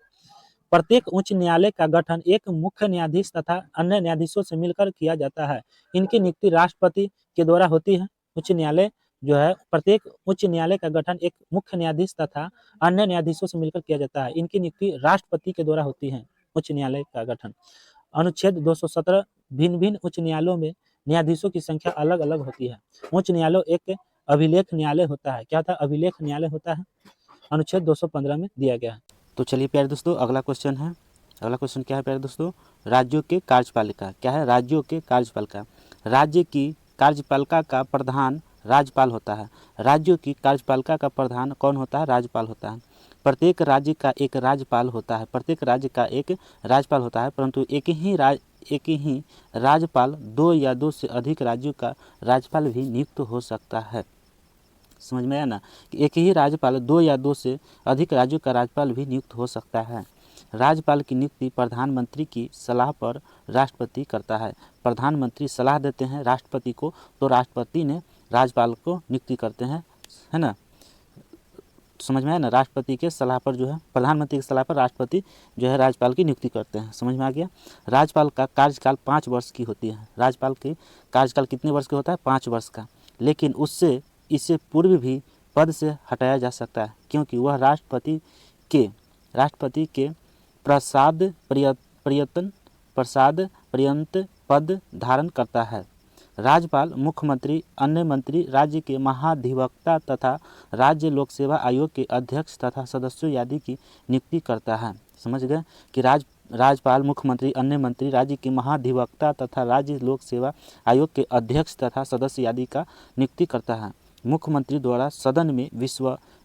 [SPEAKER 1] प्रत्येक उच्च न्यायालय का गठन एक मुख्य न्यायाधीश तथा अन्य न्यायाधीशों से मिलकर किया जाता है। इनकी नियुक्ति राष्ट्रपति के द्वारा होती है। उच्च न्यायालय जो है प्रत्येक उच्च न्यायालय का गठन एक मुख्य न्यायाधीश तथा अन्य न्यायाधीशों से मिलकर किया जाता है। इनकी नियुक्ति राष्ट्रपति के द्वारा होती है। उच्च न्यायालय का गठन। अनुच्छेद 217, भिन्न भिन्न उच्च न्यायालयों में न्यायाधीशों की संख्या अलग अलग होती है। उच्च न्यायालय एक अभिलेख न्यायालय होता है। क्या होता है? अभिलेख न्यायालय होता है। अनुच्छेद 215 में दिया गया है। तो चलिए प्यारे दोस्तों अगला क्वेश्चन है। अगला क्वेश्चन क्या है प्यारे दोस्तों? राज्यों के कार्यपालिका। क्या है? राज्यों के कार्यपालिका। राज्य की कार्यपालिका का प्रधान राज्यपाल होता है। राज्यों की कार्यपालिका का प्रधान कौन होता है? राज्यपाल होता है। प्रत्येक राज्य का एक राज्यपाल होता है। प्रत्येक राज्य का एक राज्यपाल होता है, परंतु एक ही राज्यपाल 2 या 2 से अधिक राज्यों का राज्यपाल भी नियुक्त हो सकता है। समझ में आया ना कि एक ही राज्यपाल 2 या 2 से अधिक राज्यों का राज्यपाल भी नियुक्त हो सकता है। राज्यपाल की नियुक्ति प्रधानमंत्री की सलाह पर राष्ट्रपति करता है। प्रधानमंत्री सलाह देते हैं राष्ट्रपति को, तो राष्ट्रपति ने राज्यपाल को नियुक्ति करते हैं, है ना। समझ में आया ना? राष्ट्रपति के सलाह पर जो है प्रधानमंत्री की सलाह पर राष्ट्रपति जो है राज्यपाल की नियुक्ति करते हैं। समझ में आ गया? राज्यपाल का कार्यकाल 5 वर्ष की होती है। राज्यपाल की कार्यकाल कितने वर्ष का होता है? 5 वर्ष का। लेकिन इससे पूर्व भी पद से हटाया जा सकता है, क्योंकि वह राष्ट्रपति के प्रसाद पर्यंत पद धारण करता है। राज्यपाल मुख्यमंत्री, अन्य मंत्री, राज्य के महाधिवक्ता तथा राज्य लोक सेवा आयोग के अध्यक्ष तथा सदस्यों आदि की नियुक्ति करता है। समझ गए कि राज्यपाल मुख्यमंत्री, अन्य मंत्री, राज्य के महाधिवक्ता तथा राज्य लोक सेवा आयोग के अध्यक्ष तथा सदस्य आदि का नियुक्ति करता है। मुख्यमंत्री द्वारा सदन में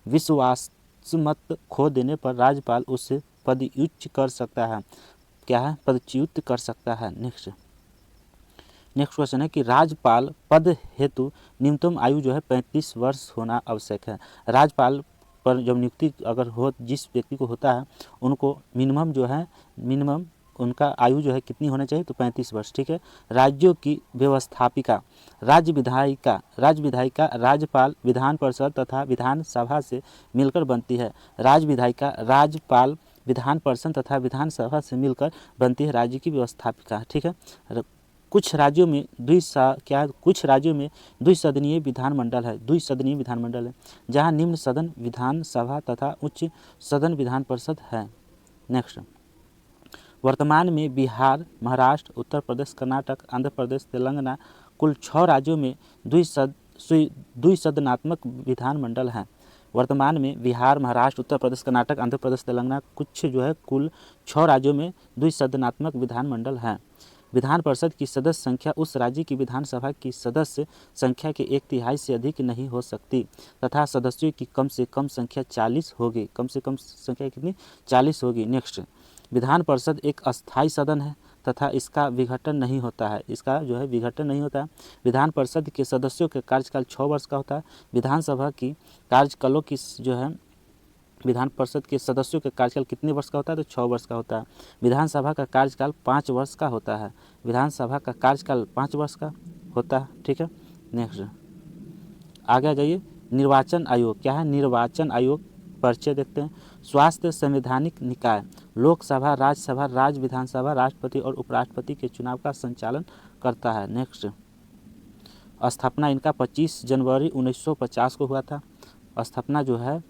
[SPEAKER 1] विश्वास मत खो देने पर राज्यपाल उसे पदच्युत कर सकता है। क्या है? पदच्युत कर सकता है। नेक्स्ट क्वेश्चन है कि राज्यपाल पद हेतु न्यूनतम आयु जो है 35 वर्ष होना आवश्यक है। राज्यपाल पर जब नियुक्ति अगर हो जिस व्यक्ति को होता है उनको मिनिमम उनका आयु जो है कितनी होना चाहिए? तो 35 वर्ष। ठीक है। राज्यों की व्यवस्थापिका, राज्य विधायिका राज्यपाल, विधान परिषद तथा विधानसभा से मिलकर बनती है। राज्य विधायिका राज्यपाल, विधान परिषद तथा विधानसभा से मिलकर बनती है राज्य की व्यवस्थापिका। ठीक है। कुछ राज्यों में द्विसदनीय विधानमंडल है, जहां निम्न सदन विधानसभा तथा उच्च सदन विधान परिषद है। नेक्स्ट, वर्तमान में बिहार, महाराष्ट्र, उत्तर प्रदेश, कर्नाटक, आंध्र प्रदेश, तेलंगाना कुल 6 राज्यों में द्विसदनात्मक विधानमंडल हैं। वर्तमान में बिहार, महाराष्ट्र, उत्तर प्रदेश, कर्नाटक, आंध्र प्रदेश, तेलंगाना कुछ जो है कुल 6 राज्यों में द्विसदनात्मक विधानमंडल हैं। विधान परिषद की सदस्य संख्या उस राज्य की विधानसभा की सदस्य संख्या के 1/3 से अधिक नहीं हो सकती तथा सदस्यों की कम से कम संख्या 40 होगी। कम से कम संख्या कितनी? 40 होगी। नेक्स्ट, विधान परिषद एक अस्थायी सदन है तथा इसका विघटन नहीं होता है। इसका जो है विघटन नहीं होता है। विधान परिषद के सदस्यों के कार्यकाल 6 वर्ष का होता है। विधानसभा की कार्यकालों की जो है विधान परिषद के सदस्यों का कार्यकाल कितने वर्ष का होता है? तो 6 वर्ष का होता है। विधानसभा का कार्यकाल 5 वर्ष का होता है। विधानसभा का कार्यकाल 5 वर्ष का होता है। ठीक है। नेक्स्ट आगे आ जाइए। निर्वाचन आयोग क्या है? निर्वाचन आयोग परिचय देखते हैं। स्वास्थ्य संवैधानिक निकाय, लोकसभा, राज्यसभा, राज्य विधानसभा, राष्ट्रपति और उपराष्ट्रपति के चुनाव का संचालन करता है। नेक्स्ट, स्थापना इनका 25 जनवरी 1950 को हुआ था। स्थापना जो है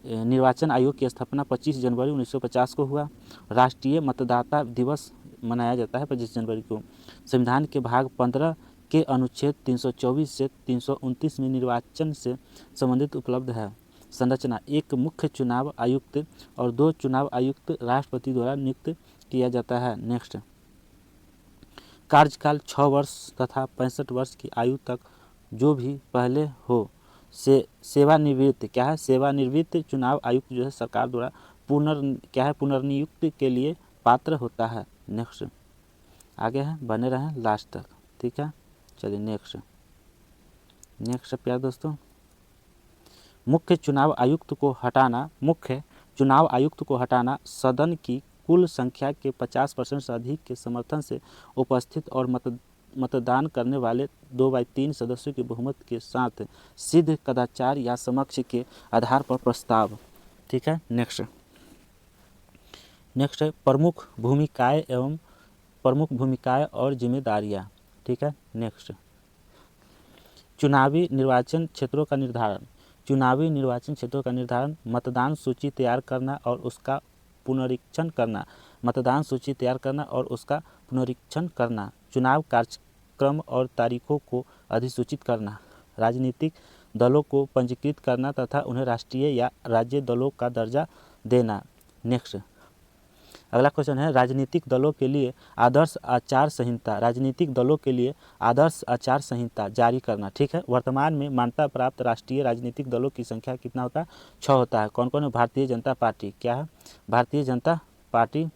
[SPEAKER 1] निर्वाचन आयोग की स्थापना 25 जनवरी 1950 को हुआ। राष्ट्रीय मतदाता दिवस मनाया जाता है 25 जनवरी को। संविधान के भाग 15 के अनुच्छेद 324 से 329 में निर्वाचन से संबंधित उपलब्ध है। संरचना, एक मुख्य चुनाव आयुक्त और 2 चुनाव आयुक्त राष्ट्रपति द्वारा नियुक्त किया जाता है। नेक्स्ट, कार्यकाल 6 वर्ष तथा 65 वर्ष की आयु तक जो भी पहले हो से सेवानिवृत्त क्या है? सेवानिवृत्त चुनाव आयुक्त जो है सरकार द्वारा पुनर्नियुक्ति के लिए पात्र होता है। नेक्स्ट आगे है, बने रहें लास्ट तक। ठीक है, चलिए नेक्स्ट प्यारे दोस्तों, मुख्य चुनाव आयुक्त को हटाना सदन की कुल संख्या के 50% से अधिक के समर्थन से उपस्थित और मतदान करने वाले 2/3 सदस्यों के बहुमत के साथ सिद्ध कदाचार या समक्ष के आधार पर प्रस्ताव। ठीक है। नेक्स्ट है प्रमुख भूमिकाएं और जिम्मेदारियां। ठीक है। नेक्स्ट, चुनावी निर्वाचन क्षेत्रों का निर्धारण, मतदान सूची तैयार करना और उसका पुनरीक्षण करना, चुनाव कार्यक्रम और तारीखों को अधिसूचित करना, राजनीतिक दलों को पंजीकृत करना तथा उन्हें राष्ट्रीय या राज्य दलों का दर्जा देना। नेक्स्ट, अगला क्वेश्चन है राजनीतिक दलों के लिए आदर्श आचार संहिता जारी करना। ठीक है। वर्तमान में मान्यता प्राप्त राष्ट्रीय राजनीतिक दलों की संख्या कितना होता है? 6 होता है। कौन कौन है? भारतीय जनता पार्टी क्या है? भारतीय जनता पार्टी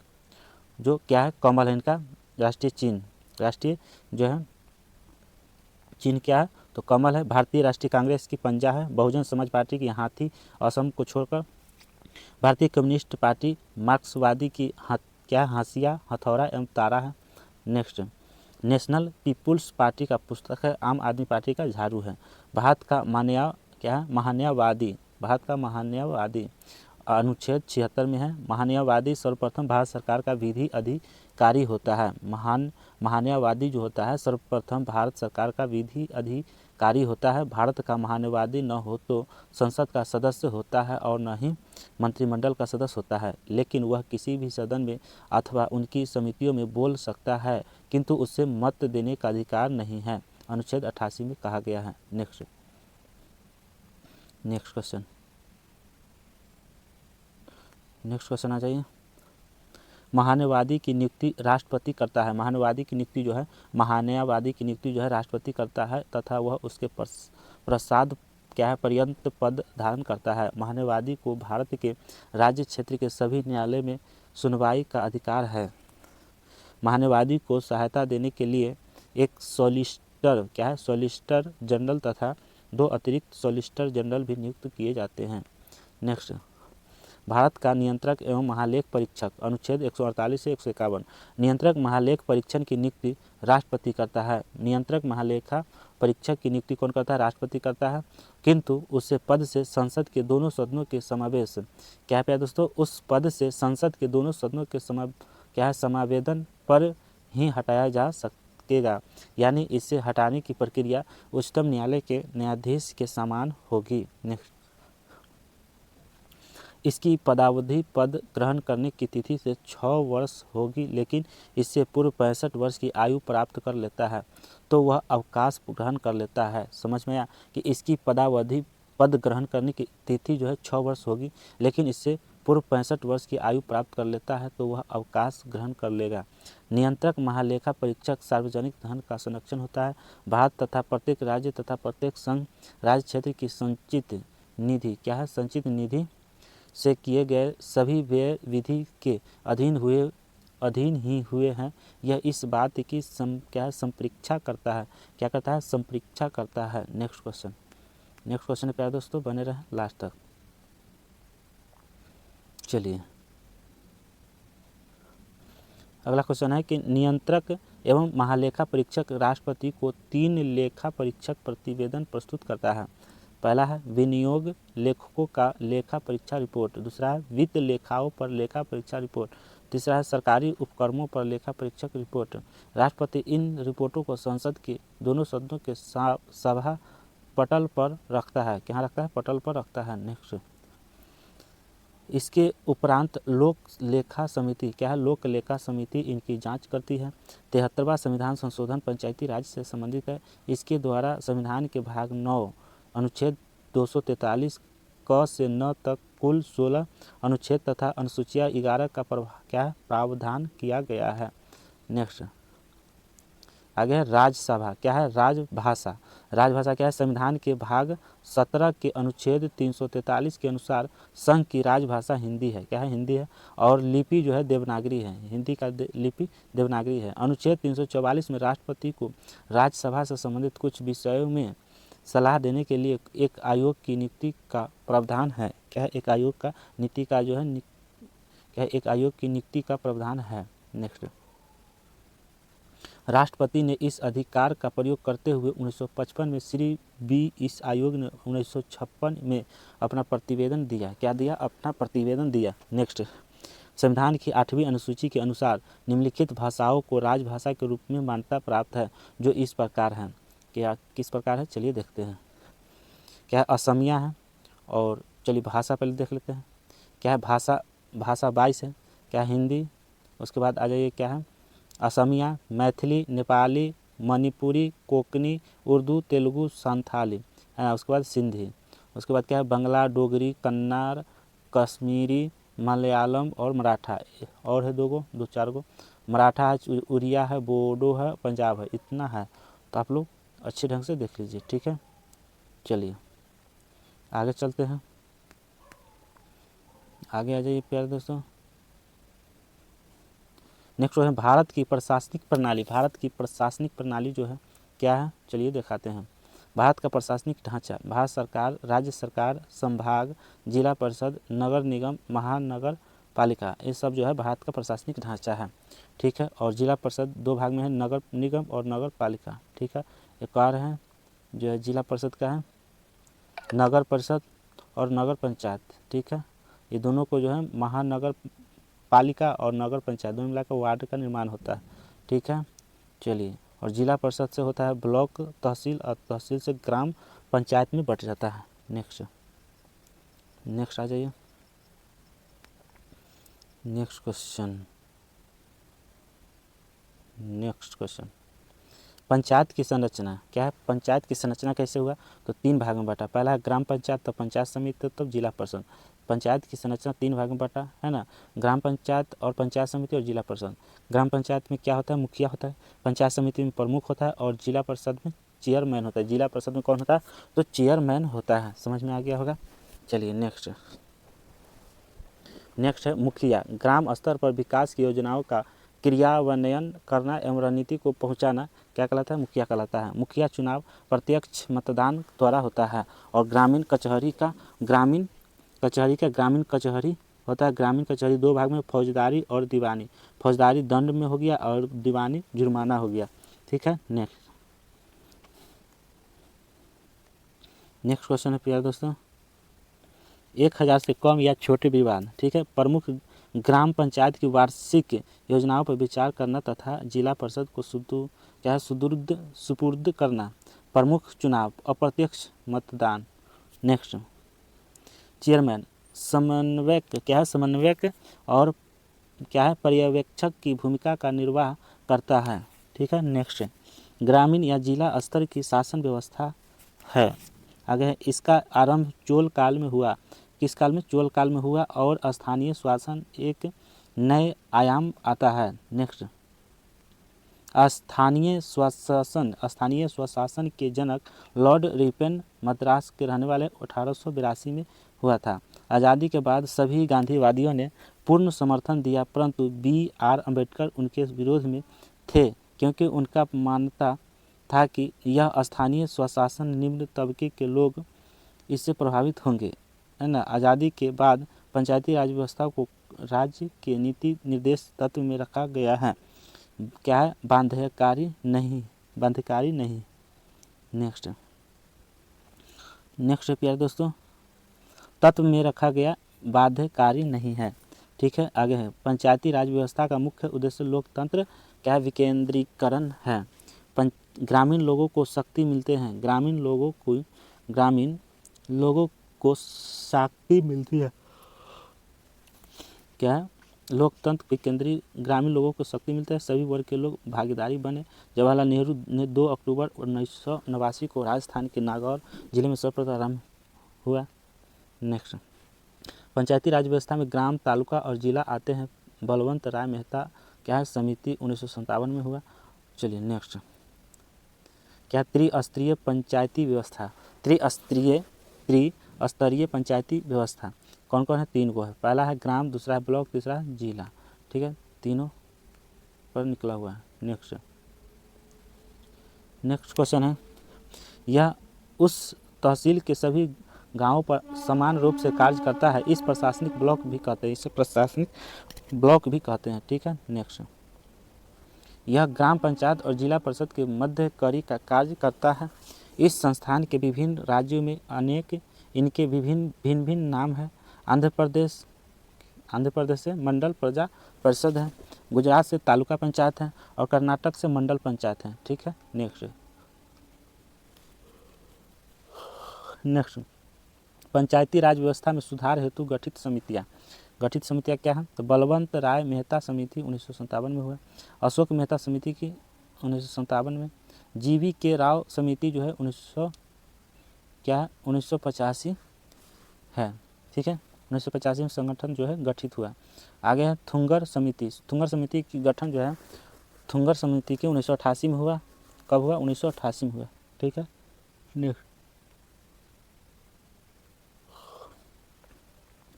[SPEAKER 1] जो क्या है? कमल है इनका। राष्ट्रीय जो है चिन्ह क्या है? तो कमल है। भारतीय राष्ट्रीय कांग्रेस की पंजा है। बहुजन समाज पार्टी की हाथी, असम को छोड़कर। भारतीय कम्युनिस्ट पार्टी मार्क्सवादी की क्या है? हाशिया, हथौड़ा एवं तारा है। नेक्स्ट, नेशनल पीपुल्स पार्टी का पुस्तक है। आम आदमी पार्टी का झाड़ू है। भारत का महान्यायवादी अनुच्छेद 76 में है। महान्यायवादी सर्वप्रथम भारत सरकार का विधि अधिकारी होता है। महान्यायवादी जो होता है सर्वप्रथम भारत सरकार का विधि अधिकारी होता है। भारत का महान्यायवादी न हो तो संसद का सदस्य होता है और न ही मंत्रिमंडल का सदस्य होता है, लेकिन वह किसी भी सदन में अथवा उनकी समितियों में बोल सकता है किंतु उसे मत देने का अधिकार नहीं है, अनुच्छेद 88 में कहा गया है। नेक्स्ट क्वेश्चन आ जाइए। महान्यायवादी की नियुक्ति राष्ट्रपति करता है। महान्यायवादी की नियुक्ति जो है राष्ट्रपति करता है तथा वह उसके प्रसाद क्या है? पर्यंत पद धारण करता है। महान्यायवादी को भारत के राज्य क्षेत्र के सभी न्यायालय में सुनवाई का अधिकार है। महान्यायवादी को सहायता देने के लिए एक सॉलिसिटर जनरल तथा 2 अतिरिक्त सॉलिसिटर जनरल भी नियुक्त किए जाते हैं। नेक्स्ट, भारत का नियंत्रक एवं महालेख परीक्षक, अनुच्छेद 148 से 151। नियंत्रक महालेख परीक्षण की नियुक्ति राष्ट्रपति करता है। नियंत्रक महालेखा परीक्षक की नियुक्ति कौन करता है? राष्ट्रपति करता है, किंतु उससे पद से संसद के दोनों सदनों के समावेश क्या है दोस्तों? उस पद से संसद के दोनों सदनों के समावेदन पर ही हटाया जा सकेगा, यानी इसे हटाने की प्रक्रिया उच्चतम न्यायालय के न्यायाधीश के समान होगी। नेक्स्ट, इसकी पदावधि पद ग्रहण करने की तिथि से 6 वर्ष होगी, लेकिन इससे पूर्व 65 वर्ष की आयु प्राप्त कर लेता है तो वह अवकाश ग्रहण कर लेता है। समझ में आया कि इसकी पदावधि पद ग्रहण करने की तिथि जो है 6 वर्ष होगी, लेकिन इससे पूर्व 65 वर्ष की आयु प्राप्त कर लेता है तो वह अवकाश ग्रहण कर लेगा। नियंत्रक महालेखा परीक्षक सार्वजनिक धन का संरक्षण होता है। भारत तथा प्रत्येक राज्य तथा प्रत्येक संघ राज्य क्षेत्र की संचित निधि, क्या है, संचित निधि से किए गए सभी व्यय विधि के अधीन ही हुए हैं। यह इस बात की संपरीक्षा करता है, क्या करता है, संपरीक्षा करता है। नेक्स्ट क्वेश्चन प्यारे दोस्तों, बने रहें लास्ट तक। चलिए अगला क्वेश्चन है कि नियंत्रक एवं महालेखा परीक्षक राष्ट्रपति को 3 लेखा परीक्षक प्रतिवेदन प्रस्तुत करता है। पहला है विनियोग लेखकों का लेखा परीक्षा रिपोर्ट, दूसरा है वित्त लेखाओं पर लेखा परीक्षा रिपोर्ट, तीसरा है सरकारी उपक्रमों पर लेखा परीक्षक रिपोर्ट। राष्ट्रपति इन रिपोर्टों को संसद के दोनों सदनों के सभा पटल पर रखता है, क्या रखता है, पटल पर रखता है। नेक्स्ट, इसके उपरांत लोक लेखा समिति, क्या है, लोक लेखा समिति इनकी जांच करती है। 73वां संविधान संशोधन पंचायती राज से संबंधित है। इसके द्वारा संविधान के भाग 9 अनुच्छेद 243 क से 9 तक कुल 16 अनुच्छेद तथा अनुसूचिया 11 का प्रावधान किया गया है। नेक्स्ट आगे है राज्यसभा, क्या है, राजभाषा। राजभाषा क्या है, संविधान के भाग 17 के अनुच्छेद 343 के अनुसार संघ की राजभाषा हिंदी है, क्या है, हिंदी है, और लिपि जो है देवनागरी है, हिंदी का लिपि देवनागरी है। अनुच्छेद 344 में राष्ट्रपति को राज्यसभा से संबंधित कुछ विषयों में सलाह देने के लिए एक आयोग की नियुक्ति का प्रावधान है, क्या है, एक आयोग का नीति का जो है क्या है, एक आयोग की नियुक्ति का प्रावधान है। नेक्स्ट, राष्ट्रपति ने इस अधिकार का प्रयोग करते हुए 1955 में श्री बी इस आयोग ने 1956 में अपना प्रतिवेदन दिया, क्या दिया, अपना प्रतिवेदन दिया। नेक्स्ट, संविधान की 8वीं अनुसूची के अनुसार निम्नलिखित भाषाओं को राजभाषा के रूप में मान्यता प्राप्त है, जो इस प्रकार हैं, क्या किस प्रकार है, चलिए देखते हैं। क्या है, असमिया है, और चलिए भाषा पहले देख लेते हैं। क्या है, भाषा 22 है। क्या है, हिंदी, उसके बाद आ जाइए, क्या है, असमिया, मैथिली, नेपाली, मणिपुरी, कोंकणी, उर्दू, तेलुगु, संथाली, है ना, उसके बाद सिंधी, उसके बाद क्या है, बंगला, डोगरी, कन्नड़, कश्मीरी, मलयालम और मराठा, और है दो चार गो, मराठा है, उड़िया है, बोडो है, पंजाब है, इतना है। तो आप लोग अच्छे ढंग से देख लीजिए, ठीक है। चलिए आगे चलते हैं, आगे आ जाइए प्यारे दोस्तों। नेक्स्ट है भारत की प्रशासनिक प्रणाली। भारत की प्रशासनिक प्रणाली जो है क्या है, चलिए दिखाते हैं। भारत का प्रशासनिक ढांचा, भारत सरकार, राज्य सरकार, संभाग, जिला परिषद, नगर निगम, महानगर पालिका, ये सब जो है भारत का प्रशासनिक ढांचा है, ठीक है। और जिला परिषद 2 भाग में है, नगर निगम और नगर पालिका, ठीक है। एक और है जो है जिला परिषद का है, नगर परिषद और नगर पंचायत, ठीक है। ये दोनों को जो है महानगर पालिका और नगर पंचायत दोनों मिलाकर वार्ड का निर्माण होता है, ठीक है। चलिए, और जिला परिषद से होता है ब्लॉक, तहसील, और तहसील से ग्राम पंचायत में बट जाता है। नेक्स्ट आ जाइए, नेक्स्ट क्वेश्चन, पंचायत की संरचना, क्या है, पंचायत की संरचना कैसे हुआ, तो 3 भाग में बटा। पहला है ग्राम पंचायत, तब पंचायत समिति, तब जिला परिषद। पंचायत की संरचना 3 भाग में बटा है ना, ग्राम पंचायत और पंचायत समिति और जिला परिषद। ग्राम पंचायत में क्या होता है, मुखिया होता है, पंचायत समिति में प्रमुख होता है, और जिला परिषद में चेयरमैन होता है। जिला परिषद में कौन होता है, तो चेयरमैन होता है। समझ में आ गया होगा। चलिए नेक्स्ट है मुखिया, ग्राम स्तर पर विकास की योजनाओं का क्रियान्वयन करना एवं रणनीति को पहुंचाना क्या कहलाता है, मुखिया कहलाता है। मुखिया चुनाव प्रत्यक्ष मतदान द्वारा होता है। और ग्रामीण कचहरी होता है। ग्रामीण कचहरी 2 भाग में, फौजदारी और दीवानी। फौजदारी दंड में हो गया और दीवानी जुर्माना हो गया, ठीक है। नेक्स्ट क्वेश्चन है प्यारे दोस्तों, 1000 से कम या छोटे विवाद, ठीक है। प्रमुख ग्राम पंचायत की वार्षिक योजनाओं पर विचार करना तथा जिला परिषद को सुपुर्द करना। प्रमुख चुनाव, अप्रत्यक्ष मतदान। नेक्स्ट, चेयरमैन, समन्वयक क्या है, समन्वयक और क्या है, पर्यवेक्षक की भूमिका का निर्वाह करता है। ठीक है, नेक्स्ट ग्रामीण या जिला स्तर की शासन व्यवस्था है। आगे है, इसका आरंभ चोल काल में हुआ। किस काल में? चोल काल में हुआ और स्थानीय शासन एक नए आयाम आता है। नेक्स्ट स्थानीय स्वशासन के जनक लॉर्ड रिपन मद्रास के रहने वाले 1882 में हुआ था। आज़ादी के बाद सभी गांधीवादियों ने पूर्ण समर्थन दिया, परंतु B.R. अम्बेडकर उनके विरोध में थे, क्योंकि उनका मानता था कि यह स्थानीय स्वशासन निम्न तबके के लोग इससे प्रभावित होंगे, है ना। आज़ादी के बाद पंचायती राज व्यवस्था को राज्य के नीति निर्देश तत्व में रखा गया है। क्या है? बाध्यकारी नहीं। नेक्स्ट प्यारे दोस्तों, तत्व में रखा गया, बाध्यकारी नहीं है। ठीक है, आगे है, पंचायती राज व्यवस्था का मुख्य उद्देश्य लोकतंत्र क्या है? विकेंद्रीकरण है। ग्रामीण लोगों को शक्ति मिलते हैं, ग्रामीण लोगों को शक्ति मिलती है। क्या है? लोकतंत्र विकेंद्री, ग्रामीण लोगों को शक्ति मिलता है, सभी वर्ग के लोग भागीदारी बने। जवाहरलाल नेहरू ने 2 अक्टूबर 1989 को राजस्थान के नागौर जिले में सर्वप्रथम आरंभ हुआ। नेक्स्ट पंचायती राज व्यवस्था में ग्राम, तालुका और जिला आते हैं। बलवंत राय मेहता क्या है? समिति 1957 में हुआ। चलिए नेक्स्ट, क्या त्रिस्तरीय पंचायती व्यवस्था? त्रिस्तरीय पंचायती व्यवस्था कौन कौन है? 3 को है। पहला है ग्राम, दूसरा है ब्लॉक, तीसरा है जिला। ठीक है, तीनों पर निकला हुआ है। नेक्स्ट क्वेश्चन है, यह उस तहसील के सभी गांवों पर समान रूप से कार्य करता है। इस प्रशासनिक ब्लॉक भी कहते हैं, इसे प्रशासनिक ब्लॉक भी कहते हैं। ठीक है, नेक्स्ट यह ग्राम पंचायत और जिला परिषद के मध्य कड़ी का कार्य करता है। इस संस्थान के विभिन्न राज्यों में इनके भिन्न नाम है। आंध्र प्रदेश से मंडल प्रजा परिषद है, गुजरात से तालुका पंचायत है और कर्नाटक से मंडल पंचायत है। ठीक है, नेक्स्ट पंचायती राज व्यवस्था में सुधार हेतु गठित समितियां क्या हैं? तो बलवंत राय मेहता समिति 1957 में हुआ, अशोक मेहता समिति की 1957 में, GV के राव समिति जो है 1985 है। ठीक है, 1985 में संगठन जो है गठित हुआ। आगे है थुंगर समिति की गठन जो है थुंगर समिति के 1988 में हुआ। कब हुआ? 1988 में हुआ। ठीक है, नेक्स्ट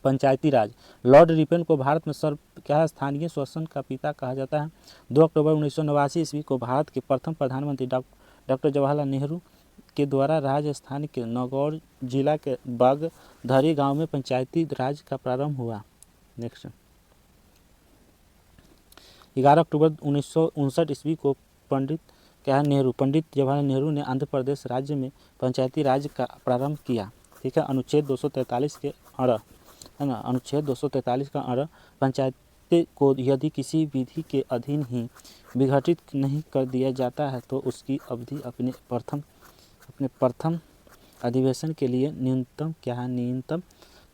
[SPEAKER 1] पंचायती राज, लॉर्ड रिपन को भारत में स्थानीय शासन का पिता कहा जाता है। 2 अक्टूबर 1989 ईस्वी को भारत के प्रथम प्रधानमंत्री डॉक्टर जवाहरलाल नेहरू के द्वारा राजस्थान के नागौर जिला के बागधरी गांव में पंचायती राज का प्रारंभ हुआ। नेक्स्ट 11 अक्टूबर 1959 ईस्वी को पंडित जवाहरलाल नेहरू ने आंध्र प्रदेश राज्य में पंचायती राज का प्रारंभ किया। ठीक है, अनुच्छेद 243 के अड़, है ना, अनुच्छेद 243 का अड़ पंचायत को यदि किसी विधि के अधीन ही विघटित नहीं कर दिया जाता है तो उसकी अवधि अपने प्रथम अधिवेशन के लिए न्यूनतम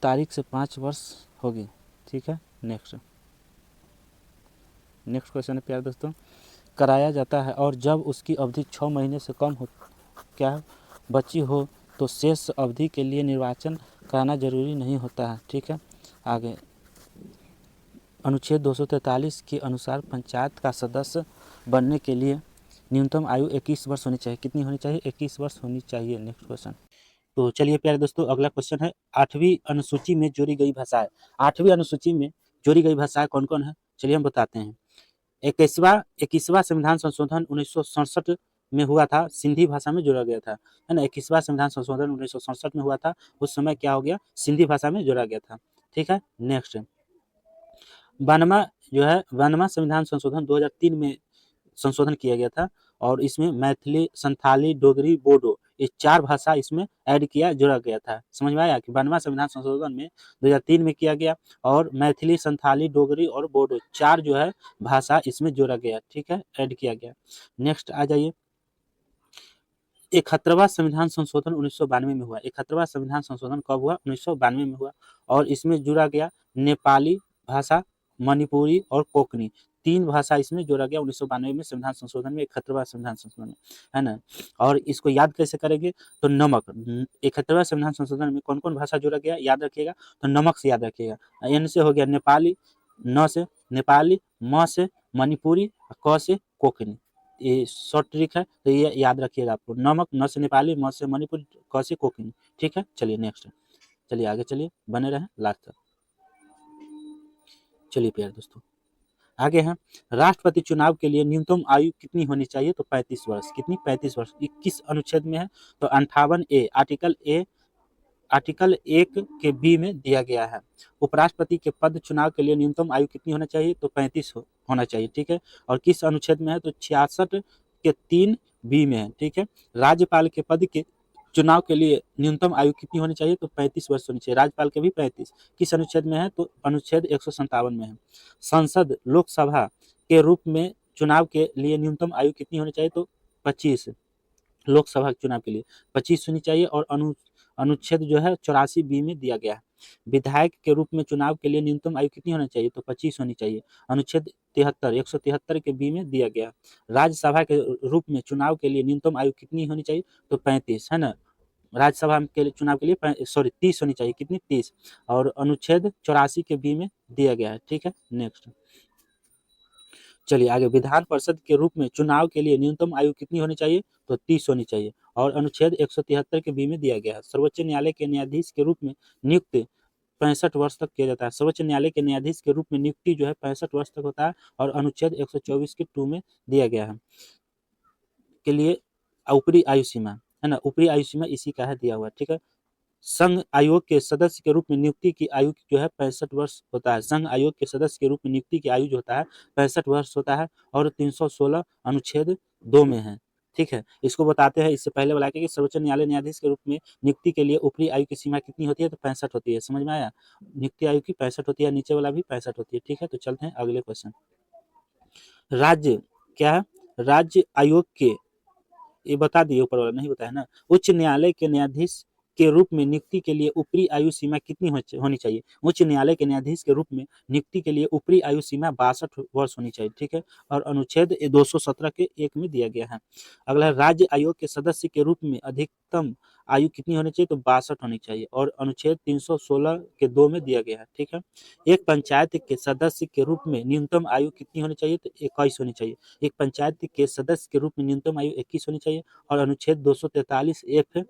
[SPEAKER 1] तारीख से 5 वर्ष होगी। ठीक है, नेक्स्ट क्वेश्चन है प्यारे दोस्तों, कराया जाता है और जब उसकी अवधि 6 महीने से कम हो बची हो तो शेष अवधि के लिए निर्वाचन कराना जरूरी नहीं होता है। ठीक है, आगे अनुच्छेद 243 के अनुसार पंचायत का सदस्य बनने के लिए न्यूनतम आयु 21 वर्ष होनी चाहिए। कितनी होनी चाहिए? 21 वर्ष होनी चाहिए। नेक्स्ट क्वेश्चन, तो चलिए प्यारे दोस्तों अगला क्वेश्चन है, 8वीं अनुसूची में जोड़ी गई भाषाएं। 8वीं अनुसूची में जोड़ी गई भाषाएं कौन कौन है? चलिए हम बताते हैं। 21वां संविधान संशोधन 1967 में हुआ था, सिंधी भाषा में जोड़ा गया था, है ना। 21वां संविधान संशोधन 1967 में हुआ था, उस समय क्या हो गया? सिंधी भाषा में जोड़ा गया था। ठीक है, नेक्स्ट 92वां संविधान संशोधन 2003 में संशोधन किया गया था और इसमें मैथिली, संथाली, डोगरी, बोडो ये 4 भाषा इसमें ऐड किया, जोड़ा गया था। समझ में आया कि 92वां संविधान संशोधन में 2003 में किया गया और मैथिली, संथाली, डोगरी और बोडो 4 जो है भाषा इसमें जोड़ा गया। ठीक है, ऐड किया गया। नेक्स्ट आ जाइए, 71वां संविधान संशोधन 1992 में हुआ। 71वां संविधान संशोधन कब हुआ? 1992 में हुआ। और इसमें जुड़ा गया नेपाली भाषा, मणिपुरी और कोंकणी, 3 भाषा इसमें जोड़ा गया 1992 में संविधान संशोधन में, 71वां संविधान संशोधन में, है ना। और इसको याद कैसे करेंगे? तो नमक, 71वां संविधान संशोधन में कौन कौन भाषा जोड़ा गया याद रखिएगा, तो नमक से याद रखिएगा। एन से हो गया नेपाली, न से नेपाली, म से मणिपुरी, क से कोंकणी। ये शॉर्ट ट्रिक है, तो ये याद रखिएगा आपको। नमक, न से नेपाली, म से मणिपुरी, क से कोंकणी। ठीक है, चलिए नेक्स्ट, चलिए आगे चलिए, बने रहें लास्ट तक। चलिए प्यारे दोस्तों, आगे हैं, राष्ट्रपति चुनाव के लिए न्यूनतम आयु कितनी होनी चाहिए? तो 35 वर्ष। कितनी? 35 वर्ष। 21 अनुच्छेद में है, तो 58A, आर्टिकल 1 के बी में दिया गया है। उपराष्ट्रपति के पद चुनाव के लिए न्यूनतम आयु कितनी होना चाहिए? तो 35 होना चाहिए। ठीक है, और किस अनुच्छेद में है? तो 66 के 3 बी में है। ठीक है, राज्यपाल के पद के चुनाव के लिए न्यूनतम आयु कितनी होनी चाहिए? तो 35 वर्ष होनी चाहिए। राज्यपाल के भी 35। किस अनुच्छेद में है? तो अनुच्छेद 157 में है। संसद, लोकसभा के रूप में चुनाव के लिए न्यूनतम आयु कितनी होनी चाहिए? तो 25। लोकसभा चुनाव के लिए 25 होनी चाहिए। और अनुच्छेद जो है 84 बी में दिया गया है। विधायक के रूप में चुनाव के लिए न्यूनतम आयु कितनी होनी चाहिए? तो 25 होनी चाहिए। अनुच्छेद 173 के बी में दिया गया। राज्यसभा के रूप में चुनाव के लिए न्यूनतम आयु कितनी होनी चाहिए? तो 35, है ना। राज्यसभा के चुनाव के लिए 30 होनी चाहिए। कितनी? 30। और अनुच्छेद 84 के बी में दिया गया है। ठीक है, नेक्स्ट, चलिए आगे, विधान परिषद के रूप में चुनाव के लिए न्यूनतम आयु कितनी होनी चाहिए? तो 30 होनी चाहिए। और अनुच्छेद 173 के बी में दिया गया है। सर्वोच्च न्यायालय के न्यायाधीश के रूप में नियुक्त 65 वर्ष तक किया जाता है। सर्वोच्च न्यायालय के न्यायाधीश के रूप में नियुक्ति जो है 65 वर्ष तक होता है। और अनुच्छेद 124 के 2 में दिया गया है के लिए ऊपरी आयु सीमा, है ना, ऊपरी आयु सीमा इसी का है दिया हुआ। ठीक है, संघ आयोग के सदस्य के रूप में नियुक्ति की आयु जो है 65 वर्ष होता है। संघ आयोग के सदस्य के रूप में नियुक्ति की आयु जो होता है 65 वर्ष होता है। और 316 अनुच्छेद 2 में है। ठीक है, इसको बताते हैं। इससे पहले बोला कि सर्वोच्च न्यायालय न्यायाधीश के रूप में नियुक्ति के लिए ऊपरी आयु की सीमा कितनी होती है? तो 65 होती है। समझ में आया? नियुक्ति आयु की 65 होती है, नीचे वाला भी 65 होती है। ठीक है, तो चलते हैं अगले क्वेश्चन। राज्य क्या है? राज्य आयोग के, ये बता दिए, ऊपर वाला नहीं बताया ना। उच्च न्यायालय के न्यायाधीश के रूप में नियुक्ति के लिए ऊपरी आयु सीमा कितनी होनी चाहिए? उच्च न्यायालय के न्यायाधीश के रूप में नियुक्ति के लिए ऊपरी आयु सीमा 62 वर्ष होनी चाहिए। ठीक है, और अनुच्छेद 217 के 1 में दिया गया है। अगला, राज्य आयोग के सदस्य के रूप में अधिकतम आयु कितनी होनी चाहिए? तो 62 होनी चाहिए। और अनुच्छेद 316 के 2 में दिया गया है। ठीक है, एक पंचायत के सदस्य के रूप में न्यूनतम आयु कितनी होनी चाहिए? तो 21 होनी चाहिए। एक पंचायत के सदस्य के रूप में न्यूनतम आयु 21 होनी चाहिए। और अनुच्छेद 243F1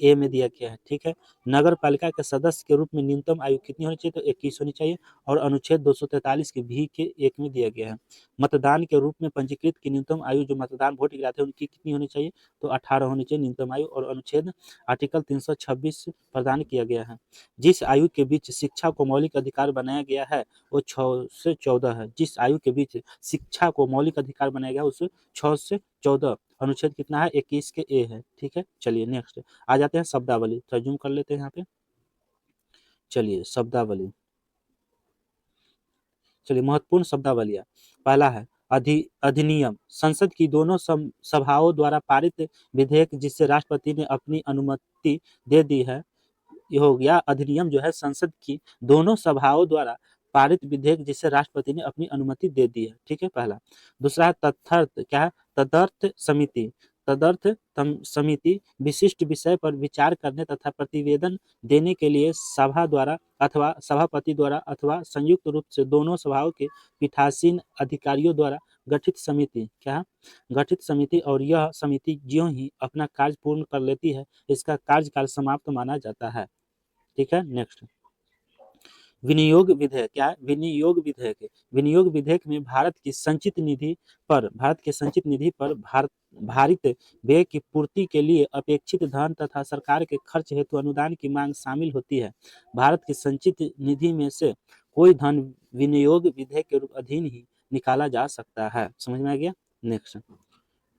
[SPEAKER 1] A में दिया गया है। ठीक है, नगर पालिका के सदस्य के रूप में न्यूनतम आयु कितनी होनी चाहिए? तो 21 होनी चाहिए। और अनुच्छेद 243 के भी के 1 में दिया गया है। मतदान के रूप में पंजीकृत की न्यूनतम आयु, जो मतदान वोट गिराते हैं, उनकी कितनी होनी चाहिए? तो 18 होनी चाहिए न्यूनतम आयु। और अनुच्छेद आर्टिकल 326 प्रदान किया गया है। जिस आयु के बीच शिक्षा को मौलिक अधिकार बनाया गया है वो 6 से 14 है। जिस आयु के बीच शिक्षा को मौलिक अधिकार बनाया गया है उसे 6 से 14। अनुच्छेद कितना है? 21 के ए है। ठीक है, चलिए नेक्स्ट आ जाते हैं शब्दावली। तर्जुम कर लेते हैं यहाँ पे। चलिए शब्दावली, चलिए महत्वपूर्ण शब्दावलियां। पहला है अधिनियम, संसद की दोनों सभाओं द्वारा पारित विधेयक जिससे राष्ट्रपति ने अपनी अनुमति दे दी है। ये हो गया अधिनियम, जो है संसद की दोनों सभाओं द्वारा पारित विधेयक जिसे राष्ट्रपति ने अपनी अनुमति दे दी है। ठीक है, पहला। दूसरा है तदर्थ, क्या है? तदर्थ समिति, तदर्थ समिति विशिष्ट विषय पर विचार करने तथा प्रतिवेदन देने के लिए सभा द्वारा अथवा सभापति द्वारा अथवा संयुक्त रूप से दोनों सभाओं के पीठासीन अधिकारियों द्वारा गठित समिति, क्या? गठित समिति। और यह समिति ज्यों ही अपना कार्य पूर्ण कर लेती है इसका कार्यकाल समाप्त माना जाता है। ठीक है, नेक्स्ट। विनियोग विधेयक, क्या है? विनियोग विधेयक। विनियोग विधेयक में भारत के संचित निधि पर भारित व्यय की पूर्ति के लिए अपेक्षित धन तथा सरकार के खर्च हेतु अनुदान की मांग शामिल होती है। भारत की संचित निधि में से कोई धन विनियोग विधेयक के अधीन ही निकाला जा सकता है। समझ में आ गया? नेक्स्ट,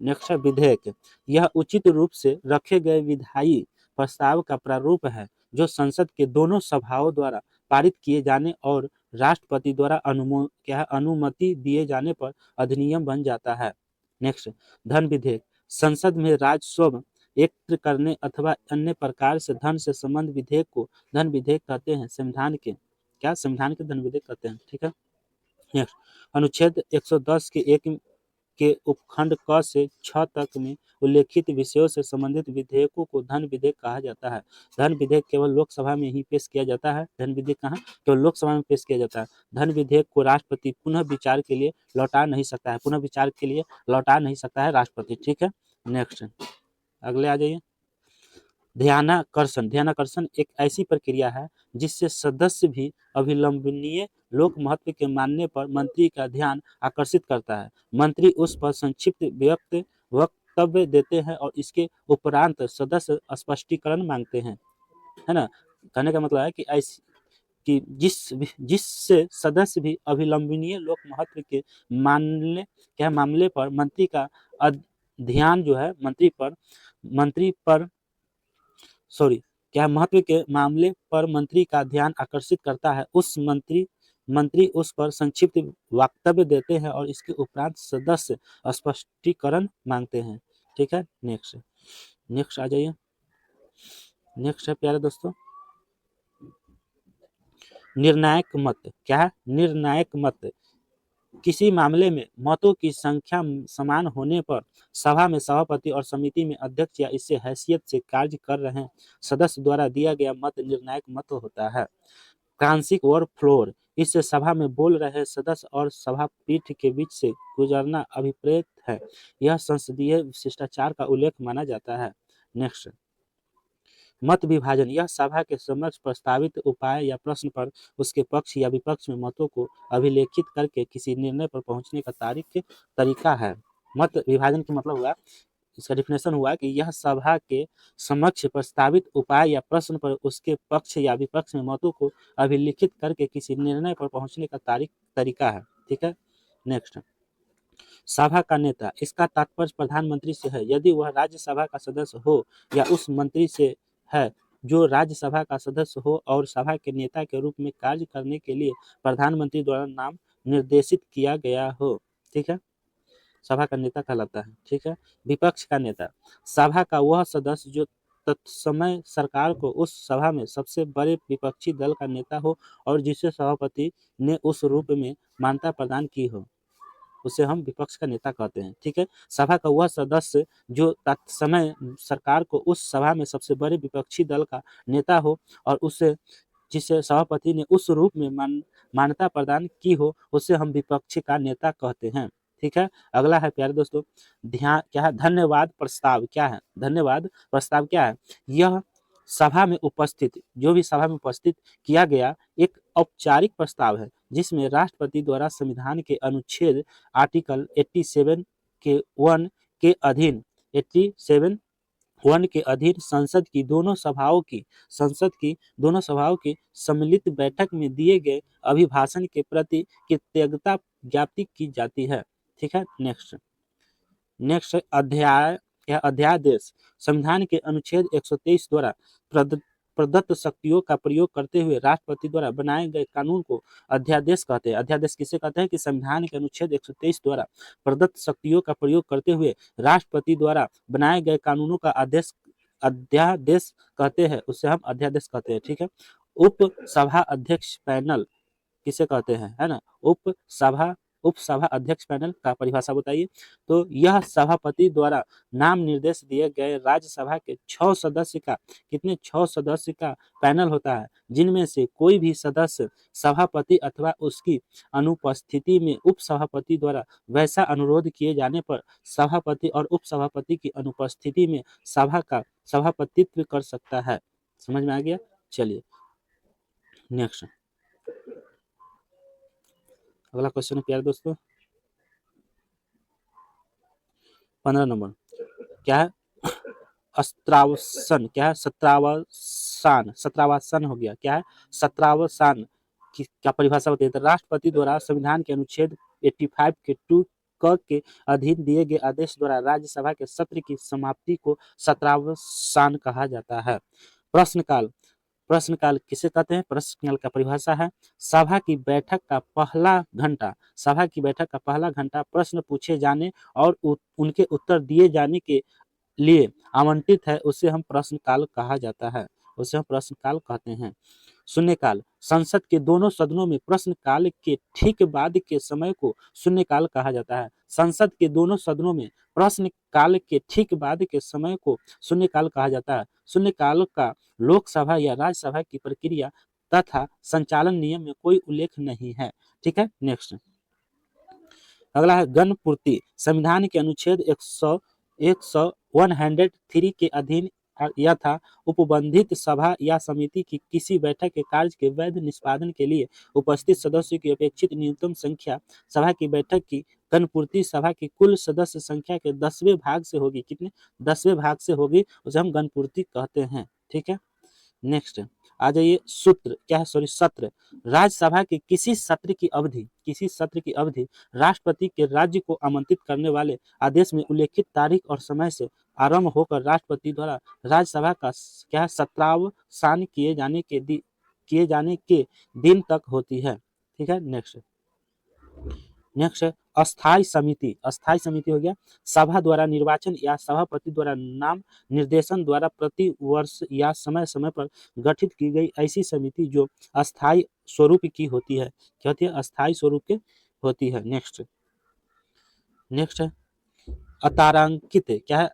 [SPEAKER 1] नेक्स्ट विधेयक, यह उचित रूप से रखे गए विधायी प्रस्ताव का प्रारूप है जो संसद के दोनों सभाओं द्वारा पारित किए जाने और राष्ट्रपति द्वारा अनुमति दिए जाने पर अधिनियम बन जाता है। नेक्स्ट, धन विधेयक, संसद में राजस्व एकत्र करने अथवा अन्य प्रकार से धन से संबंध विधेयक को धन विधेयक कहते हैं। संविधान के धन विधेयक कहते हैं। ठीक है। नेक्स्ट, अनुच्छेद 110 के 1 के उपखंड क से 6 तक में उल्लेखित विषयों से संबंधित विधेयकों को धन विधेयक कहा जाता है। धन विधेयक केवल लोकसभा में ही पेश किया जाता है। धन विधेयक कहाँ? केवल लोकसभा में पेश किया जाता है। धन विधेयक को राष्ट्रपति पुनः विचार के लिए लौटा नहीं सकता है राष्ट्रपति। ठीक है। नेक्स्ट, अगले आ जाइए। ध्यानाकर्षण एक ऐसी प्रक्रिया है जिससे सदस्य भी अभिलंबनीय लोक महत्व के मानने पर मंत्री का ध्यान आकर्षित करता है। मंत्री उस पर संक्षिप्त वक्तव्य देते हैं और इसके उपरांत सदस्य स्पष्टीकरण मांगते हैं। है ना? कहने का मतलब है कि ऐसी कि जिससे सदस्य भी अभिलंबनीय लोक महत्व के मामले पर मंत्री का ध्यान जो है महत्व के मामले पर मंत्री का ध्यान आकर्षित करता है। मंत्री उस पर संक्षिप्त वक्तव्य देते हैं और इसके उपरांत सदस्य स्पष्टीकरण मांगते हैं। ठीक है। नेक्स्ट आ जाइए। नेक्स्ट है प्यारे दोस्तों, निर्णायक मत। क्या है? निर्णायक मत। किसी मामले में मतों की संख्या समान होने पर सभा में सभापति और समिति में अध्यक्ष या इससे हैसियत से कार्य कर रहे सदस्य द्वारा दिया गया मत निर्णायक मत होता है। क्रांसिक और फ्लोर, इससे सभा में बोल रहे सदस्य और सभापीठ के बीच से गुजरना अभिप्रेत है। यह संसदीय शिष्टाचार का उल्लेख माना जाता है। नेक्स्ट, मत विभाजन। यह सभा के समक्ष प्रस्तावित उपाय या प्रश्न पर उसके पक्ष या विपक्ष में मतों को अभिलेखित करके किसी निर्णय पर पहुंचने का तरीका है। मत विभाजन का मतलब हुआ, इसका डिफिनेशन हुआ कि यह सभा के समक्ष प्रस्तावित उपाय या प्रश्न पर उसके पक्ष या विपक्ष में मतों को अभिलिखित करके किसी निर्णय पर पहुंचने का तरीका है। ठीक है। नेक्स्ट, सभा का नेता। इसका तात्पर्य प्रधानमंत्री से है यदि वह राज्यसभा का सदस्य हो या उस मंत्री से है जो राज्यसभा का सदस्य हो और सभा के नेता के रूप में कार्य करने के लिए प्रधानमंत्री द्वारा नाम निर्देशित किया गया हो। ठीक है। सभा का नेता कहलाता है। ठीक है। विपक्ष का नेता। सभा का वह सदस्य जो तत्समय सरकार को उस सभा में सबसे बड़े विपक्षी दल का नेता हो और जिसे सभापति ने उस रूप में मान्यता प्रदान की हो, उसे हम विपक्ष का नेता कहते हैं। ठीक है। सभा का वह सदस्य जो तत्समय सरकार को उस सभा में सबसे बड़े विपक्षी दल का नेता हो और जिसे सभापति ने उस रूप में मान्यता प्रदान की हो, उसे हम विपक्ष का नेता कहते हैं। ठीक है। अगला है प्यारे दोस्तों, क्या है? धन्यवाद प्रस्ताव। क्या है? धन्यवाद प्रस्ताव क्या है? यह सभा में उपस्थित किया गया एक औपचारिक प्रस्ताव है जिसमें राष्ट्रपति द्वारा संविधान के अनुच्छेद आर्टिकल 87 के 1 के अधीन संसद की दोनों सभाओं की सम्मिलित बैठक में दिए गए अभिभाषण के प्रति कृतज्ञता ज्ञापित की जाती है। ठीक है। नेक्स्ट अध्यादेश। संविधान के अनुच्छेद 123 द्वारा प्रदत्त शक्तियों का प्रयोग करते हुए राष्ट्रपति द्वारा बनाए गए कानून को अध्यादेश कहते हैं। अध्यादेश किसे कहते हैं? कि संविधान के अनुच्छेद 123 द्वारा प्रदत्त शक्तियों का प्रयोग करते हुए राष्ट्रपति द्वारा बनाए गए कानूनों का अध्यादेश कहते हैं, उससे हम अध्यादेश कहते हैं। ठीक है। उप सभा अध्यक्ष पैनल किसे कहते हैं? है ना? उप सभा अध्यक्ष पैनल का परिभाषा बताइए। तो यह सभापति द्वारा नाम निर्देश दिए गए राज्यसभा के 6 सदस्य का पैनल होता है जिनमें से कोई भी सदस्य सभापति अथवा उसकी अनुपस्थिति में उप सभापति द्वारा वैसा अनुरोध किए जाने पर सभापति और उप सभापति की अनुपस्थिति में सभा का सभापतित्व कर सकता है। समझ में आ गया? चलिए नेक्स्ट, अगला क्वेश्चन है प्यारे दोस्तों 15 नंबर। क्या है? सत्रावसान। क्या है? सत्रावसान हो गया। क्या है? सत्रावसान की क्या परिभाषा होती है? तो राष्ट्रपति द्वारा संविधान के अनुच्छेद 85 के 2 क के अधीन दिए गए आदेश द्वारा राज्यसभा के सत्र की समाप्ति को सत्रावसान कहा जाता है। प्रश्नकाल किसे कहते हैं? प्रश्नकाल का परिभाषा है सभा की बैठक का पहला घंटा प्रश्न पूछे जाने और उनके उत्तर दिए जाने के लिए आवंटित है उसे हम प्रश्नकाल कहा जाता है, उसे हम प्रश्नकाल कहते हैं। शून्यकाल, संसद के दोनों सदनों में प्रश्नकाल के ठीक बाद के समय को शून्यकाल कहा जाता है। संसद के दोनों सदनों में प्रश्नकाल के ठीक बाद के समय को शून्यकाल कहा जाता है। शून्यकाल का लोकसभा या राज्यसभा की प्रक्रिया तथा संचालन नियम में कोई उल्लेख नहीं है। ठीक है, नेक्स्ट अगला है गणपूर्ति। संविधान के अनुच्छेद 103 के अधीन यथा उपबंधित सभा या समिति की किसी बैठक के कार्य के वैध निष्पादन के लिए उपस्थित सदस्यों की अपेक्षित न्यूनतम संख्या सभा की बैठक की गणपूर्ति सभा की कुल सदस्य संख्या के 10वें भाग से होगी। कितने? 10वें भाग से होगी, उसे हम गणपूर्ति कहते हैं। ठीक है, नेक्स्ट आ जाइए सूत्र क्या है, सॉरी सत्र। राज्यसभा के किसी सत्र की अवधि राष्ट्रपति के राज्य को आमंत्रित करने वाले आदेश में उल्लेखित तारीख और समय से आरंभ होकर राष्ट्रपति द्वारा राज्यसभा का क्या है सत्रावसान किए जाने के दिन तक होती है। ठीक है, नेक्स्ट है अस्थाई समिति हो गया, सभा द्वारा निर्वाचन या सभापति द्वारा नाम निर्देशन द्वारा प्रति वर्ष या समय समय पर गठित की गई ऐसी समिति जो अस्थाई स्वरूप की होती है। क्या होती है? अस्थाई स्वरूप की होती है। नेक्स्ट है अतारांकित। क्या है?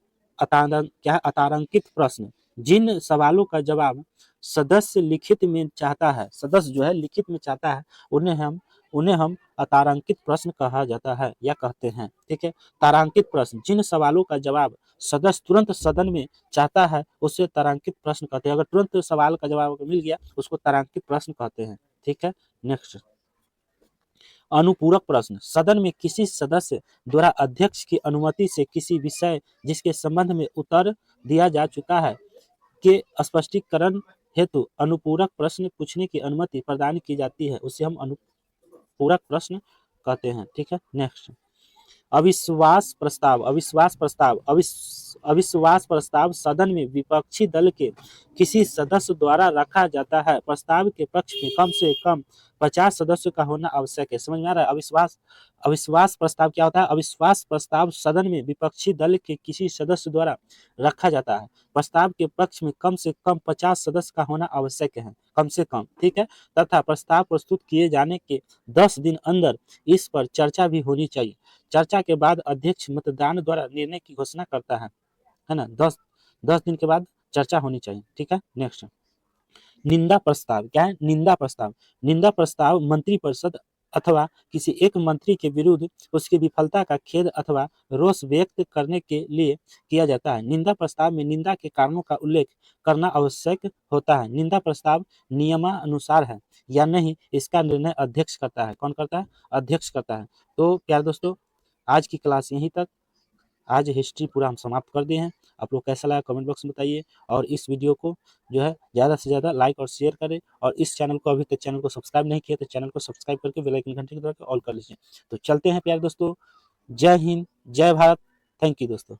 [SPEAKER 1] अतारांकित प्रश्न। जिन सवालों का जवाब सदस्य लिखित में चाहता है, सदस्य जो है लिखित में चाहता है, उन्हें हम अतारांकित प्रश्न कहा जाता है या कहते हैं। ठीक है, तारांकित प्रश्न, जिन सवालों का जवाब सदस्य तुरंत सदन में चाहता है उसे तारांकित प्रश्न कहते हैं। अगर तुरंत सवाल का जवाब मिल गया उसको तारांकित प्रश्न कहते हैं। ठीक है, नेक्स्ट अनुपूरक प्रश्न। सदन में किसी सदस्य द्वारा अध्यक्ष की अनुमति से किसी विषय जिसके संबंध में उत्तर दिया जा चुका है के स्पष्टीकरण हेतु अनुपूरक प्रश्न पूछने की अनुमति प्रदान की जाती है, उसे हम अनुपूरक प्रश्न कहते हैं। ठीक है, नेक्स्ट अविश्वास प्रस्ताव सदन में विपक्षी दल के किसी सदस्य द्वारा रखा जाता है। प्रस्ताव के पक्ष में कम से कम 50 सदस्यों का होना आवश्यक है। समझ में आ रहा है? अविश्वास प्रस्ताव क्या होता है? अविश्वास प्रस्ताव सदन में विपक्षी दल के किसी सदस्य द्वारा रखा जाता है। प्रस्ताव के पक्ष में कम से कम 50 सदस्य का होना आवश्यक है, कम से कम। ठीक है, तथा प्रस्ताव प्रस्तुत किए जाने के 10 दिन अंदर इस पर चर्चा भी होनी चाहिए। चर्चा के बाद अध्यक्ष मतदान द्वारा निर्णय की घोषणा करता है ना। 10 दिन के बाद चर्चा होनी चाहिए। ठीक है, नेक्स्ट निंदा प्रस्ताव। क्या है? निंदा प्रस्ताव मंत्रिपरिषद अथवा किसी एक मंत्री के विरुद्ध उसकी विफलता का खेद अथवा रोष व्यक्त करने के लिए किया जाता है। निंदा प्रस्ताव में निंदा के कारणों का उल्लेख करना आवश्यक होता है। निंदा प्रस्ताव नियमानुसार है या नहीं इसका निर्णय अध्यक्ष करता है। कौन करता है? अध्यक्ष करता है। तो प्यारे दोस्तों, आज की क्लास यहीं तक। आज हिस्ट्री पूरा हम समाप्त कर दिए हैं। आप लोग कैसा लगा कमेंट बॉक्स में बताइए, और इस वीडियो को जो है ज़्यादा से ज़्यादा लाइक और शेयर करें, और इस चैनल को अभी तक चैनल को सब्सक्राइब नहीं किया तो चैनल को सब्सक्राइब करके बेल आइकन घंटी की दबा के ऑल कर लीजिए। तो चलते हैं प्यारे दोस्तों, जय हिंद, जय भारत, थैंक यू दोस्तों।